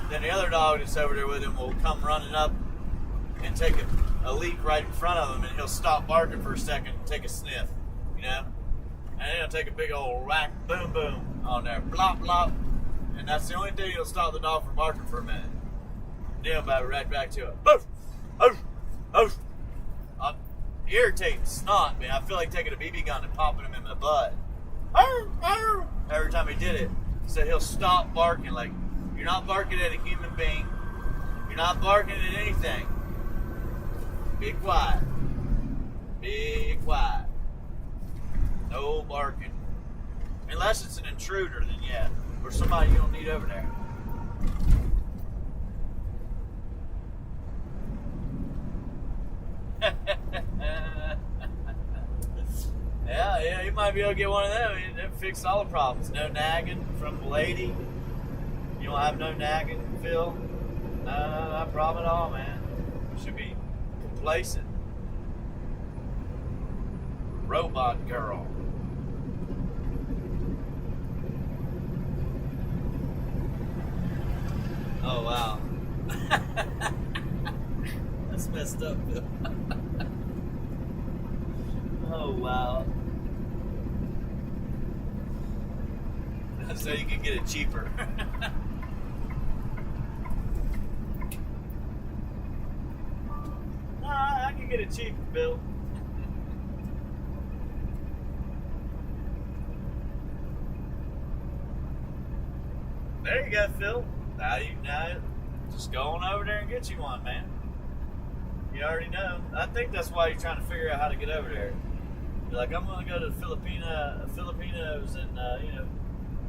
Then the other dog that's over there with him will come running up and take a leak right in front of him, and he'll stop barking for a second and take a sniff, and then he'll take a big old whack, boom, boom on there, blop, blop, and that's the only thing that'll stop the dog from barking for a minute. Then he'll be right back to it. Oof, oof, oof. I'm irritating snot, man. I feel like taking a BB gun and popping him in the butt. Every time he did it, he said he'll stop barking. Like, you're not barking at a human being. You're not barking at anything. Be quiet. Be quiet. No barking. Unless it's an intruder, then yeah. Or somebody you don't need over there. Yeah, you might be able to get one of them. It'll fix all the problems. No nagging from the lady. You don't have no nagging, Phil? No, not a problem at all, man. You should be complacent. Robot girl. Oh, wow. That's messed up, Phil. Oh, wow. So you can get it cheaper. I can get it cheaper, Bill. There you go, Phil. Now, just go on over there and get you one, man. You already know. I think that's why you're trying to figure out how to get over there. You're like, I'm going to go to Filipinos and,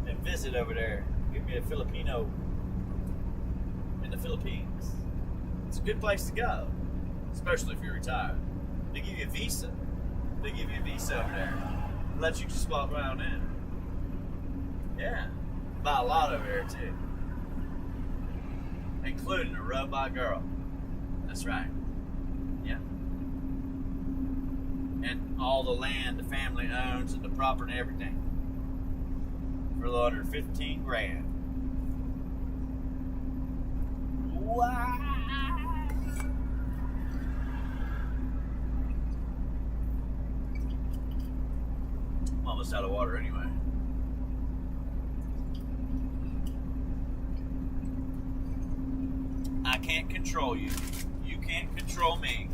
and visit over there. Give me a Filipino in the Philippines. It's a good place to go, especially if you're retired. They give you a visa. They give you a visa over there. Let you just walk around in. Yeah. Buy a lot over there, too. Including a robot girl. That's right. Yeah. and all the land the family owns and the property and everything for a little under 15 grand. Wow. I'm almost out of water anyway. I can't control you. You can't control me.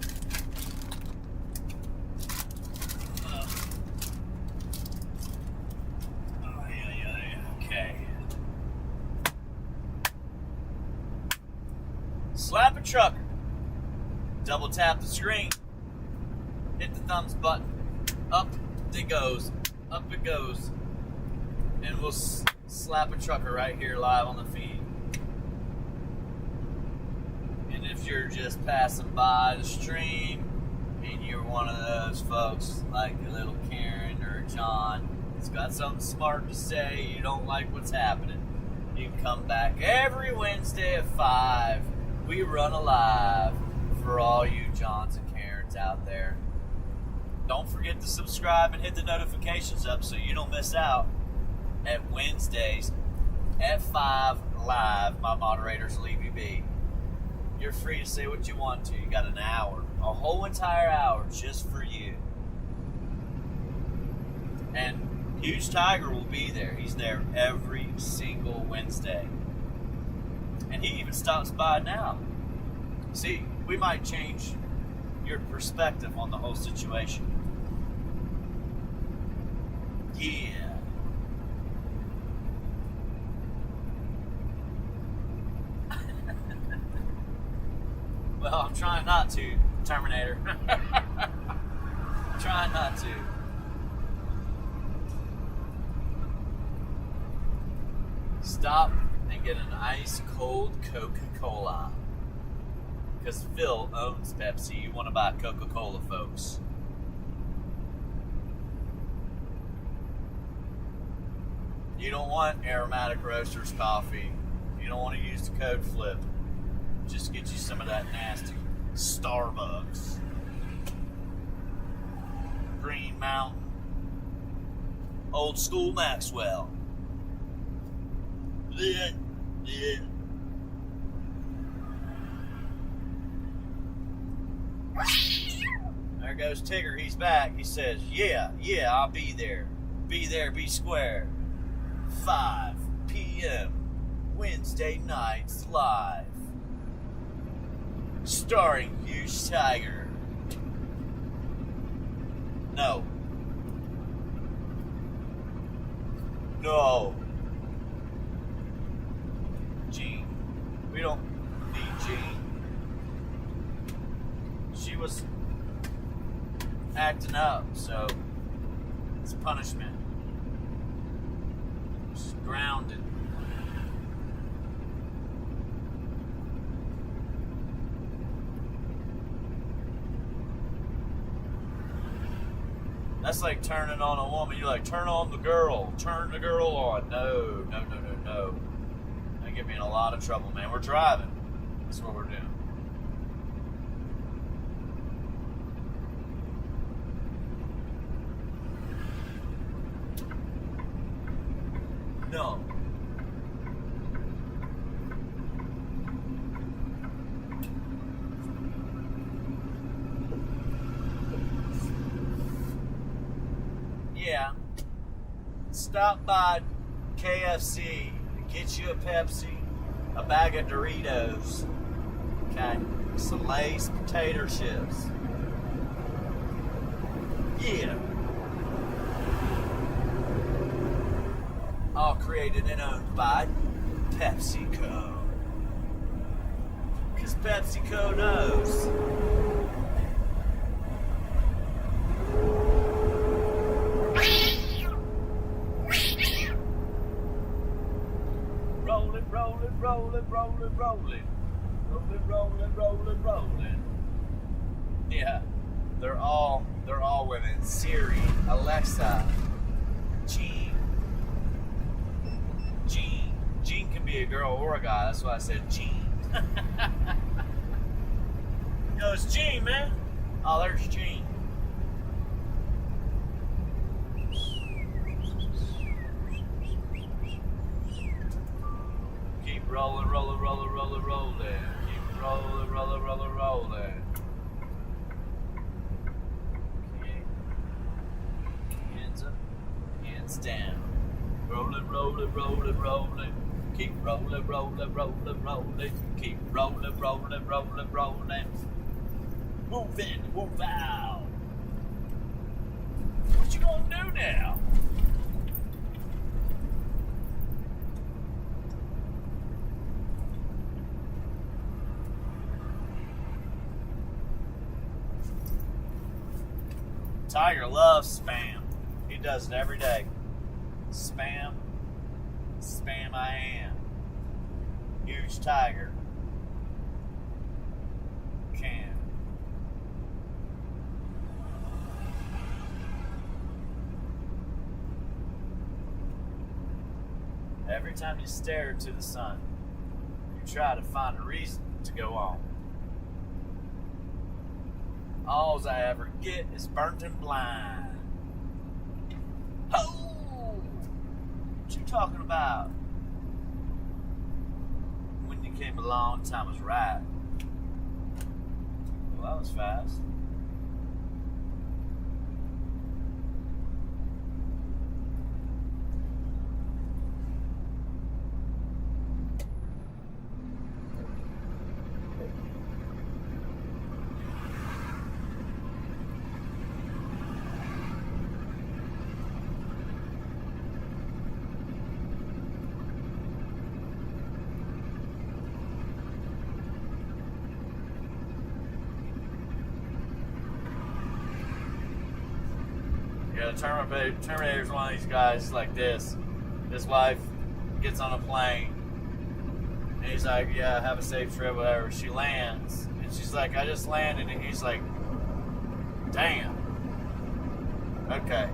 Okay. Slap a trucker. Double tap the screen. Hit the thumbs button. Up it goes. Up it goes. And we'll slap a trucker right here live on the feed. And if you're just passing by the stream and you're one of those folks like a little Karen or John that's got something smart to say, you don't like what's happening, you can come back every Wednesday at 5. We run a live for all you Johns and Karens out there. Don't forget to subscribe and hit the notifications up so you don't miss out at Wednesdays at 5 live. My moderators leave you be. You're free to say what you want to. You got an hour, a whole entire hour just for you. And Huge Tiger will be there. He's there every single Wednesday. And he even stops by now. See, we might change your perspective on the whole situation. Yeah. Well, I'm trying not to, Terminator. Trying not to. Stop and get an ice cold Coca-Cola. Because Phil owns Pepsi. You want to buy Coca-Cola, folks. You don't want Aromatic Roasters coffee. You don't want to use the code FLIP. Just get you some of that nasty Starbucks. Green Mountain. Old school Maxwell. Blech, blech. There goes Tigger. He's back. He says, yeah, I'll be there. Be there, be square. 5 p.m. Wednesday nights live. Starring Huge Tiger. No. Gene. We don't need Gene. She was acting up, so it's punishment. She's grounded. That's like turning on a woman. You're like, turn on the girl. Turn the girl on. No. That get me in a lot of trouble, man. We're driving. That's what we're doing. No. Yeah. Stop by KFC, get you a Pepsi, a bag of Doritos, okay, some Lay's potato chips. Yeah. All created and owned by PepsiCo. Because PepsiCo knows. Rolling. Yeah, they're all women. Siri, Alexa, Gene can be a girl or a guy. That's why I said Gene. Yo, it's Gene, man. Oh, there's Gene. rolling, rolling, rolling, rolling, rolling. Keep it rolling, rolling, rolling, rolling. Okay. Hands up, hands down. Rolling, rolling, rolling, rolling. Keep rolling, rolling, rolling, rolling. Keep rolling, rolling, rolling, rolling. Move in, move out. What you gonna do now? Tiger loves spam. He does it every day. Spam. Spam I am. Huge Tiger. Can. Every time you stare into the sun, you try to find a reason to go on. All I ever get is burnt and blind. Ho! What you talking about? When you came along, time was right. Well, that was fast. Yeah, the Terminator's one of these guys like this. His wife gets on a plane, and he's like, yeah, have a safe trip, whatever. She lands, and she's like, I just landed, and he's like, damn. Okay.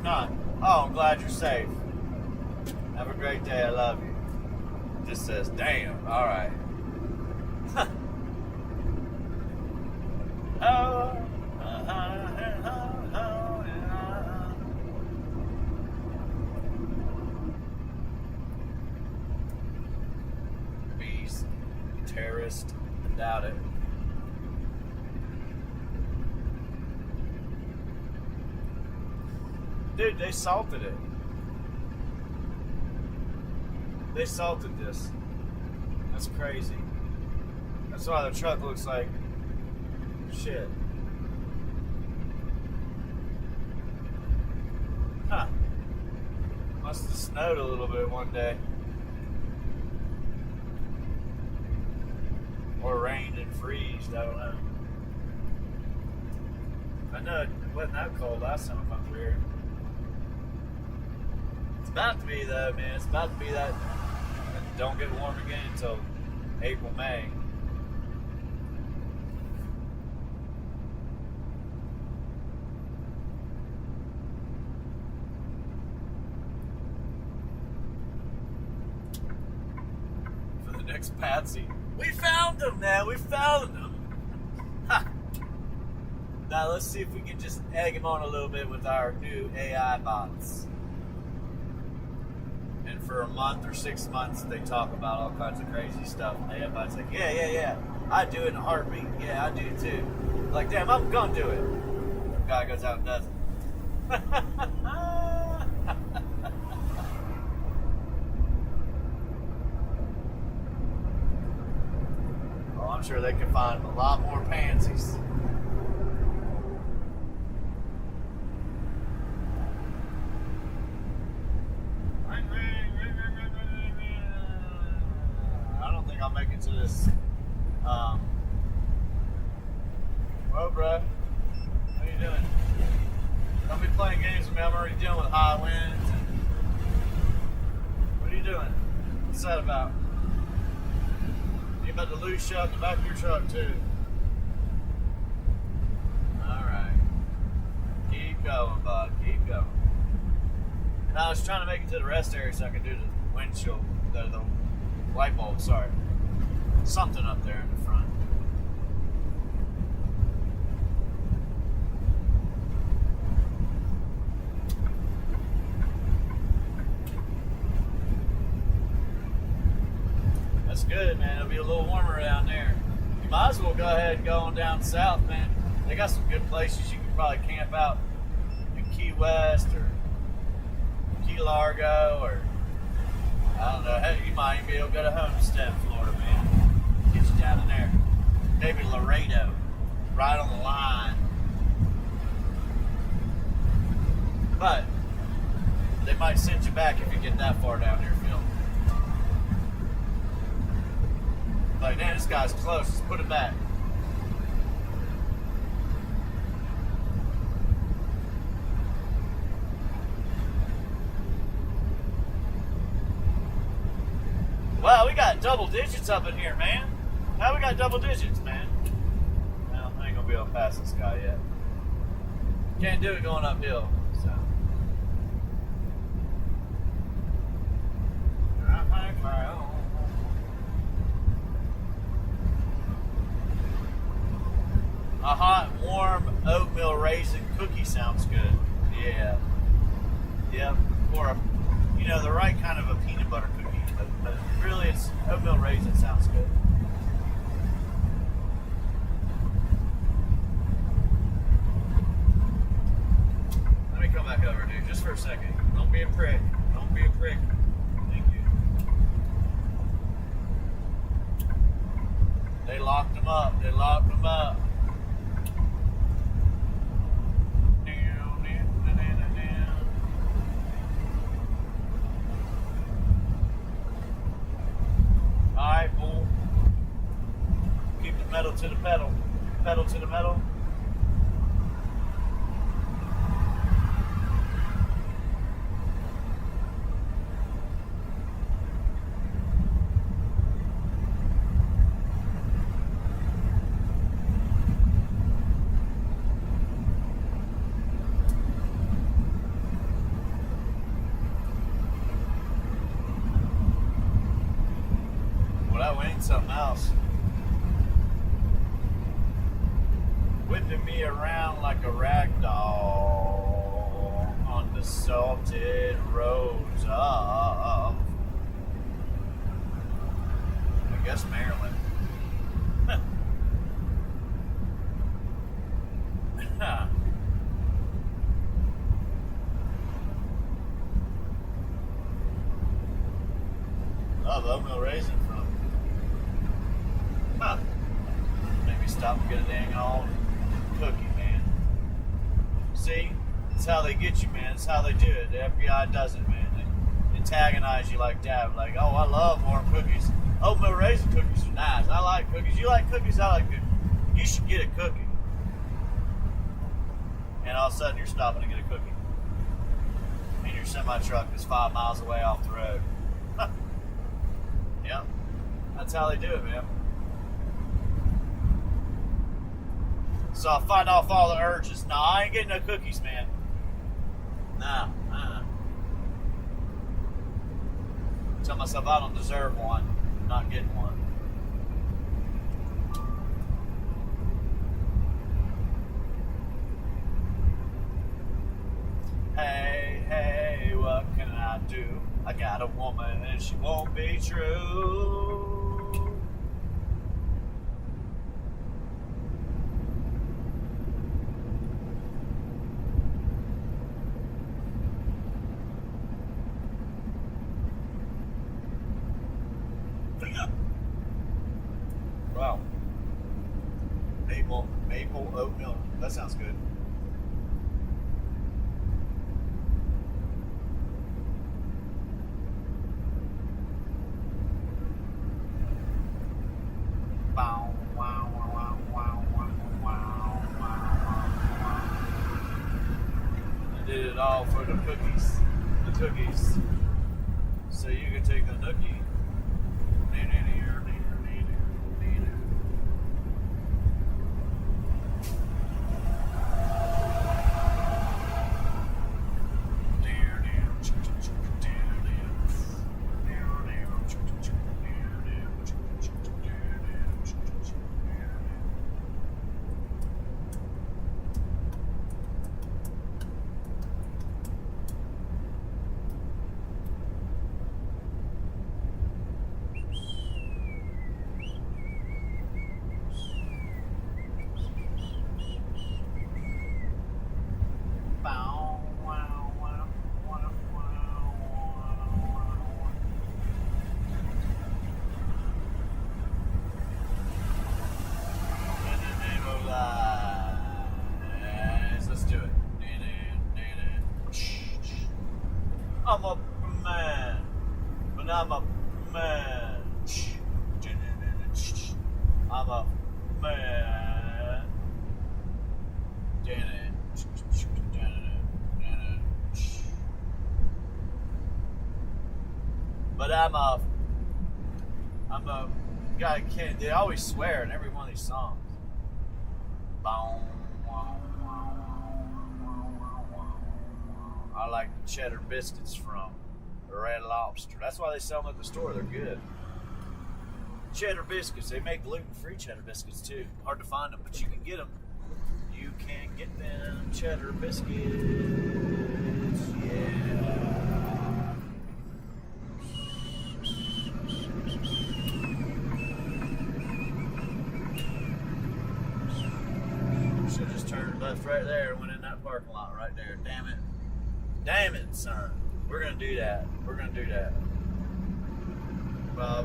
None. Oh, I'm glad you're safe. Have a great day, I love you. Just says, damn, alright. Bees, terrorist, doubt it. Dude, they salted it. They salted this. That's crazy. That's why the truck looks like shit. Huh. Must have snowed a little bit one day. Or rained and freezed, I don't know. I know it wasn't that cold last time I come here. It's about to be though, man. It's about to be that. Don't get warm again until April, May. For the next Patsy. We found them, man. We found them. Ha. Now let's see if we can just egg him on a little bit with our new AI bots. And for a month or 6 months, they talk about all kinds of crazy stuff. And everybody's like, yeah. I do it in a heartbeat. Yeah, I do too. Like, damn, I'm gonna do it. The guy goes out and does it. Well, I'm sure they can find a lot more pansies. I'll make it to this. Well, bro, how you doing? Don't be playing games with me. I'm already dealing with high winds. What are you doing? What's that about? You about to lose shot in the back of your truck too. All right, keep going, bud. Keep going. And I was trying to make it to the rest area so I could do the windshield, the light bulb. Sorry. Something up there in the front. might as well go ahead and go on down south, man. They got some good places you can probably camp out in Key West or Key Largo, or I don't know. Hey, you might even be able to go to Homestead, Florida, man. Get you down in there. Maybe Laredo, right on the line. But they might send you back if you get that far down there, Phil. Like, man, this guy's close. Let's put it back. Wow, we got double digits up in here, man. How we got double digits, man? Well, I ain't gonna be able to pass this guy yet. Can't do it going uphill, so. A hot, warm oatmeal raisin cookie sounds good. Yeah. Yep. Or the right kind of a peanut butter cookie. But really, it's oatmeal raisin sounds good. Let me come back over, dude, just for a second. Don't be a prick. Don't be a prick. Thank you. They locked him up. They locked him up. Alright, bull. Keep the metal to the pedal. Pedal to the metal. Something else. Whipping me around like a rag doll on the salted roads of, I guess, Maryland. Oh, the oatmeal raisin from. Huh. Maybe stop and get a dang old cookie, man. See? That's how they get you, man. That's how they do it. The FBI does it, man. They antagonize you like that. Like, oh, I love warm cookies. Oatmeal raisin cookies are nice. I like cookies. You like cookies? I like cookies. You should get a cookie. And all of a sudden, you're stopping to get a cookie. And your semi-truck is 5 miles away off the road. Yep. That's how they do it, man. So I'll fight off all the urges. No, I ain't getting no cookies, man. Nah. Tell myself I don't deserve one. I'm not getting one. Hey, what can I do? I got a woman and she won't be true. Wow. Maple oatmeal. That sounds good. I did it all for the cookies. The cookies. So you can take the nookie. I'm a man. But I'm a guy. Can't. They always swear in every one of these songs. I like the cheddar biscuits from Red Lobster. That's why they sell them at the store. They're good. Cheddar biscuits. They make gluten-free cheddar biscuits too. Hard to find them, but you can get them. You can get them cheddar biscuits. Yeah. Should just turned left right there and went in that parking lot right there. Damn it. Damn it, son. We're going to do that. We're going to do that. But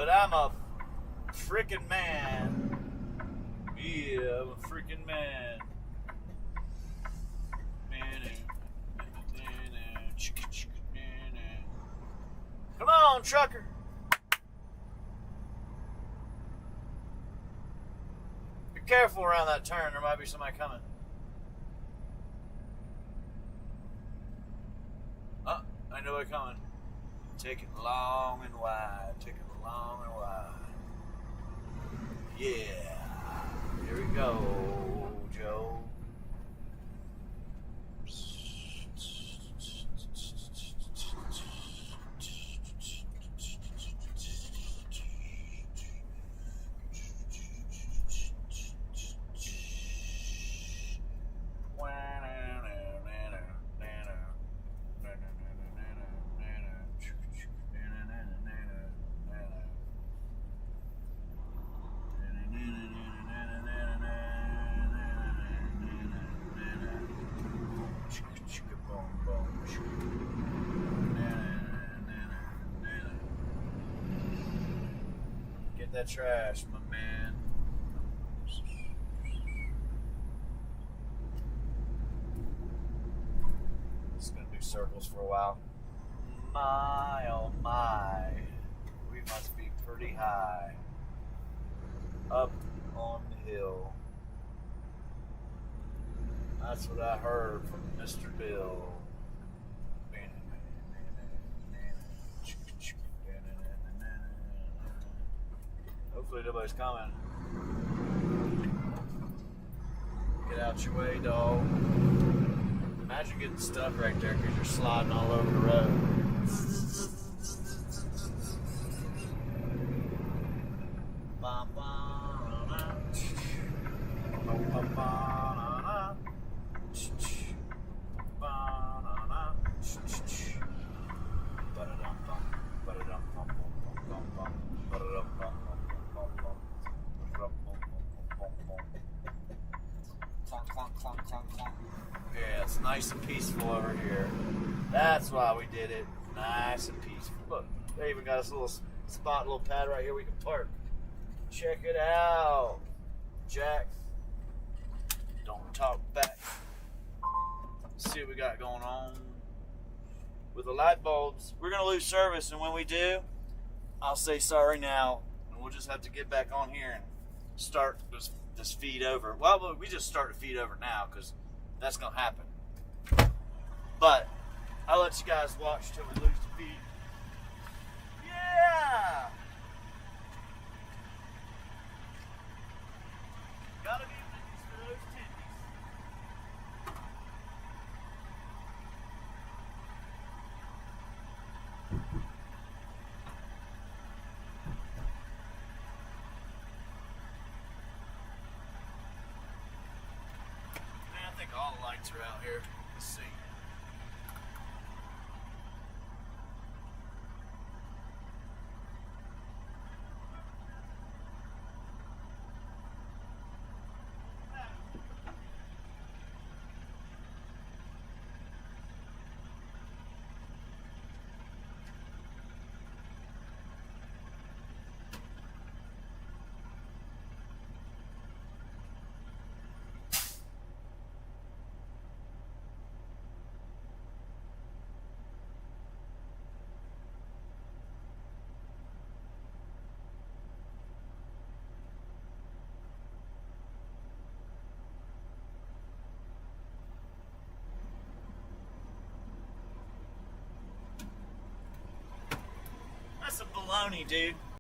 I'm a freaking man. Yeah, I'm a freaking man. Come on, trucker. Be careful around that turn. There might be somebody coming. Oh, I know they're coming. Take it long and wide. Take it long and wide. Yeah. Here we go, Joe. Get that trash, my man. Just gonna do circles for a while. My, oh my, we must be pretty high. Up on the hill. That's what I heard from Mr. Bill. Hopefully nobody's coming. Get out your way, dog. Imagine getting stuck right there because you're sliding all over the road. Yeah, it's nice and peaceful over here. That's why we did it. Nice and peaceful. Look, they even got us a little spot, a little pad right here we can park. Check it out. Jack, don't talk back. Let's see what we got going on with the light bulbs. We're going to lose service, and when we do, I'll say sorry now, and we'll just have to get back on here and start this feed over. Well, we just start the feed over now because that's going to happen. But I'll let you guys watch till we lose the feed. Yeah! Gotta be minutes for those tendies. Man, I think all the lights are out here. Let's see. baloney, dude.